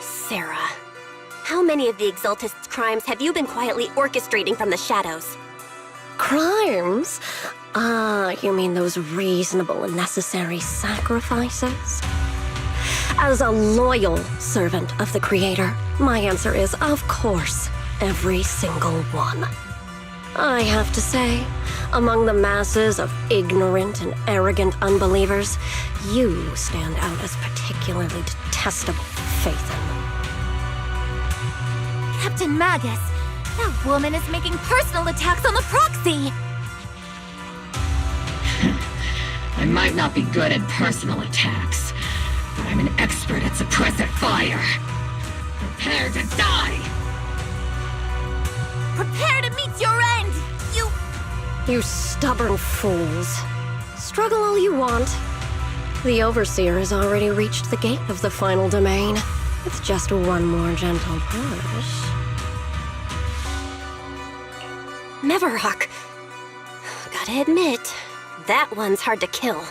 Sarah, how many of the Exultist's crimes have you been quietly orchestrating from the shadows? Crimes? Ah, you mean those reasonable and necessary sacrifices? As a loyal servant of the Creator, my answer is, of course, every single one. I have to say, among the masses of ignorant and arrogant unbelievers, you stand out as particularly detestable, Faithin. Captain Magus, that woman is making personal attacks on the Proxy! I might not be good at personal attacks, but I'm an expert at suppressive fire. Prepare to die! Prepare to meet your end! You stubborn fools. Struggle all you want. The Overseer has already reached the gate of the final domain. It's just one more gentle push. Meverok. Gotta admit, that one's hard to kill.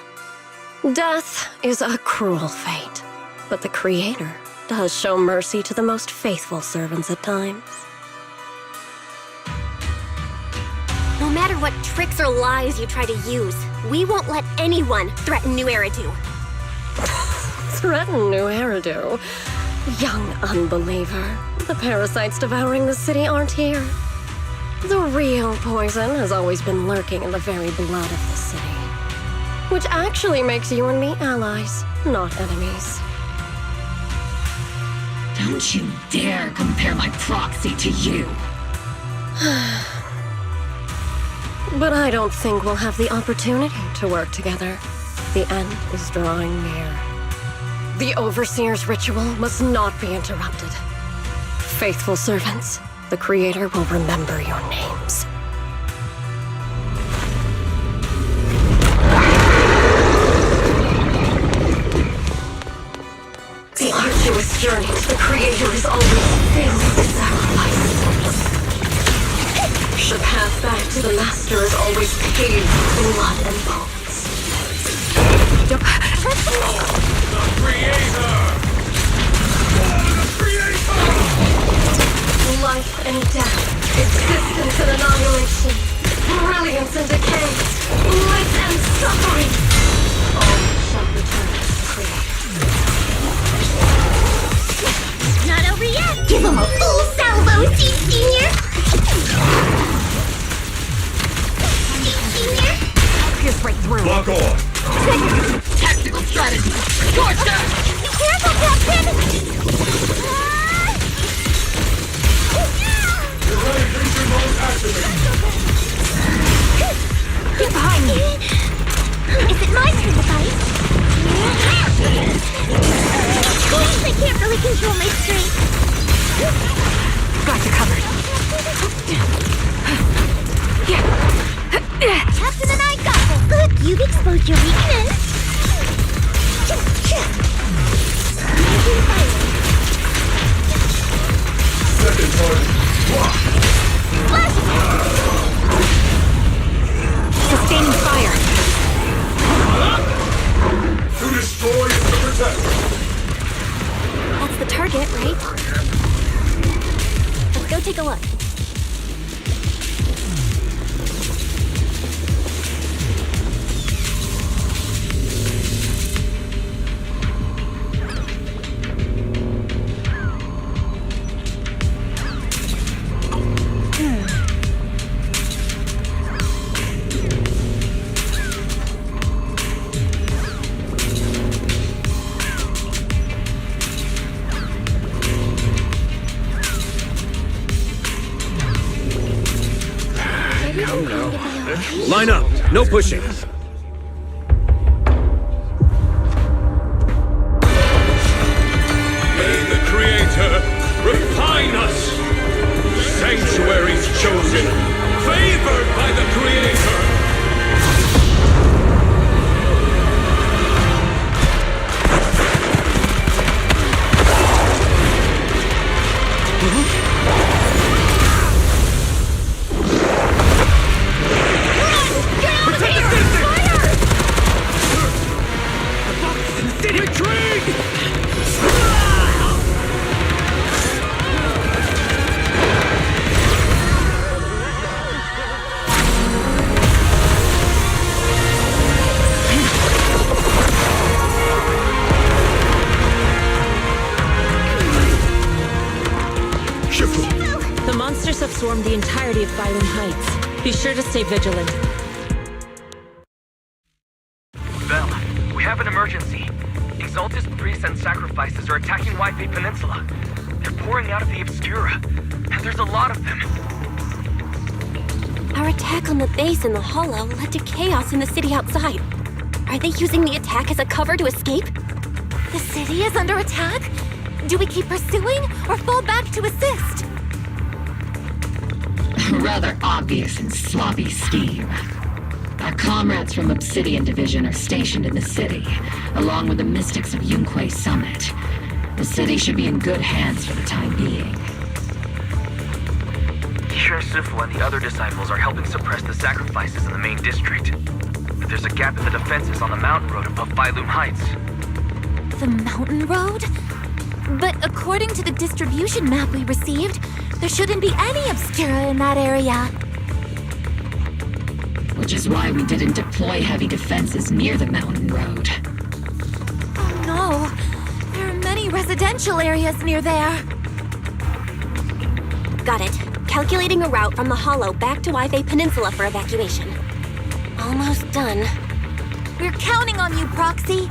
Death is a cruel fate, but the Creator does show mercy to the most faithful servants at times. No matter what tricks or lies you try to use, we won't let anyone threaten New Eridu. Threaten New Eridu? Young unbeliever. The parasites devouring the city aren't here. The real poison has always been lurking in the very blood of the city. Which actually makes you and me allies, not enemies. Don't you dare compare my Proxy to you! But I don't think we'll have the opportunity to work together. The end is drawing near. The Overseer's ritual must not be interrupted. Faithful servants, the Creator will remember your names. The arduous journey to the Creator is always filled with sacrifice. The path back to the Master is always paved with blood and bones. The Creator! The Creator! Life and death, existence and annihilation, brilliance and decay, bliss and suffering, all shall return to the Creator. Not over yet! Give him a full salvo, Senior! Senior? Pierce right through. Lock on! Got you covered. Captain and I got this. Look, you've exposed your weakness. Second part. Sustaining fire. To destroy is to protect. That's the target, right? Let's go take a look. Line up. No pushing. May the Creator refine us. Sanctuaries chosen, favored by the Creator. The monsters have swarmed the entirety of Bylum Heights. Be sure to stay vigilant. Bell, we have an emergency. Exaltus priests and sacrifices are attacking Wi-Fi Peninsula. They're pouring out of the Obscura, and there's a lot of them. Our attack on the base in the Hollow led to chaos in the city outside. Are they using the attack as a cover to escape? The city is under attack? Do we keep pursuing or fall back to assist? A rather obvious and sloppy scheme. Our comrades from Obsidian Division are stationed in the city, along with the mystics of Yunquay Summit. The city should be in good hands for the time being. Shifu and the other disciples are helping suppress the sacrifices in the main district. But there's a gap in the defenses on the mountain road above Bylum Heights. The mountain road? But according to the distribution map we received, there shouldn't be any Obscura in that area. Which is why we didn't deploy heavy defenses near the mountain road. Oh no, there are many residential areas near there. Got it. Calculating a route from the Hollow back to Wi-Fi Peninsula for evacuation. Almost done. We're counting on you, Proxy.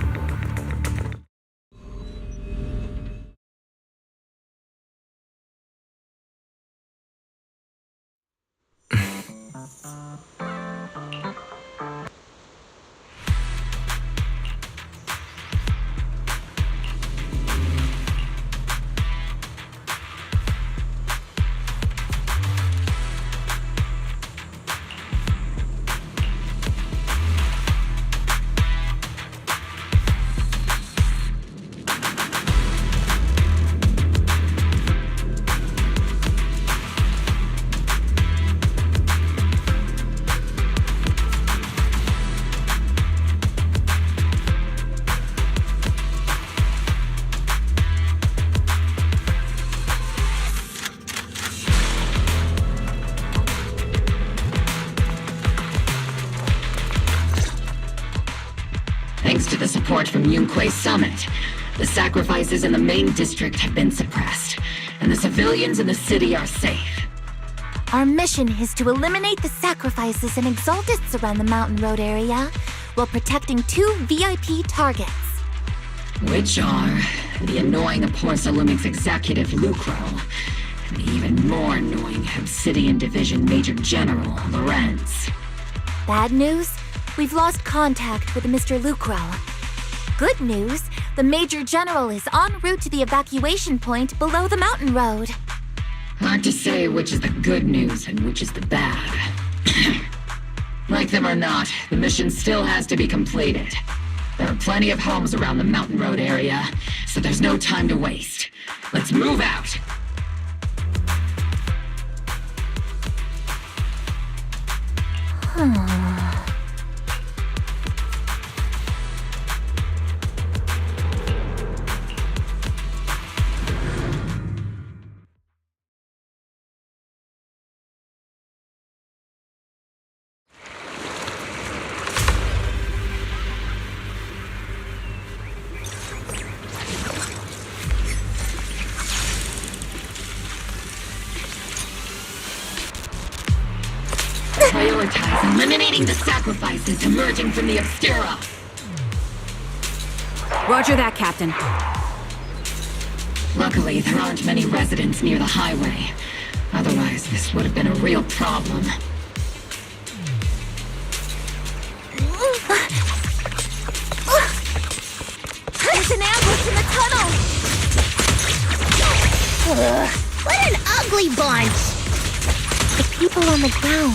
Thanks to the support from Yunquay Summit, the sacrifices in the main district have been suppressed, and the civilians in the city are safe. Our mission is to eliminate the sacrifices and exaltists around the mountain road area, while protecting 2 VIP targets. Which are the annoying Porcelumix executive Lucro, and the even more annoying Obsidian Division Major General Lorenz. Bad news? We've lost contact with Mr. Lucro. Good news, the Major General is en route to the evacuation point below the mountain road. Hard to say which is the good news and which is the bad. Like them or not, the mission still has to be completed. There are plenty of homes around the Mountain Road area, so there's no time to waste. Let's move out! Prioritize eliminating the sacrifices emerging from the Obscura. Roger that, Captain. Luckily, there aren't many residents near the highway. Otherwise, this would have been a real problem. There's an ambush in the tunnel! What an ugly bunch! The people on the ground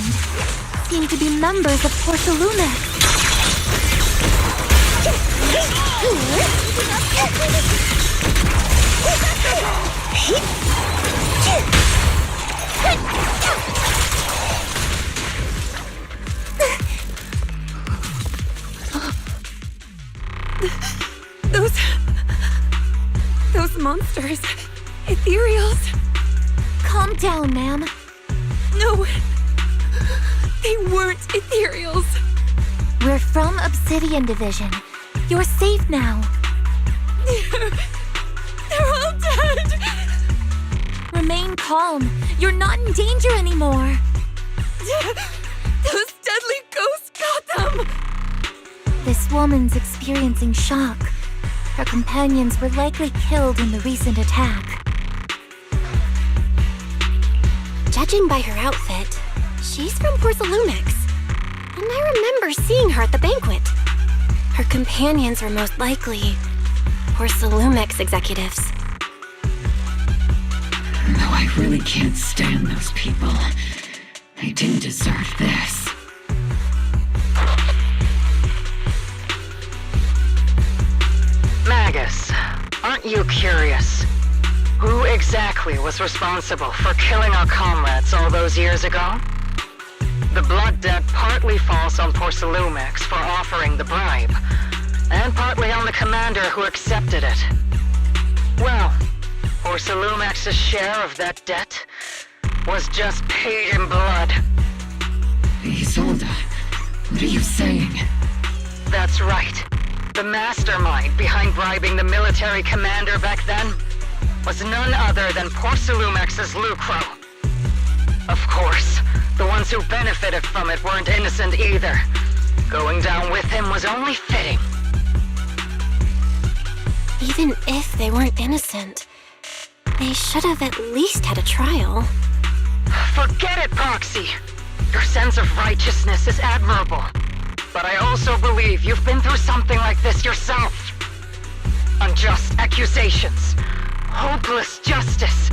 seem to be members of Porcelumex. Those monsters. Ethereals. Calm down, ma'am. No. They weren't Ethereals. We're from Obsidian Division. You're safe now. They're all dead. Remain calm. You're not in danger anymore. Those deadly ghosts got them. This woman's experiencing shock. Her companions were likely killed in the recent attack. Judging by her outfit, she's from Porcelumex. And I remember seeing her at the banquet. Her companions were most likely Porcelumex executives. Though I really can't stand those people. They didn't deserve this. Magus, aren't you curious? Who exactly was responsible for killing our comrades all those years ago? The blood debt partly falls on Porcelumex for offering the bribe, and partly on the commander who accepted it. Well, Porcelumex's share of that debt was just paid in blood. Isolde, what are you saying? That's right. The mastermind behind bribing the military commander back then was none other than Porcelumex's Lucro. Of course, the ones who benefited from it weren't innocent either. Going down with him was only fitting. Even if they weren't innocent, they should have at least had a trial. Forget it, Proxy! Your sense of righteousness is admirable. But I also believe you've been through something like this yourself. Unjust accusations, hopeless justice,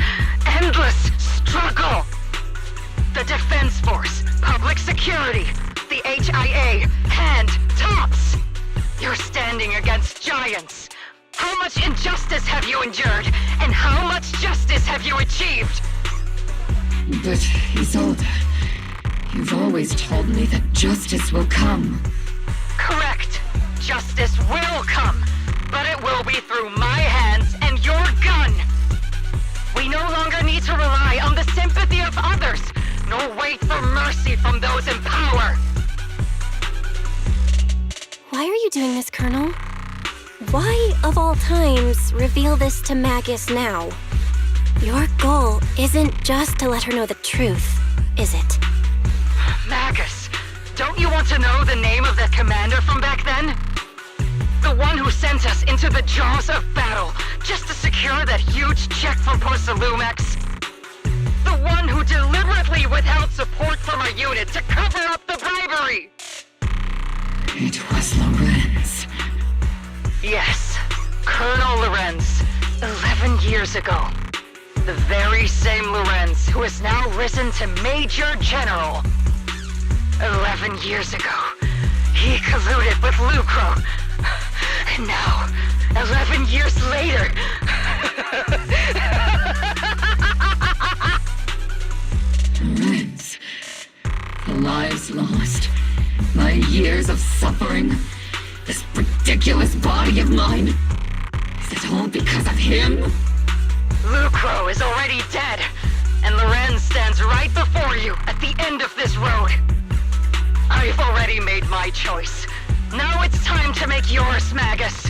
endless struggle. The Defense Force, public security, the HIA, and TOPS. You're standing against giants. How much injustice have you endured, and how much justice have you achieved? But, Isolde, you've always told me that justice will come. Correct. Justice will come, but it will be through my hands and your gun. We no longer need to rely on the sympathy of others, nor wait for mercy from those in power. Why are you doing this, Colonel? Why, of all times, reveal this to Magus now? Your goal isn't just to let her know the truth, is it? Magus, don't you want to know the name of that commander from back then? The one who sent us into the jaws of battle just to secure that huge check from Porcelumex? The one who deliberately withheld support from our unit to cover up the bribery! It was Lorenz. Yes, Colonel Lorenz, 11 years ago. The very same Lorenz who has now risen to Major General. 11 years ago, he colluded with Lucro. And now, 11 years later... Lorenz. The lives lost. My years of suffering. This ridiculous body of mine. Is it all because of him? Lucro is already dead, and Lorenz stands right before you at the end of this road. I've already made my choice. Now it's time to make yours, Magus.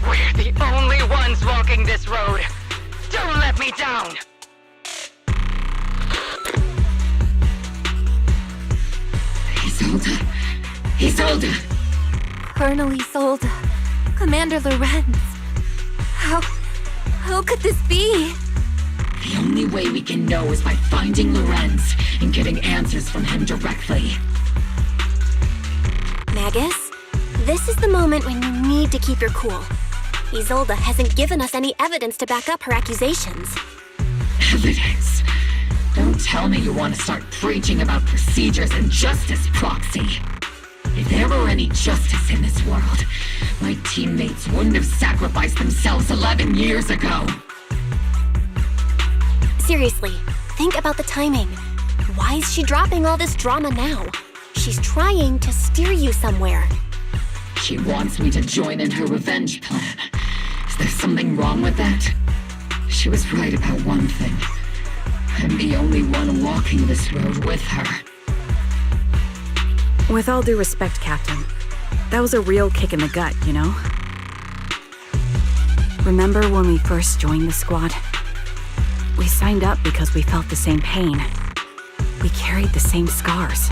We're the only ones walking this road. Don't let me down! Isolde. Isolde! Colonel Isolde. Commander Lorenz. How could this be? The only way we can know is by finding Lorenz and getting answers from him directly. Magus, this is the moment when you need to keep your cool. Isolde hasn't given us any evidence to back up her accusations. Evidence? Don't tell me you want to start preaching about procedures and justice, Proxy. If there were any justice in this world, my teammates wouldn't have sacrificed themselves 11 years ago. Seriously, think about the timing. Why is she dropping all this drama now? She's trying to steer you somewhere. She wants me to join in her revenge plan. Is there something wrong with that? She was right about one thing. I'm the only one walking this road with her. With all due respect, Captain, that was a real kick in the gut, you know? Remember when we first joined the squad? We signed up because we felt the same pain. We carried the same scars.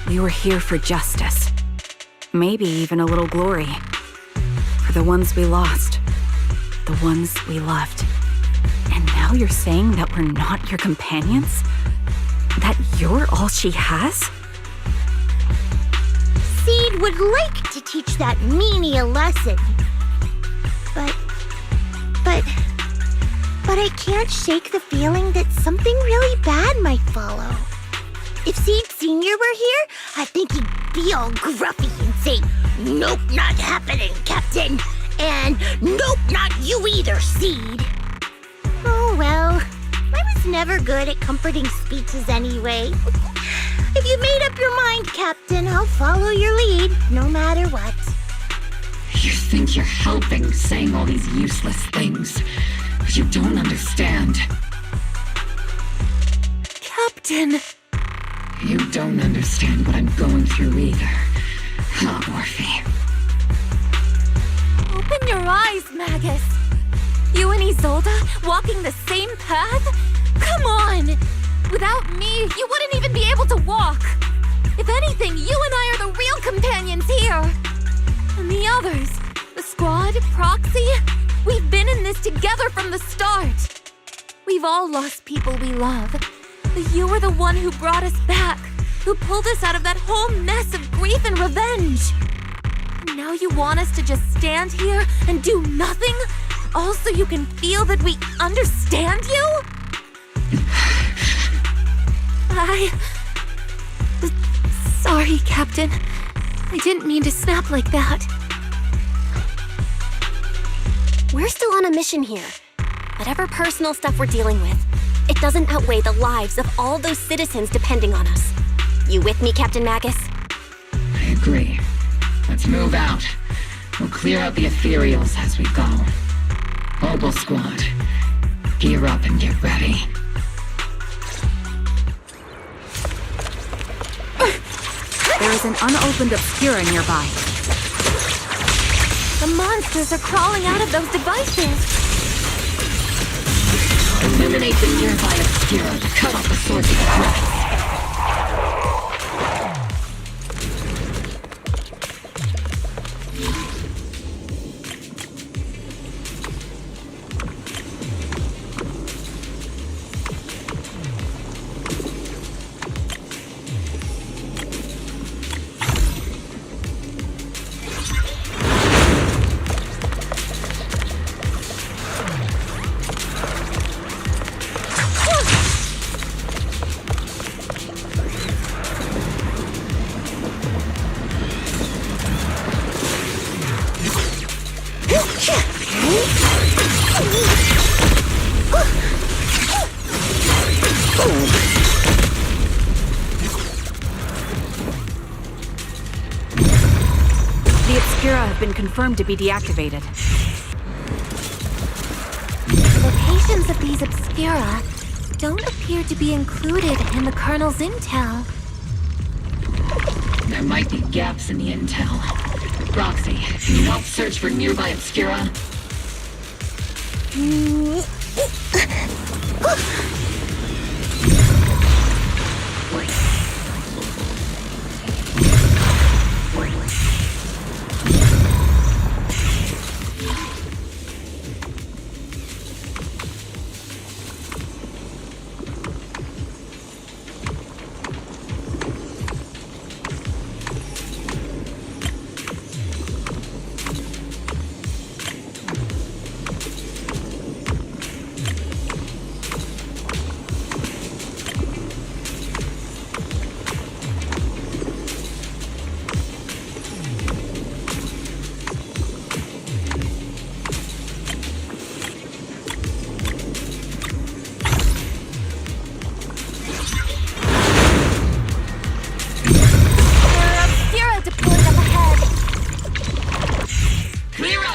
We were here for justice. Maybe even a little glory. For the ones we lost. The ones we loved. And now you're saying that we're not your companions? That you're all she has? Seed would like to teach that meanie a lesson. But I can't shake the feeling that something really bad might follow. If Seed Sr. were here, I think he'd be all gruffy and say, "Nope, not happening, Captain." And "Nope, not you either, Seed." Oh well, I was never good at comforting speeches anyway. If you made up your mind, Captain, I'll follow your lead, no matter what. You think you're helping saying all these useless things, but you don't understand. Captain! You don't understand what I'm going through either. Huh, Morphe? Open your eyes, Magus! You and Isolde walking the same path? Come on! Without me, you wouldn't even be able to walk! If anything, you and I are the real companions here! And the others, the squad, Proxy, we've been in this together from the start! We've all lost people we love, but you were the one who brought us back, who pulled us out of that whole mess of grief and revenge! And now you want us to just stand here and do nothing? All so you can feel that we understand you? Sorry, Captain. I didn't mean to snap like that. We're still on a mission here. Whatever personal stuff we're dealing with, it doesn't outweigh the lives of all those citizens depending on us. You with me, Captain Magus? I agree. Let's move out. We'll clear out the ethereals as we go. Mobile squad, gear up and get ready. There is an unopened obscura nearby. The monsters are crawling out of those devices. Eliminate the nearby obscura to cut off the source of threats. The Obscura have been confirmed to be deactivated. The locations of these Obscura don't appear to be included in the Colonel's intel. There might be gaps in the intel. Roxy, can you help search for nearby Obscura?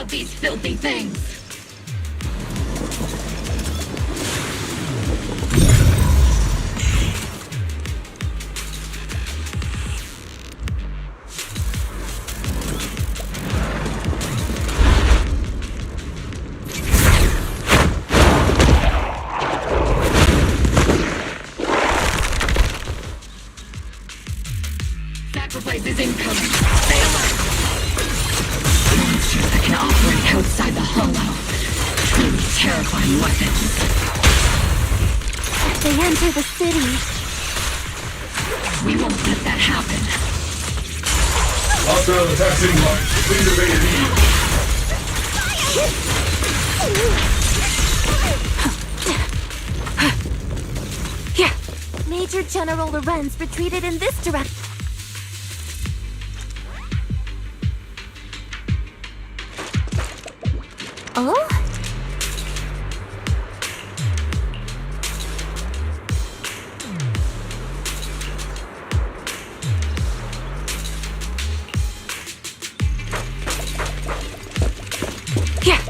These filthy things! Sacrifice is incoming! Stay alert! Monsters that can operate outside the hollow. Truly terrifying weapons. They enter the city. We won't let that happen. Hostile attacks inbound. Please evade immediately. Here. Major General Lorenz retreated in this direction. Oh? Here.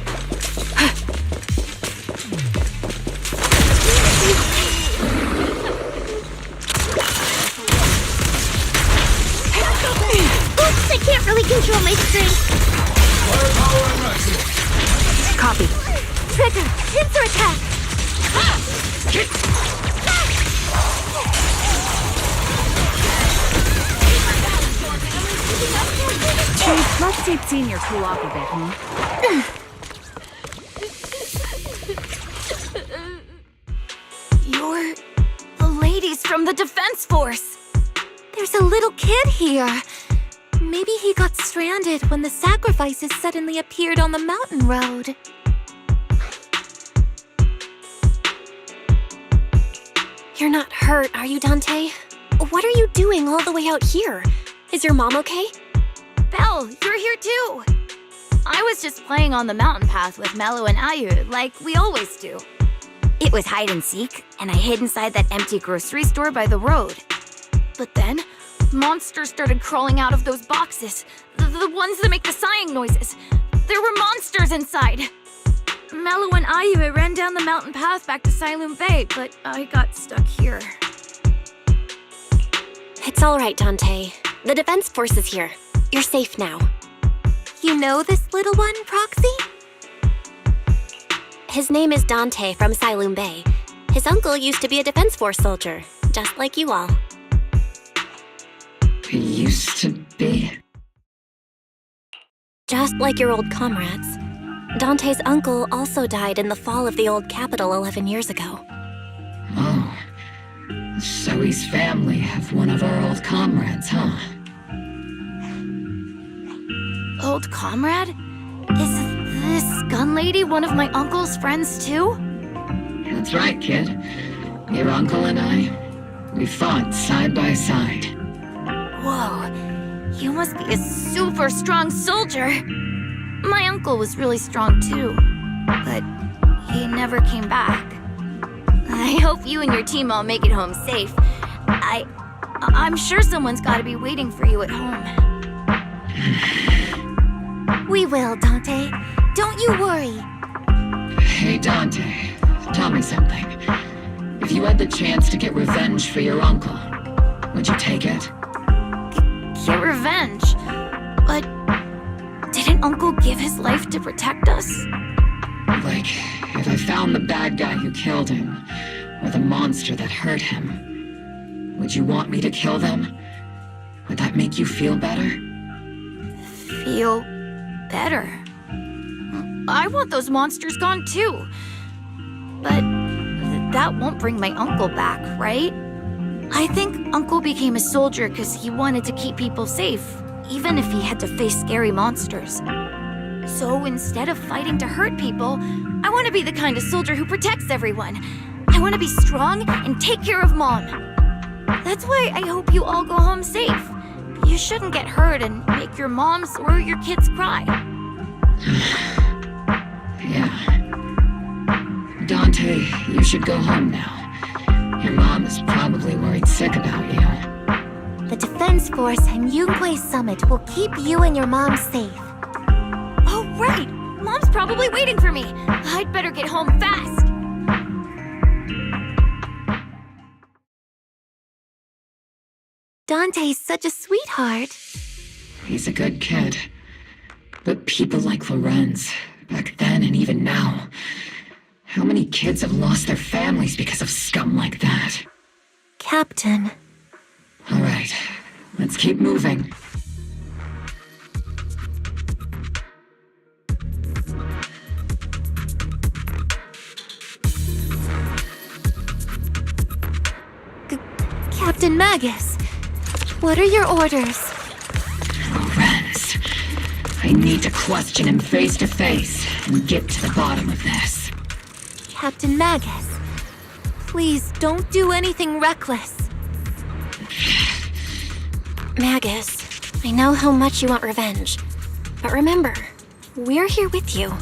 Oops, I can't really control my strength. Firepower and maximum. Copy. Trigger, pincer attack! Chief, let's see Senior cool off a bit, huh? You're the ladies from the Defense Force. There's a little kid here. Maybe he got stranded when the sacrifices suddenly appeared on the mountain road. You're not hurt, are you, Dante? What are you doing all the way out here? Is your mom okay? Belle, you're here too. I was just playing on the mountain path with Mello and Ayu, like we always do. It was hide and seek, and I hid inside that empty grocery store by the road. But then, monsters started crawling out of those boxes. The ones that make the sighing noises. There were monsters inside. Mello and Ayu ran down the mountain path back to Siloon Bay, but I got stuck here. It's all right, Dante. The Defense Force is here. You're safe now. You know this little one, Proxy? His name is Dante from Siloon Bay. His uncle used to be a Defense Force soldier, just like you all. We used to be. Just like your old comrades. Dante's uncle also died in the fall of the old capital 11 years ago. Oh. Zoe's family have one of our old comrades, huh? Old comrade? Is this gun lady one of my uncle's friends too? That's right, kid. Your uncle and I, we fought side by side. Whoa, you must be a super strong soldier. My uncle was really strong too, but he never came back. I hope you and your team all make it home safe. I'm sure someone's gotta be waiting for you at home. We will, Dante. Don't you worry. Hey, Dante, tell me something. If you had the chance to get revenge for your uncle, would you take it? Get revenge? But didn't Uncle give his life to protect us? Like, if I found the bad guy who killed him, or the monster that hurt him, would you want me to kill them? Would that make you feel better? Feel better? I want those monsters gone too. But that won't bring my uncle back, right? I think Uncle became a soldier because he wanted to keep people safe, even if he had to face scary monsters. So instead of fighting to hurt people, I want to be the kind of soldier who protects everyone. I want to be strong and take care of Mom. That's why I hope you all go home safe. You shouldn't get hurt and make your moms or your kids cry. Yeah. Dante, you should go home now. Your mom is probably worried sick about you. The Defense Force and Yunque Summit will keep you and your mom safe. Oh, right! Mom's probably waiting for me. I'd better get home fast. Dante's such a sweetheart. He's a good kid. But people like Lorenz, back then and even now, how many kids have lost their families because of scum like that? Captain. All right, let's keep moving. Captain Magus, what are your orders? Lorenz, I need to question him face to face and get to the bottom of this. Captain Magus, please don't do anything reckless. Magus, I know how much you want revenge. But remember, we're here with you.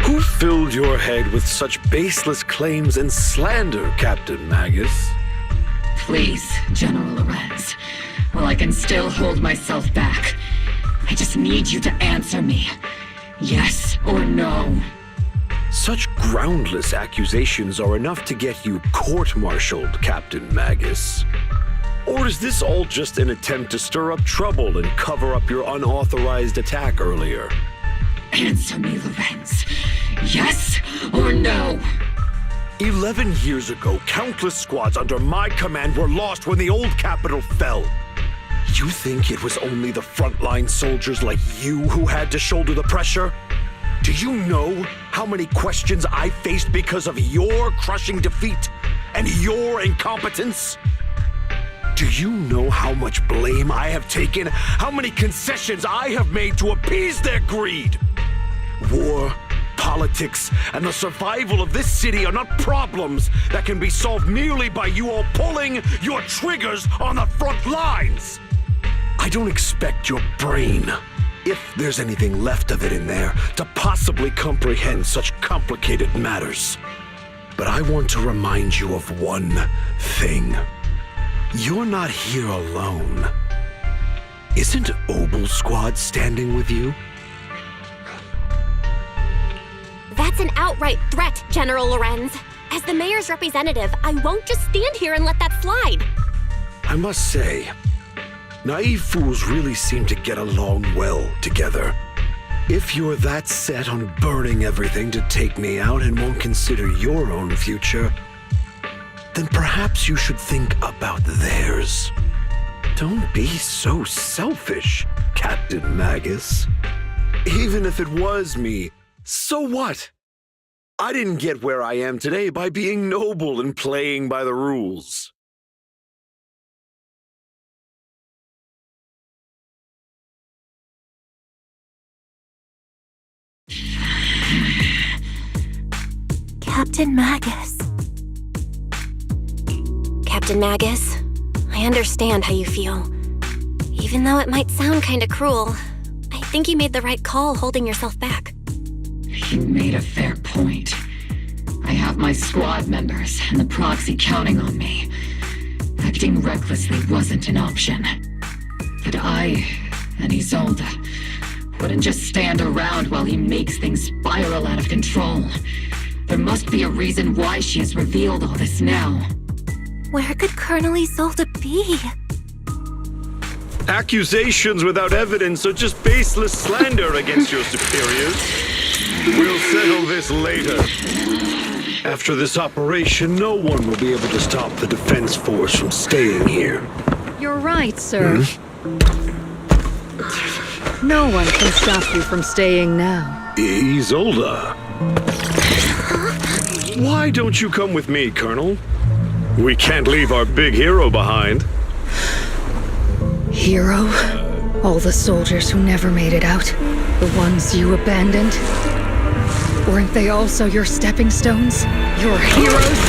Who filled your head with such baseless claims and slander, Captain Magus? Please, General Lorenz. While I can still hold myself back, I just need you to answer me. Yes or no? Such groundless accusations are enough to get you court-martialed, Captain Magus. Or is this all just an attempt to stir up trouble and cover up your unauthorized attack earlier? Answer me, Lorenz. Yes or no? 11 years ago, countless squads under my command were lost when the old capital fell. You think it was only the frontline soldiers like you who had to shoulder the pressure? Do you know how many questions I faced because of your crushing defeat and your incompetence? Do you know how much blame I have taken? How many concessions I have made to appease their greed? War, politics, and the survival of this city are not problems that can be solved merely by you all pulling your triggers on the front lines. I don't expect your brain, if there's anything left of it in there, to possibly comprehend such complicated matters. But I want to remind you of one thing. You're not here alone. Isn't Obel Squad standing with you? That's an outright threat, General Lorenz. As the mayor's representative, I won't just stand here and let that slide. I must say, naive fools really seem to get along well together. If you're that set on burning everything to take me out and won't consider your own future, then perhaps you should think about theirs. Don't be so selfish, Captain Magus. Even if it was me, so what? I didn't get where I am today by being noble and playing by the rules. Captain Magus. Captain Magus, I understand how you feel. Even though it might sound kinda cruel, I think you made the right call holding yourself back. You made a fair point. I have my squad members and the proxy counting on me. Acting recklessly wasn't an option. But I and Isolde wouldn't just stand around while he makes things spiral out of control. There must be a reason why she has revealed all this now. Where could Colonel Isolde be? Accusations without evidence are just baseless slander against your superiors. We'll settle this later. After this operation, no one will be able to stop the defense force from staying here. You're right, sir. No one can stop you from staying now. Isolde. Why don't you come with me, Colonel? We can't leave our big hero behind. Hero? All the soldiers who never made it out? The ones you abandoned? Weren't they also your stepping stones? Your heroes?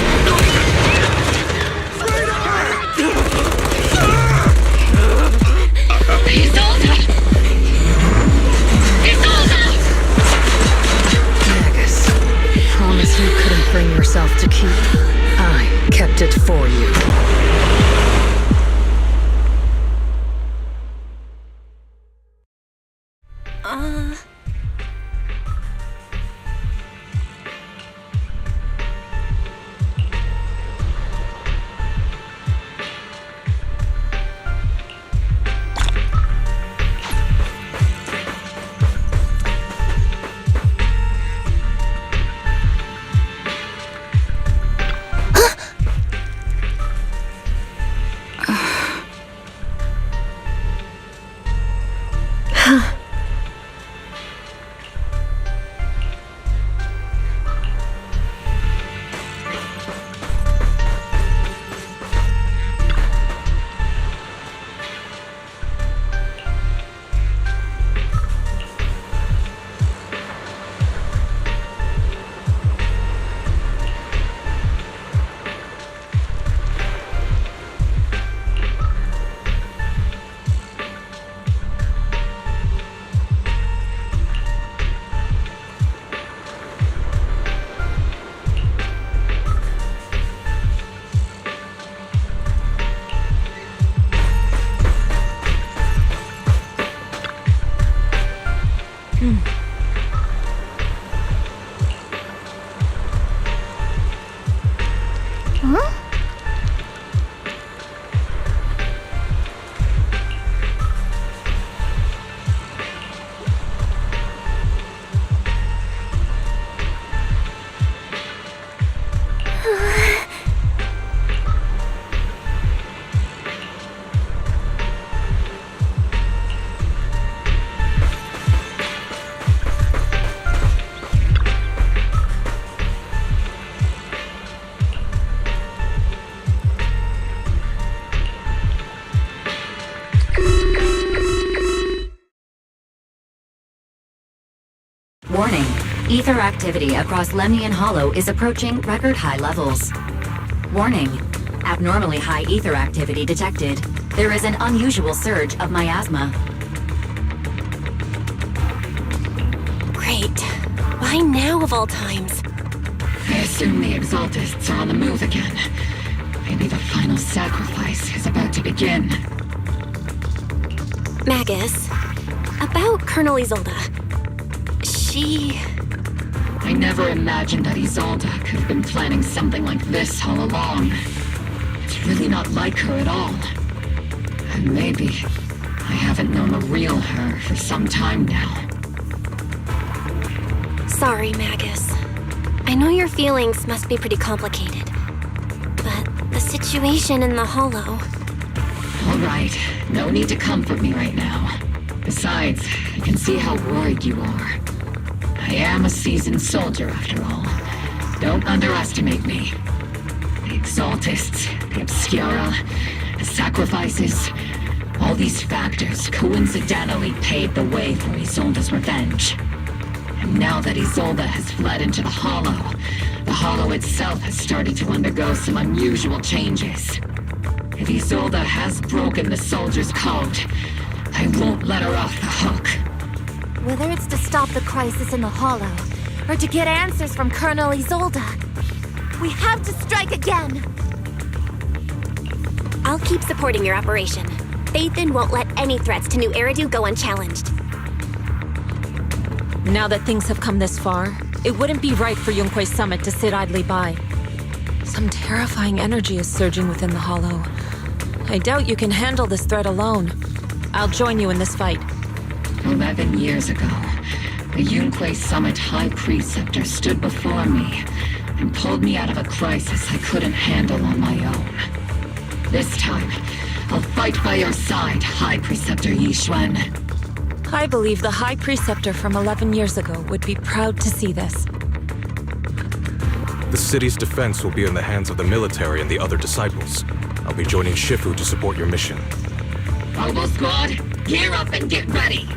Isolde! Isolde! Magus, promise you couldn't bring yourself to keep. I kept it for you. Warning. Ether activity across Lemnian Hollow is approaching record-high levels. Warning. Abnormally high ether activity detected. There is an unusual surge of miasma. Great. Why now of all times? I assume the Exaltists are on the move again. Maybe the final sacrifice is about to begin. Magus, about Colonel Isolde. I never imagined that Isolde could have been planning something like this all along. It's really not like her at all. And maybe I haven't known the real her for some time now. Sorry, Magus. I know your feelings must be pretty complicated, but situation in the Hollow? All right, no need to comfort me right now. Besides, I can see how worried you are. I am a seasoned soldier, after all. Don't underestimate me. The Exaltists, the Obscura, the sacrifices, all these factors coincidentally paved the way for Isolde's revenge. And now that Isolde has fled into the Hollow itself has started to undergo some unusual changes. If Isolde has broken the soldier's code, I won't let her off the hook. Whether it's to stop the crisis in the Hollow, or to get answers from Colonel Isolde, we have to strike again! I'll keep supporting your operation. Phaethon won't let any threats to New Eridu go unchallenged. Now that things have come this far, it wouldn't be right for Yunque's summit to sit idly by. Some terrifying energy is surging within the Hollow. I doubt you can handle this threat alone. I'll join you in this fight. 11 years ago, the Yunque Summit High Preceptor stood before me and pulled me out of a crisis I couldn't handle on my own. This time, I'll fight by your side, High Preceptor Yixuan. I believe the High Preceptor from 11 years ago would be proud to see this. The city's defense will be in the hands of the military and the other disciples. I'll be joining Shifu to support your mission. Oboe Squad, gear up and get ready!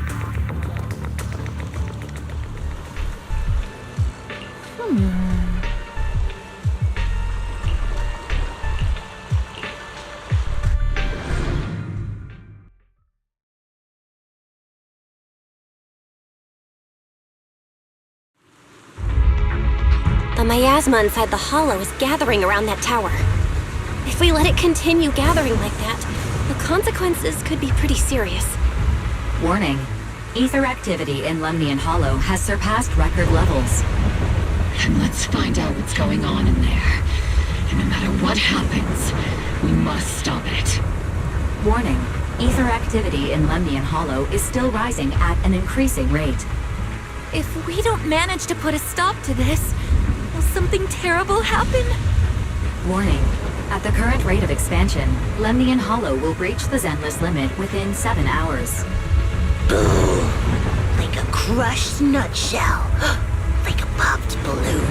The miasma inside the Hollow is gathering around that tower. If we let it continue gathering like that, the consequences could be pretty serious. Warning. Ether activity in Lemnian Hollow has surpassed record levels. And let's find out what's going on in there. And no matter what happens, we must stop it. Warning. Ether activity in Lemnian Hollow is still rising at an increasing rate. If we don't manage to put a stop to this, will something terrible happen? Warning. At the current rate of expansion, Lemnian Hollow will breach the Zenless limit within 7 hours. Boom! Like a crushed nutshell. Like a popped balloon.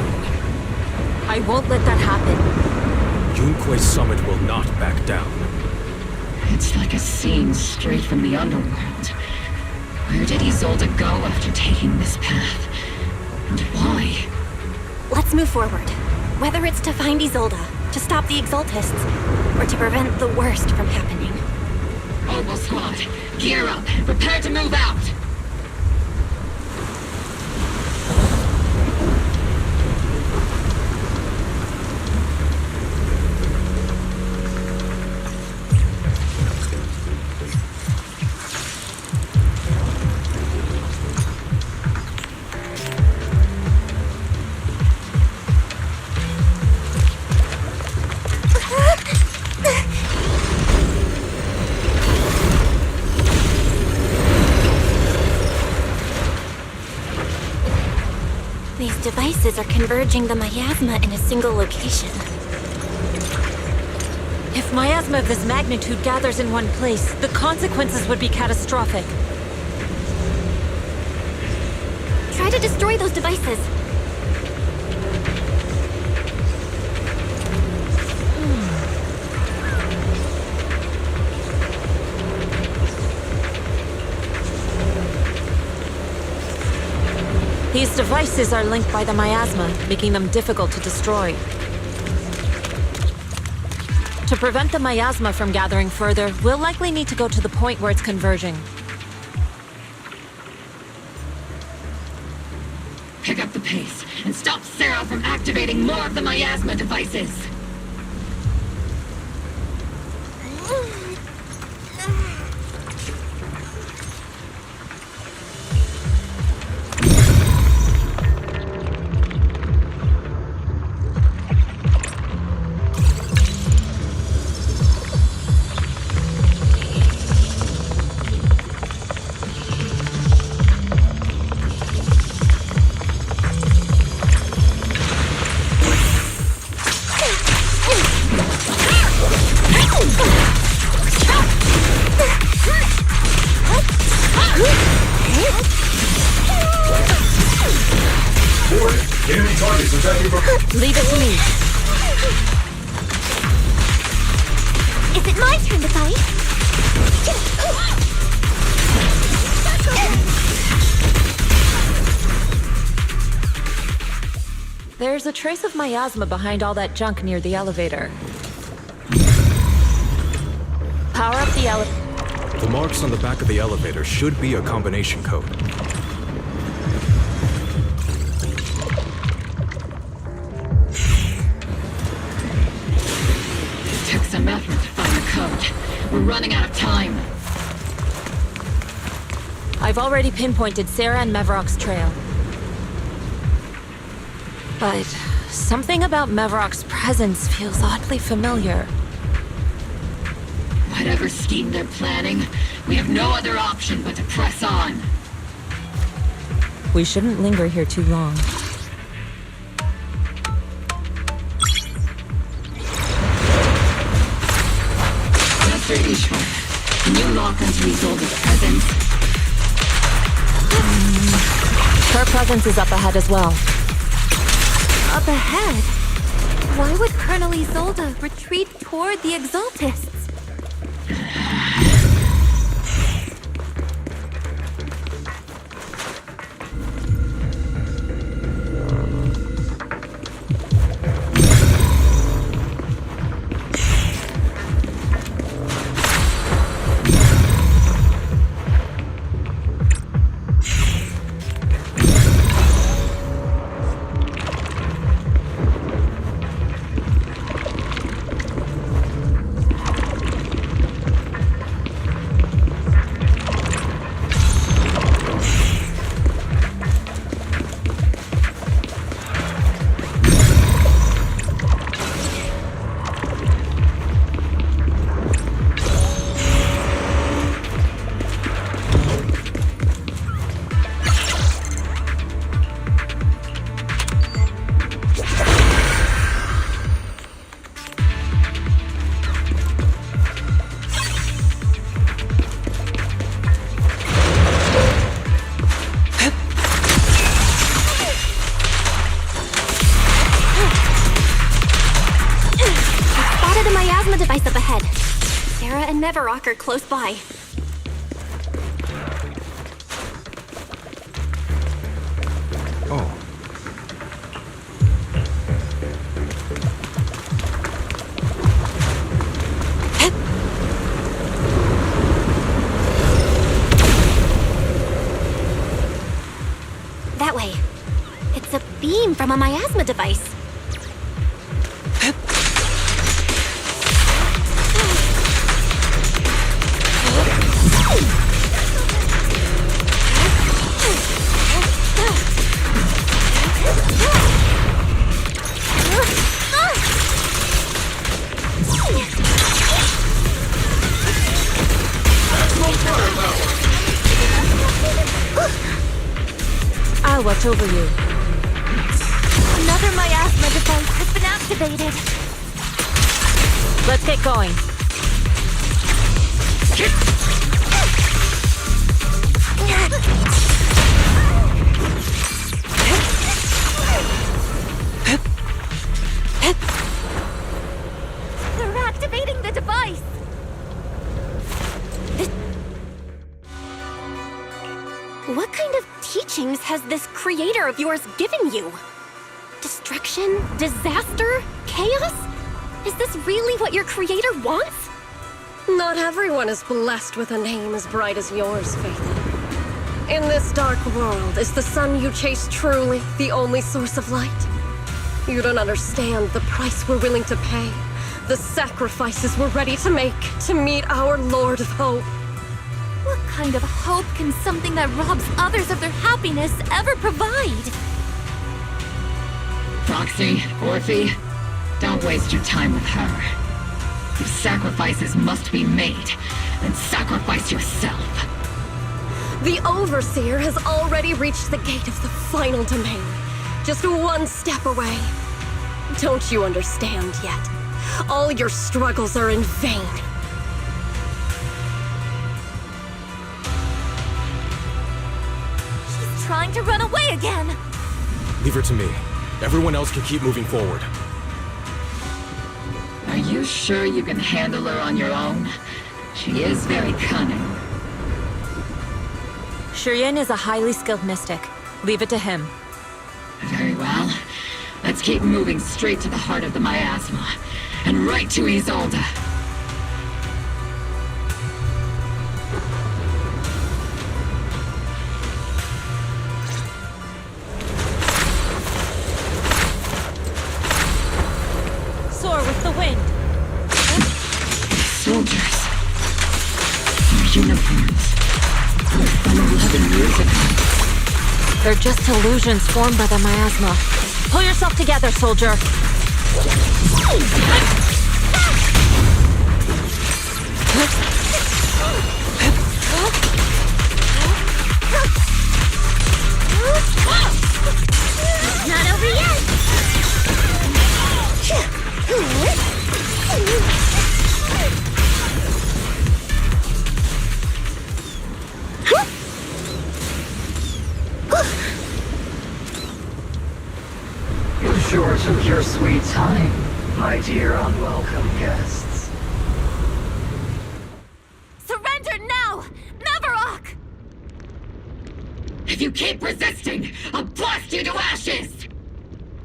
I won't let that happen. Yunque Summit will not back down. It's like a scene straight from the underworld. Where did Isolde go after taking this path? And why? Let's move forward. Whether it's to find Isolde, to stop the Exaltists, or to prevent the worst from happening. Oboe Squad, gear up and prepare to move out! These devices are converging the miasma in a single location. If miasma of this magnitude gathers in one place, the consequences would be catastrophic. Try to destroy those devices. These devices are linked by the miasma, making them difficult to destroy. To prevent the miasma from gathering further, we'll likely need to go to the point where it's converging. Pick up the pace and stop Sarah from activating more of the miasma devices! Enemy targets attacking from... Leave it to me. Is it my turn to fight? There's a trace of miasma behind all that junk near the elevator. Power up the elevator. The marks on the back of the elevator should be a combination code. It took some effort to find the code. We're running out of time. I've already pinpointed Sarah and Mevarok's trail. But something about Mevarok's presence feels oddly familiar. Whatever scheme they're planning, we have no other option but to press on. We shouldn't linger here too long. Master Ishwar, can you lock onto Isolde's presence? Her presence is up ahead as well. Up ahead? Why would Colonel Isolde retreat toward the Exaltists? Device up ahead. Sarah and Mevarok are close by. Oh. That way. It's a beam from a miasma device. I'll watch over you. Another miasma device has been activated. Let's get going. They're activating the device. What kind of teachings has this creator of yours given you? Destruction? Disaster? Chaos? Is this really what your creator wants? Not everyone is blessed with a name as bright as yours, Faithen. In this dark world, is the sun you chase truly the only source of light? You don't understand the price we're willing to pay, the sacrifices we're ready to make to meet our Lord of Hope. What kind of hope can something that robs others of their happiness ever provide? Proxy, Orphe, don't waste your time with her. If sacrifices must be made, then sacrifice yourself. The Overseer has already reached the gate of the final domain, just one step away. Don't you understand yet? All your struggles are in vain. trying to run away again. Leave her to me. Everyone else can keep moving forward. Are you sure you can handle her on your own? She is very cunning. Shiryen is a highly skilled mystic. Leave it to him. Very well. Let's keep moving straight to the heart of the miasma, and right to Isolde. Soar with the wind. Soldiers. Their uniforms. From 11 years ago. They're just illusions formed by the miasma. Pull yourself together, soldier. Not over yet! You sure took your sweet time, my dear unwelcome guests. Surrender now! Mavarok! If you keep resisting, I'll blast you to ashes!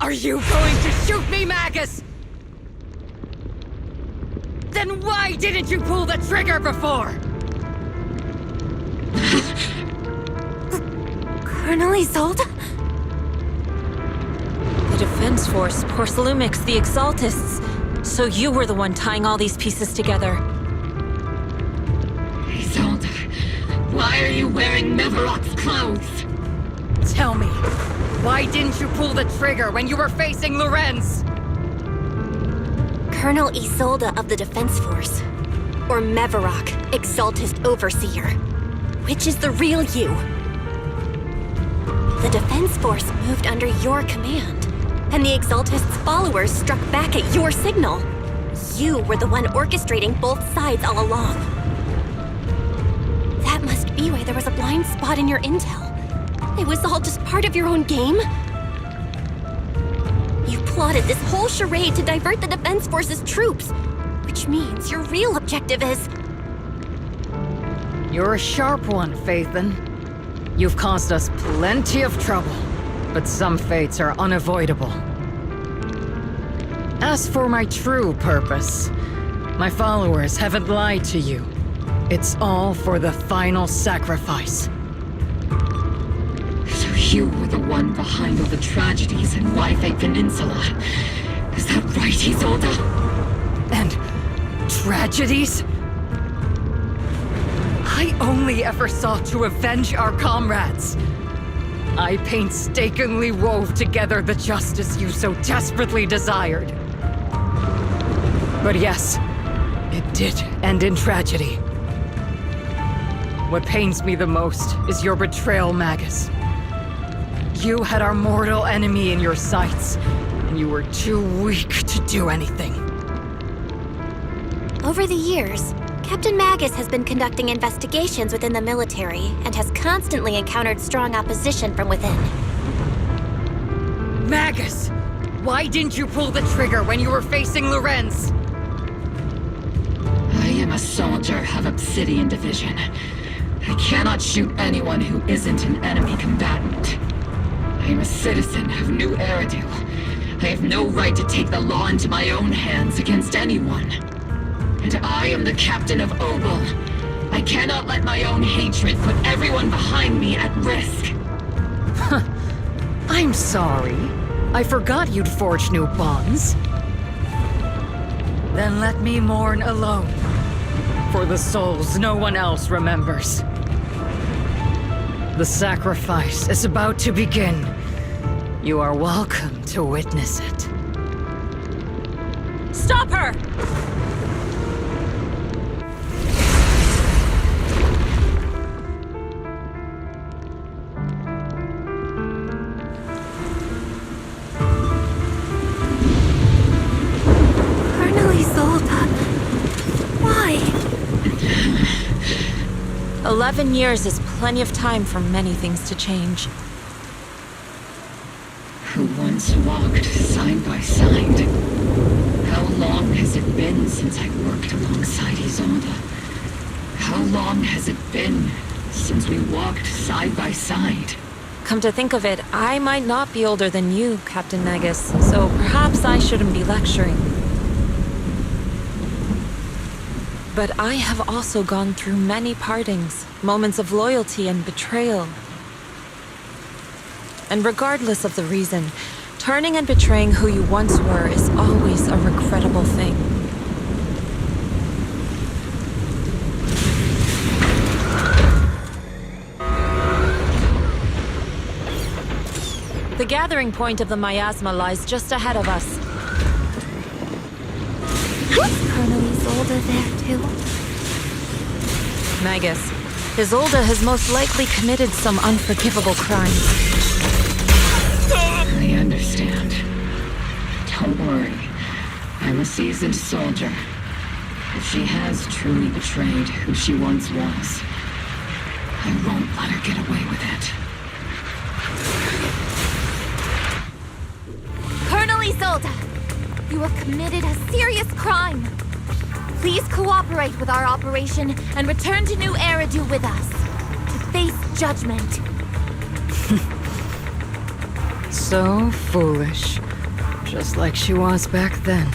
Are you going to shoot me, Magus? Then why didn't you pull the trigger before? Colonel Isolde? The Defense Force, Porcelumix, the Exaltists. So you were the one tying all these pieces together. Isolde, why are you wearing Mavarok's clothes? Tell me, why didn't you pull the trigger when you were facing Lorenz? Colonel Isolde of the Defense Force. Or Mavarok, Exaltist Overseer. Which is the real you? The Defense Force moved under your command, and the Exaltist's followers struck back at your signal. You were the one orchestrating both sides all along. That must be why there was a blind spot in your intel. It was all just part of your own game? You plotted this whole charade to divert the Defense Force's troops, which means your real objective is... You're a sharp one, Phaethon. You've caused us plenty of trouble, but some fates are unavoidable. As for my true purpose, my followers haven't lied to you. It's all for the final sacrifice. So you were the one behind all the tragedies in Yfei Peninsula. Is that right, Isolde? And tragedies? I only ever sought to avenge our comrades. I painstakingly wove together the justice you so desperately desired. But yes, it did end in tragedy. What pains me the most is your betrayal, Magus. You had our mortal enemy in your sights, and you were too weak to do anything. Over the years, Captain Magus has been conducting investigations within the military and has constantly encountered strong opposition from within. Magus! Why didn't you pull the trigger when you were facing Lorenz? I am a soldier of Obsidian Division. I cannot shoot anyone who isn't an enemy combatant. I am a citizen of New Eridu. I have no right to take the law into my own hands against anyone. And I am the captain of Obel. I cannot let my own hatred put everyone behind me at risk. I'm sorry. I forgot you'd forged new bonds. Then let me mourn alone. For the souls no one else remembers. The sacrifice is about to begin. You are welcome to witness it. Stop her! Colonel Isolde, why? 11 years is plenty of time for many things to change. once walked side by side. How long has it been since I worked alongside Isolde? How long has it been since we walked side by side? Come to think of it, I might not be older than you, Captain Magus, so perhaps I shouldn't be lecturing. But I have also gone through many partings, moments of loyalty and betrayal. And regardless of the reason, turning and betraying who you once were is always a regrettable thing. The gathering point of the miasma lies just ahead of us. Is Colonel Isolde there too? Magus, Isolde has most likely committed some unforgivable crime. I understand. Don't worry. I'm a seasoned soldier. If she has truly betrayed who she once was, I won't let her get away with it. Colonel Isolde, you have committed a serious crime. Please cooperate with our operation and return to New Eridu with us to face judgment. So foolish. Just like she was back then.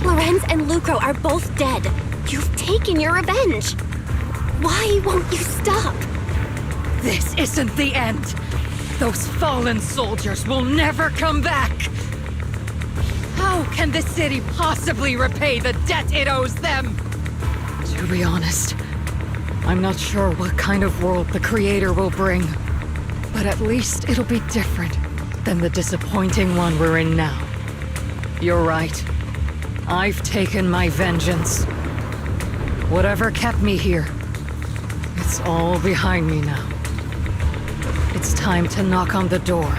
Lorenz and Lucro are both dead. You've taken your revenge. Why won't you stop? This isn't the end. Those fallen soldiers will never come back. How can the city possibly repay the debt it owes them? To be honest, I'm not sure what kind of world the Creator will bring. But at least it'll be different than the disappointing one we're in now. You're right. I've taken my vengeance. Whatever kept me here, it's all behind me now. It's time to knock on the door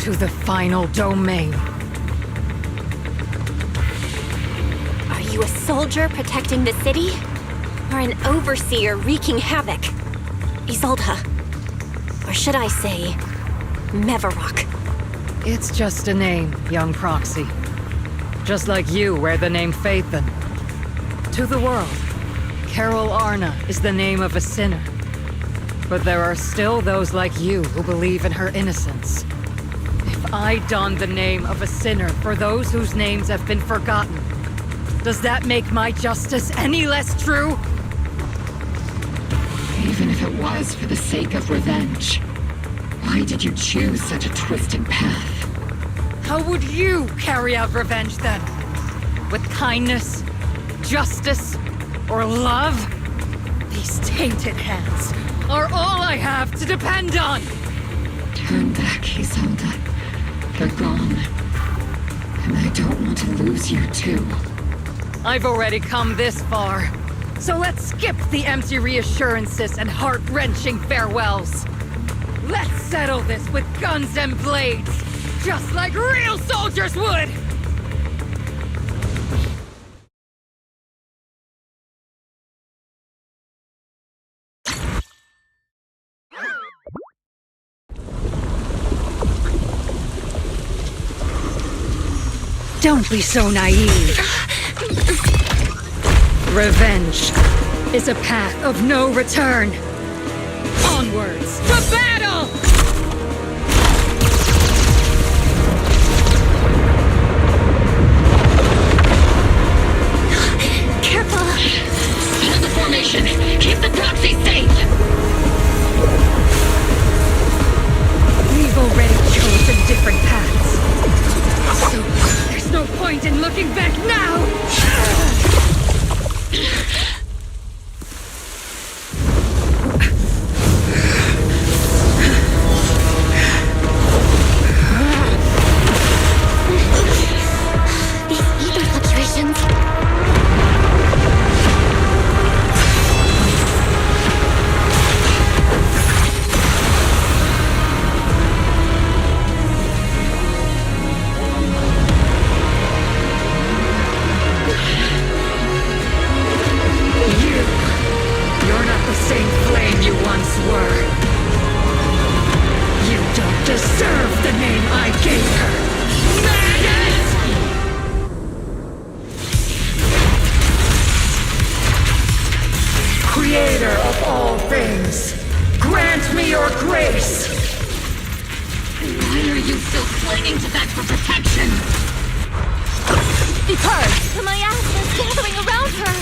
to the final domain. Are you a soldier protecting the city? Or an overseer wreaking havoc? Isolde. Or should I say, Mevarok? It's just a name, young Proxy. Just like you wear the name Phaethon. To the world, Carol Arna is the name of a sinner. But there are still those like you who believe in her innocence. If I don the name of a sinner for those whose names have been forgotten, does that make my justice any less true? Even if it was for the sake of revenge, why did you choose such a twisted path? How would you carry out revenge then? With kindness, justice, or love? These tainted hands are all I have to depend on! Turn back, Isolde. They're gone. And I don't want to lose you too. I've already come this far. So let's skip the empty reassurances and heart-wrenching farewells. Let's settle this with guns and blades, just like real soldiers would! Don't be so naive. Revenge is a path of no return. Onwards to battle! Careful! Hold the formation! Keep the proxy safe! We've already chosen different paths. So there's no point in looking back now! These ether fluctuations. clinging to that for protection! Be purged! My ass is gathering around her!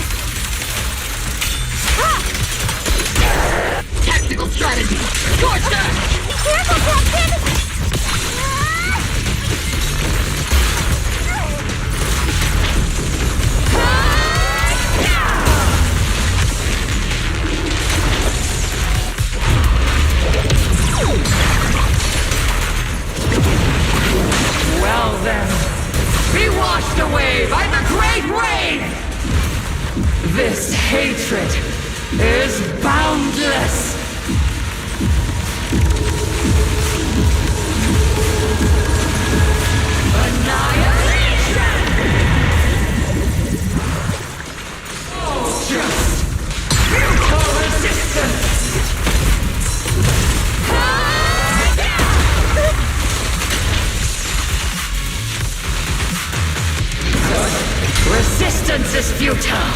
Tactical strategy! Scorcher! Be careful, Captain! Well then, be washed away by the great rain! This hatred is boundless! Annihilation! Oh, just futile resistance! Resistance is futile!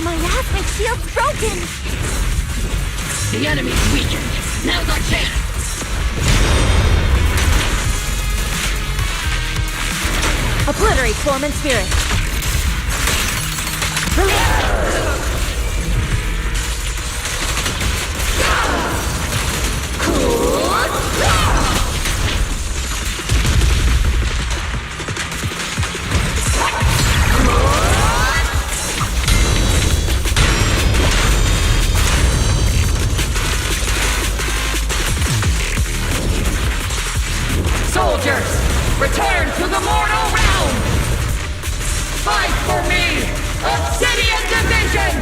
My asthma shield's broken! The enemy's weakened. Now's our chance! Obliterate form and spirit. Soldiers, return to the mortal realm! Fight for me, Obsidian Division!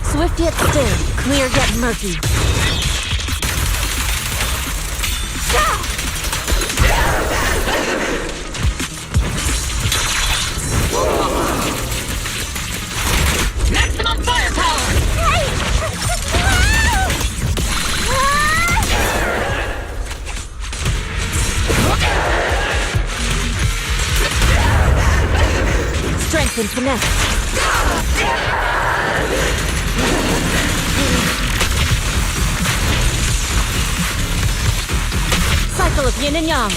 Swift yet still, clear yet murky. Maximum firepower! Strength and finesse. Cycle of yin and yang.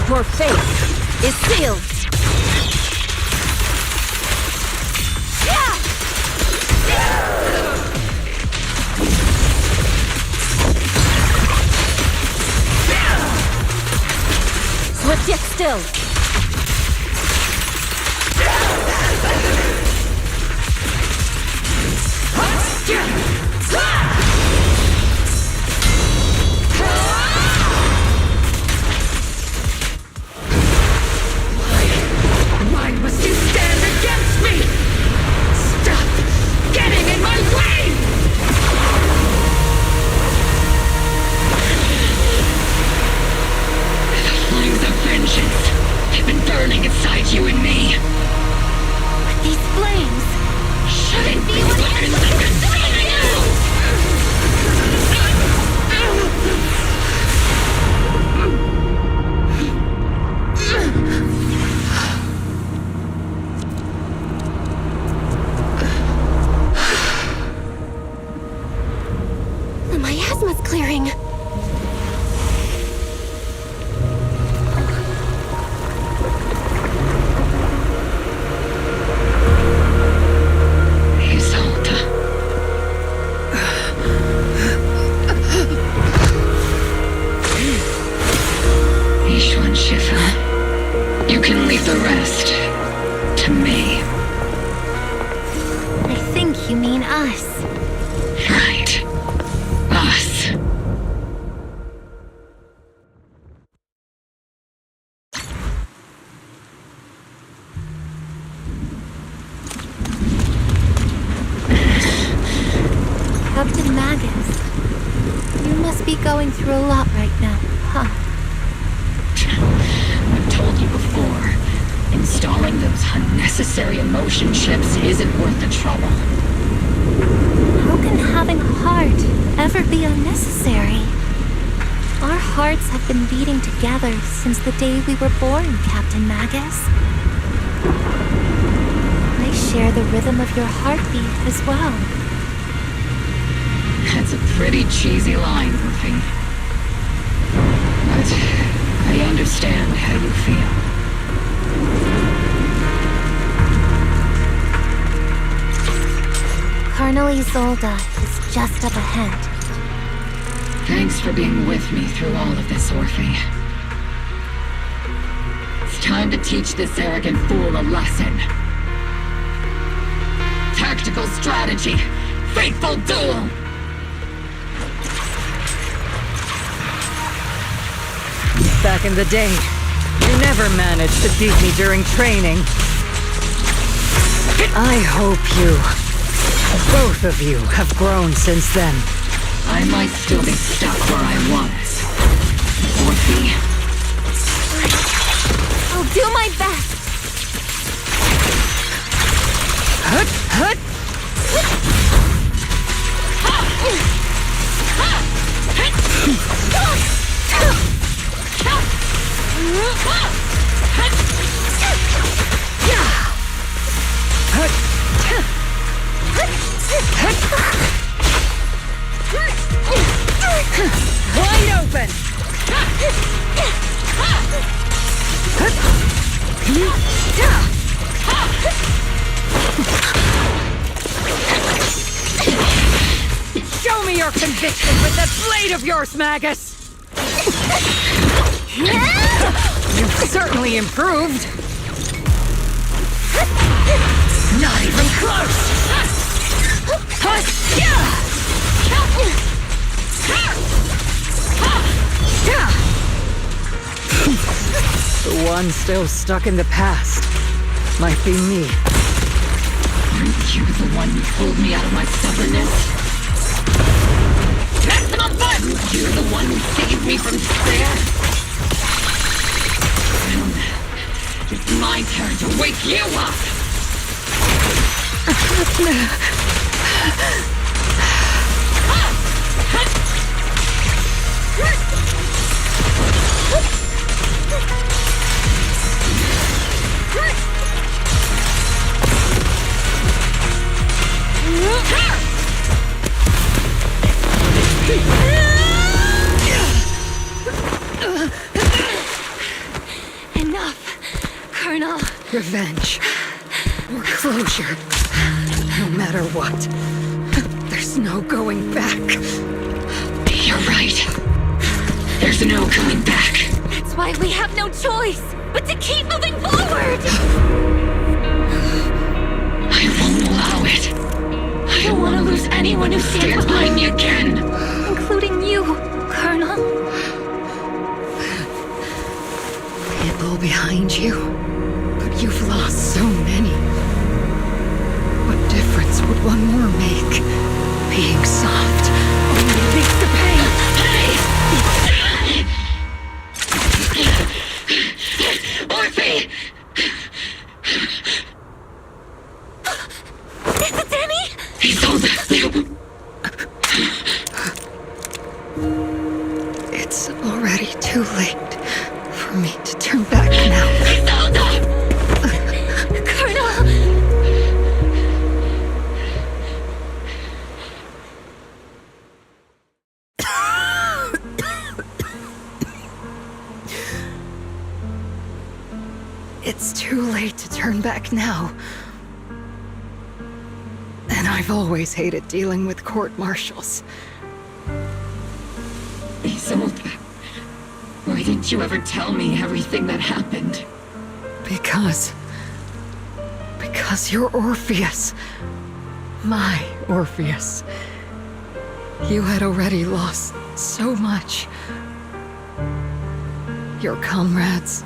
Your fate is sealed. Swift yet still. Why must you stand against me? Stop getting in my way! The flames of vengeance. Captain Magus, you must be going through a lot right now, huh? I've told you before, installing those unnecessary emotion chips isn't worth the trouble. How can having a heart ever be unnecessary? Our hearts have been beating together since the day we were born, Captain Magus. I share the rhythm of your heartbeat as well. That's a pretty cheesy line, Murphy. But I understand how you feel. Colonel Isolde is just up ahead. Thanks for being with me through all of this, Orphe. It's time to teach this arrogant fool a lesson. Tactical strategy. Fateful duel. Back in the day, you never managed to beat me during training. I hope both of you, have grown since then. I might still be stuck where I was. Orphe. I'll do my best. Hut, hut. Wide open! Show me your conviction with that blade of yours, Magus! You've certainly improved. Not even close! The one still stuck in the past might be me. Aren't you the one who pulled me out of my stubbornness? Maximum fun! You're the one who saved me from despair. It's my turn to wake you up! Enough, Colonel. Revenge. Or closure. No matter what. There's no going back. You're right. There's no coming back. That's why we have no choice but to keep moving forward! I won't allow it. I don't want to lose anyone who stands behind me again. Including you, Colonel. People behind you. But you've lost so many. What difference would one more make? Being soft only leads to pain. Orphe! Is it Danny? It's already too late for me to turn back now. Colonel! It's too late to turn back now. And I've always hated dealing with court-martials. Isolde, why didn't you ever tell me everything that happened? Because you're Orpheus. My Orpheus. You had already lost so much. Your comrades,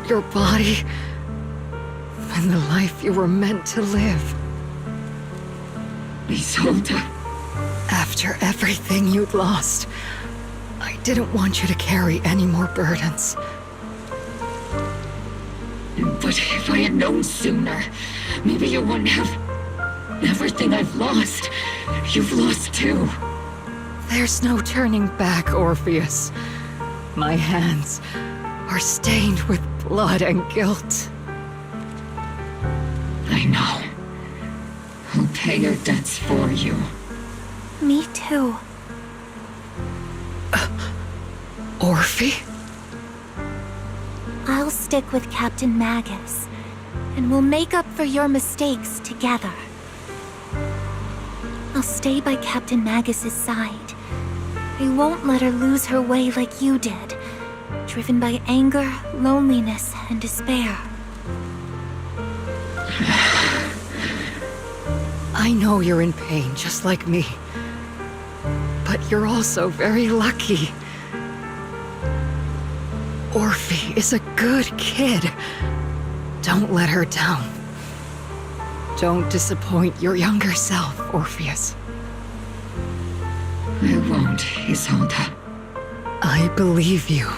your body, and the life you were meant to live. Isolde, After everything you'd lost, I didn't want you to carry any more burdens. But if I had known sooner, maybe you wouldn't have... Everything I've lost, you've lost too. There's no turning back, Orpheus. My hands are stained with blood and guilt. I know. I'll pay your debts for you. Me too. Orphe? I'll stick with Captain Magus, and we'll make up for your mistakes together. I'll stay by Captain Magus's side. I won't let her lose her way like you did, driven by anger, loneliness, and despair. I know you're in pain, just like me. But you're also very lucky. Orphe is a good kid. Don't let her down. Don't disappoint your younger self, Orpheus. I won't, Isolde. I believe you.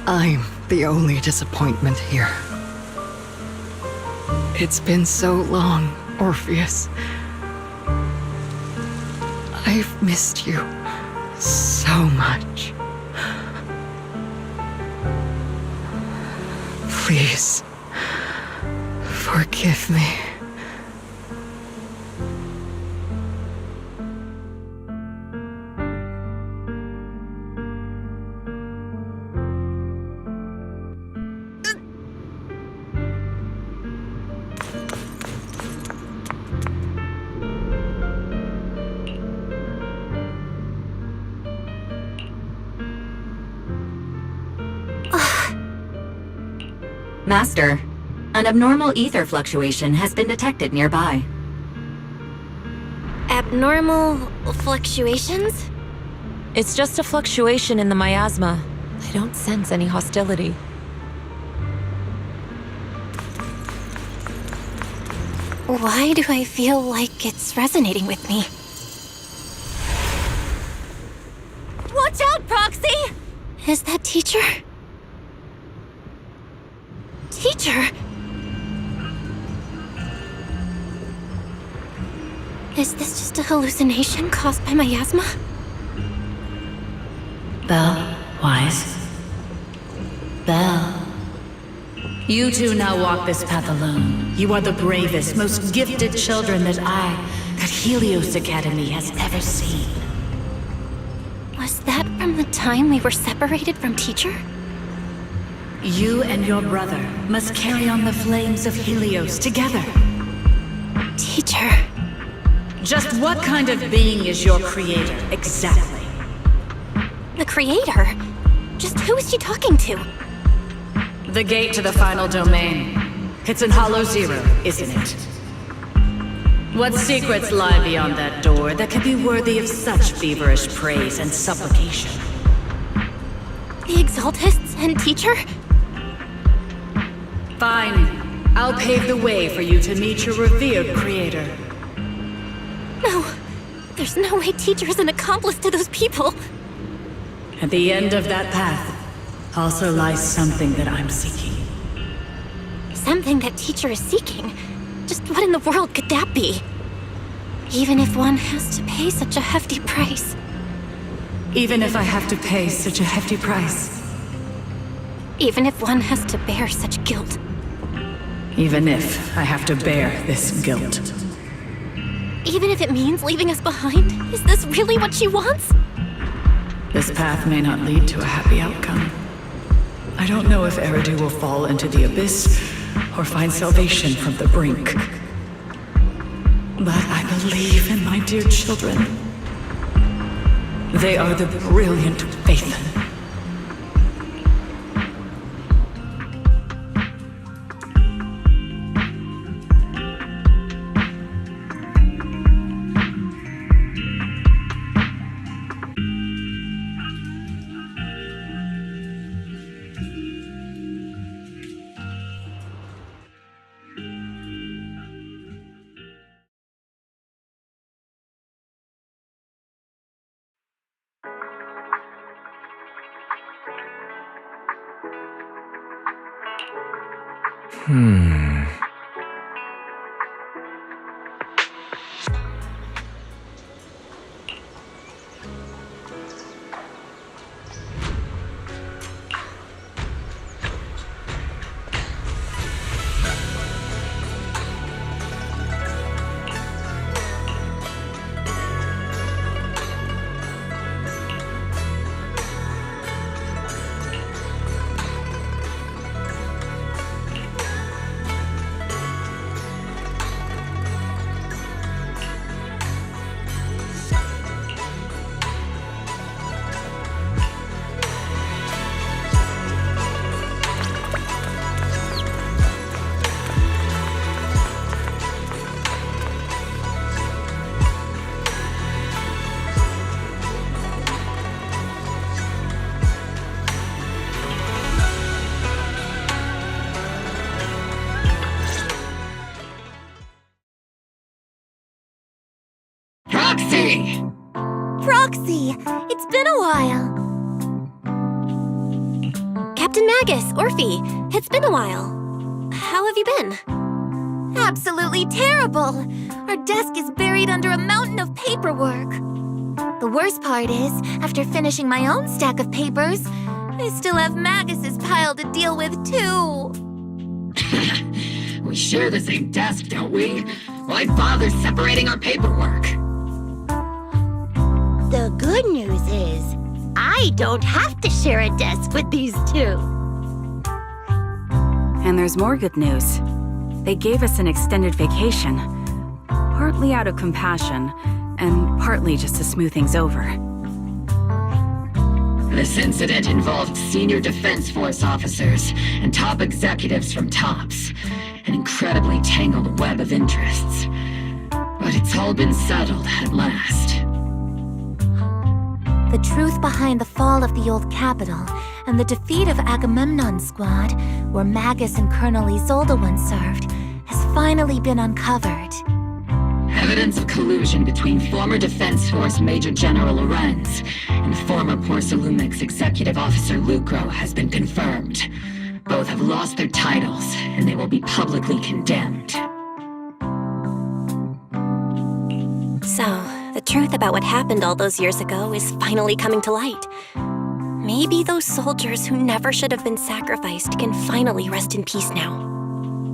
I'm the only disappointment here. It's been so long, Orpheus. I've missed you so much. Please, forgive me. Master, an abnormal ether fluctuation has been detected nearby. Abnormal fluctuations? It's just a fluctuation in the miasma. I don't sense any hostility. Why do I feel like it's resonating with me? Watch out, Proxy! Is that teacher? Teacher? Is this just a hallucination caused by miasma? Belle, Wise. Belle. You two now walk this path alone. You are the bravest, most gifted children that Helios Academy has ever seen. Was that from the time we were separated from teacher? You and your brother must carry on the flames of Helios together. Teacher. Just what kind of being is your creator, exactly? The creator? Just who is she talking to? The gate to the final domain. It's in Hollow Zero, isn't it? What secrets lie beyond that door that could be worthy of such feverish praise and supplication? The Exaltists and teacher? Fine. I'll pave the way for you to meet your revered creator. No. There's no way teacher is an accomplice to those people. At the end of that path also lies something that I'm seeking. Something that teacher is seeking? Just what in the world could that be? Even if one has to pay such a hefty price. Even if I have to pay such a hefty price. Even if one has to bear such guilt. Even if I have to bear this guilt. Even if it means leaving us behind? Is this really what she wants? This path may not lead to a happy outcome. I don't know if Eridu will fall into the abyss or find salvation from the brink. But I believe in my dear children. They are the brilliant Phaethon. Proxy! Proxy, it's been a while. Captain Magus, Orphe, it's been a while. How have you been? Absolutely terrible. Our desk is buried under a mountain of paperwork. The worst part is, after finishing my own stack of papers, I still have Magus's pile to deal with too. We share the same desk, don't we? Why bother separating our paperwork? The good news is, I don't have to share a desk with these two. And there's more good news. They gave us an extended vacation. Partly out of compassion, and partly just to smooth things over. This incident involved senior Defense Force officers and top executives from TOPS. An incredibly tangled web of interests. But it's all been settled at last. The truth behind the fall of the old capital and the defeat of Agamemnon's squad, where Magus and Colonel Isolde once served, has finally been uncovered. Evidence of collusion between former Defense Force Major General Lorenz and former Porcelumix Executive Officer Lucro has been confirmed. Both have lost their titles, and they will be publicly condemned. So, the truth about what happened all those years ago is finally coming to light. Maybe those soldiers who never should have been sacrificed can finally rest in peace now.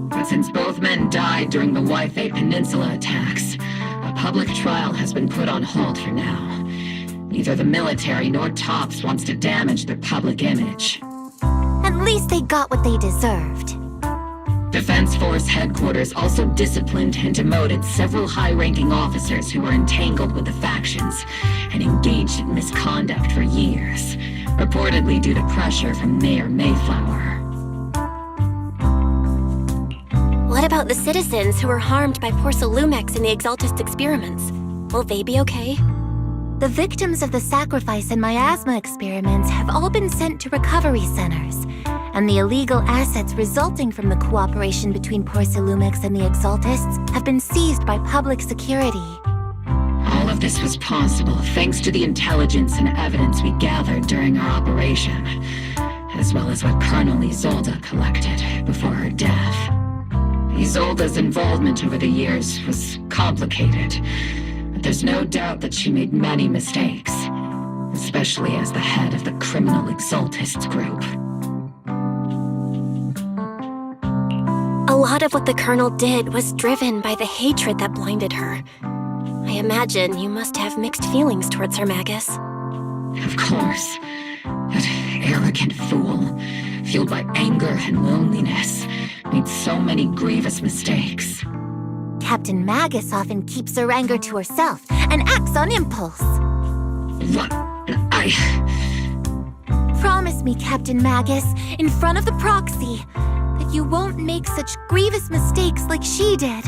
But since both men died during the Waifei Peninsula attacks, a public trial has been put on hold for now. Neither the military nor TOPS wants to damage their public image. At least they got what they deserved. Defense Force headquarters also disciplined and demoted several high-ranking officers who were entangled with the factions and engaged in misconduct for years, reportedly due to pressure from Mayor Mayflower. What about the citizens who were harmed by Porcelumix in the Exaltist experiments? Will they be okay? The victims of the sacrifice and miasma experiments have all been sent to recovery centers, and the illegal assets resulting from the cooperation between Porcelumix and the Exaltists have been seized by public security. All of this was possible thanks to the intelligence and evidence we gathered during our operation, as well as what Colonel Isolde collected before her death. Isolde's involvement over the years was complicated, but there's no doubt that she made many mistakes, especially as the head of the criminal Exaltists group. A lot of what the Colonel did was driven by the hatred that blinded her. I imagine you must have mixed feelings towards her, Magus. Of course. That arrogant fool, fueled by anger and loneliness, made so many grievous mistakes. Captain Magus often keeps her anger to herself and acts on impulse. What? Promise me, Captain Magus, in front of the proxy, that you won't make such grievous mistakes like she did.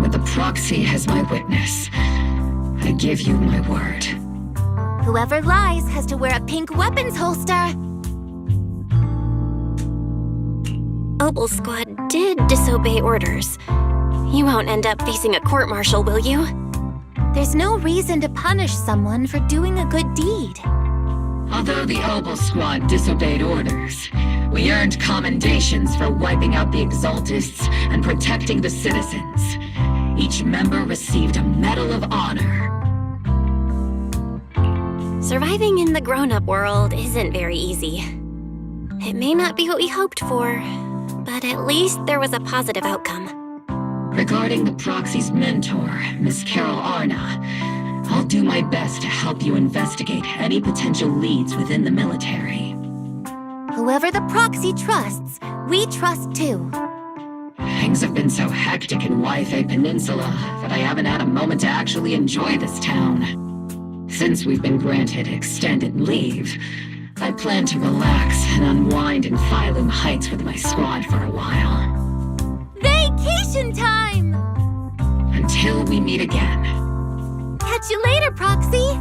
With the proxy as my witness, I give you my word. Whoever lies has to wear a pink weapons holster. Opal Squad did disobey orders. You won't end up facing a court-martial, will you? There's no reason to punish someone for doing a good deed. Although the Opal Squad disobeyed orders, We earned commendations for wiping out the Exaltists and protecting the citizens. Each member received a Medal of Honor. Surviving in the grown-up world isn't very easy. It may not be what we hoped for, but at least there was a positive outcome. Regarding the Proxy's mentor, Miss Carol Arna, I'll do my best to help you investigate any potential leads within the military. Whoever the Proxy trusts, we trust too. Things have been so hectic in Ythe Peninsula that I haven't had a moment to actually enjoy this town. Since we've been granted extended leave, I plan to relax and unwind in Phylum Heights with my squad for a while. Vacation time! Until we meet again. Catch you later, Proxy!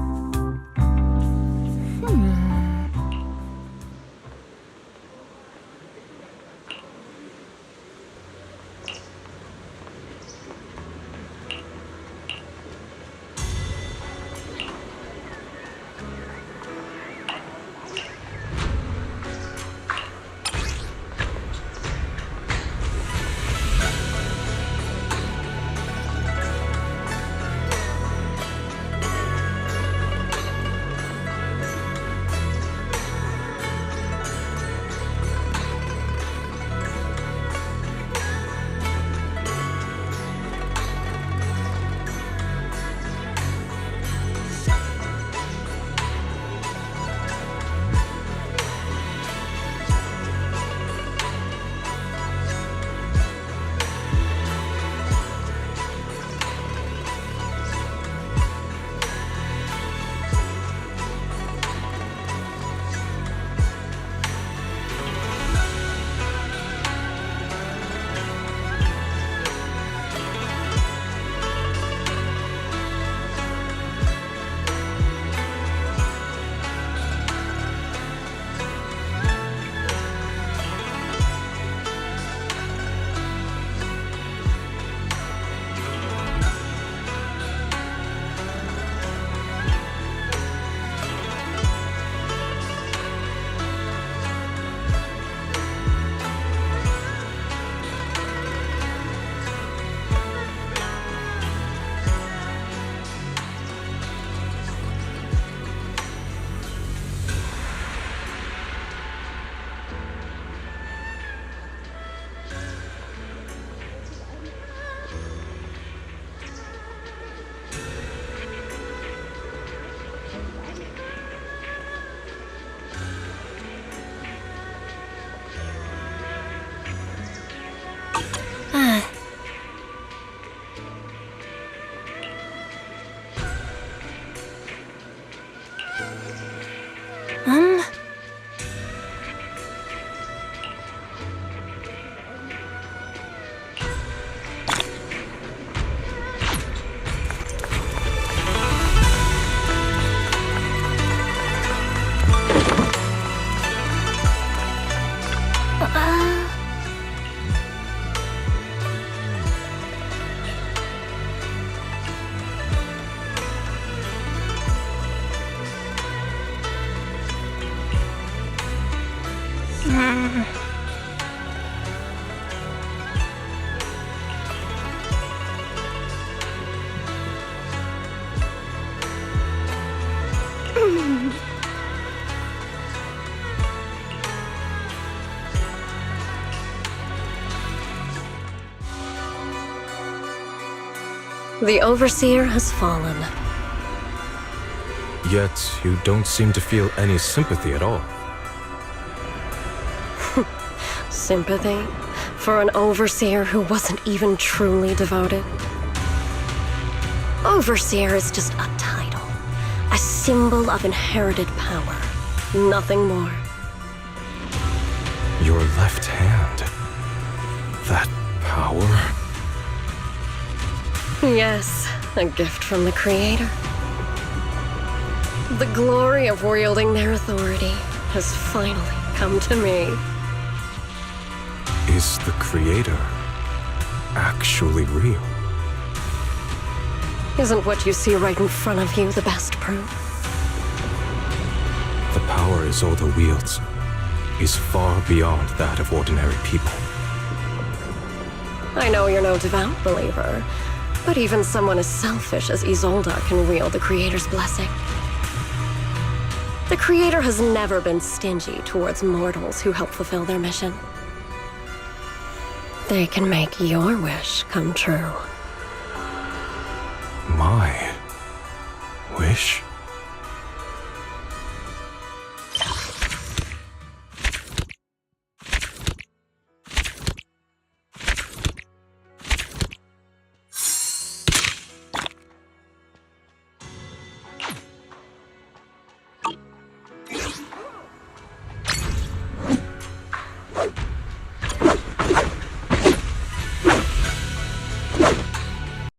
The Overseer has fallen. Yet, you don't seem to feel any sympathy at all. Sympathy? For an Overseer who wasn't even truly devoted? Overseer is just a title. A symbol of inherited power. Nothing more. Your left hand. That power? Yes, a gift from the Creator. The glory of wielding their authority has finally come to me. Is the Creator actually real? Isn't what you see right in front of you the best proof? The power Isolde wields. is far beyond that of ordinary people. I know you're no devout believer, but even someone as selfish as Isolde can wield the Creator's blessing. The Creator has never been stingy towards mortals who help fulfill their mission. They can make your wish come true. My wish?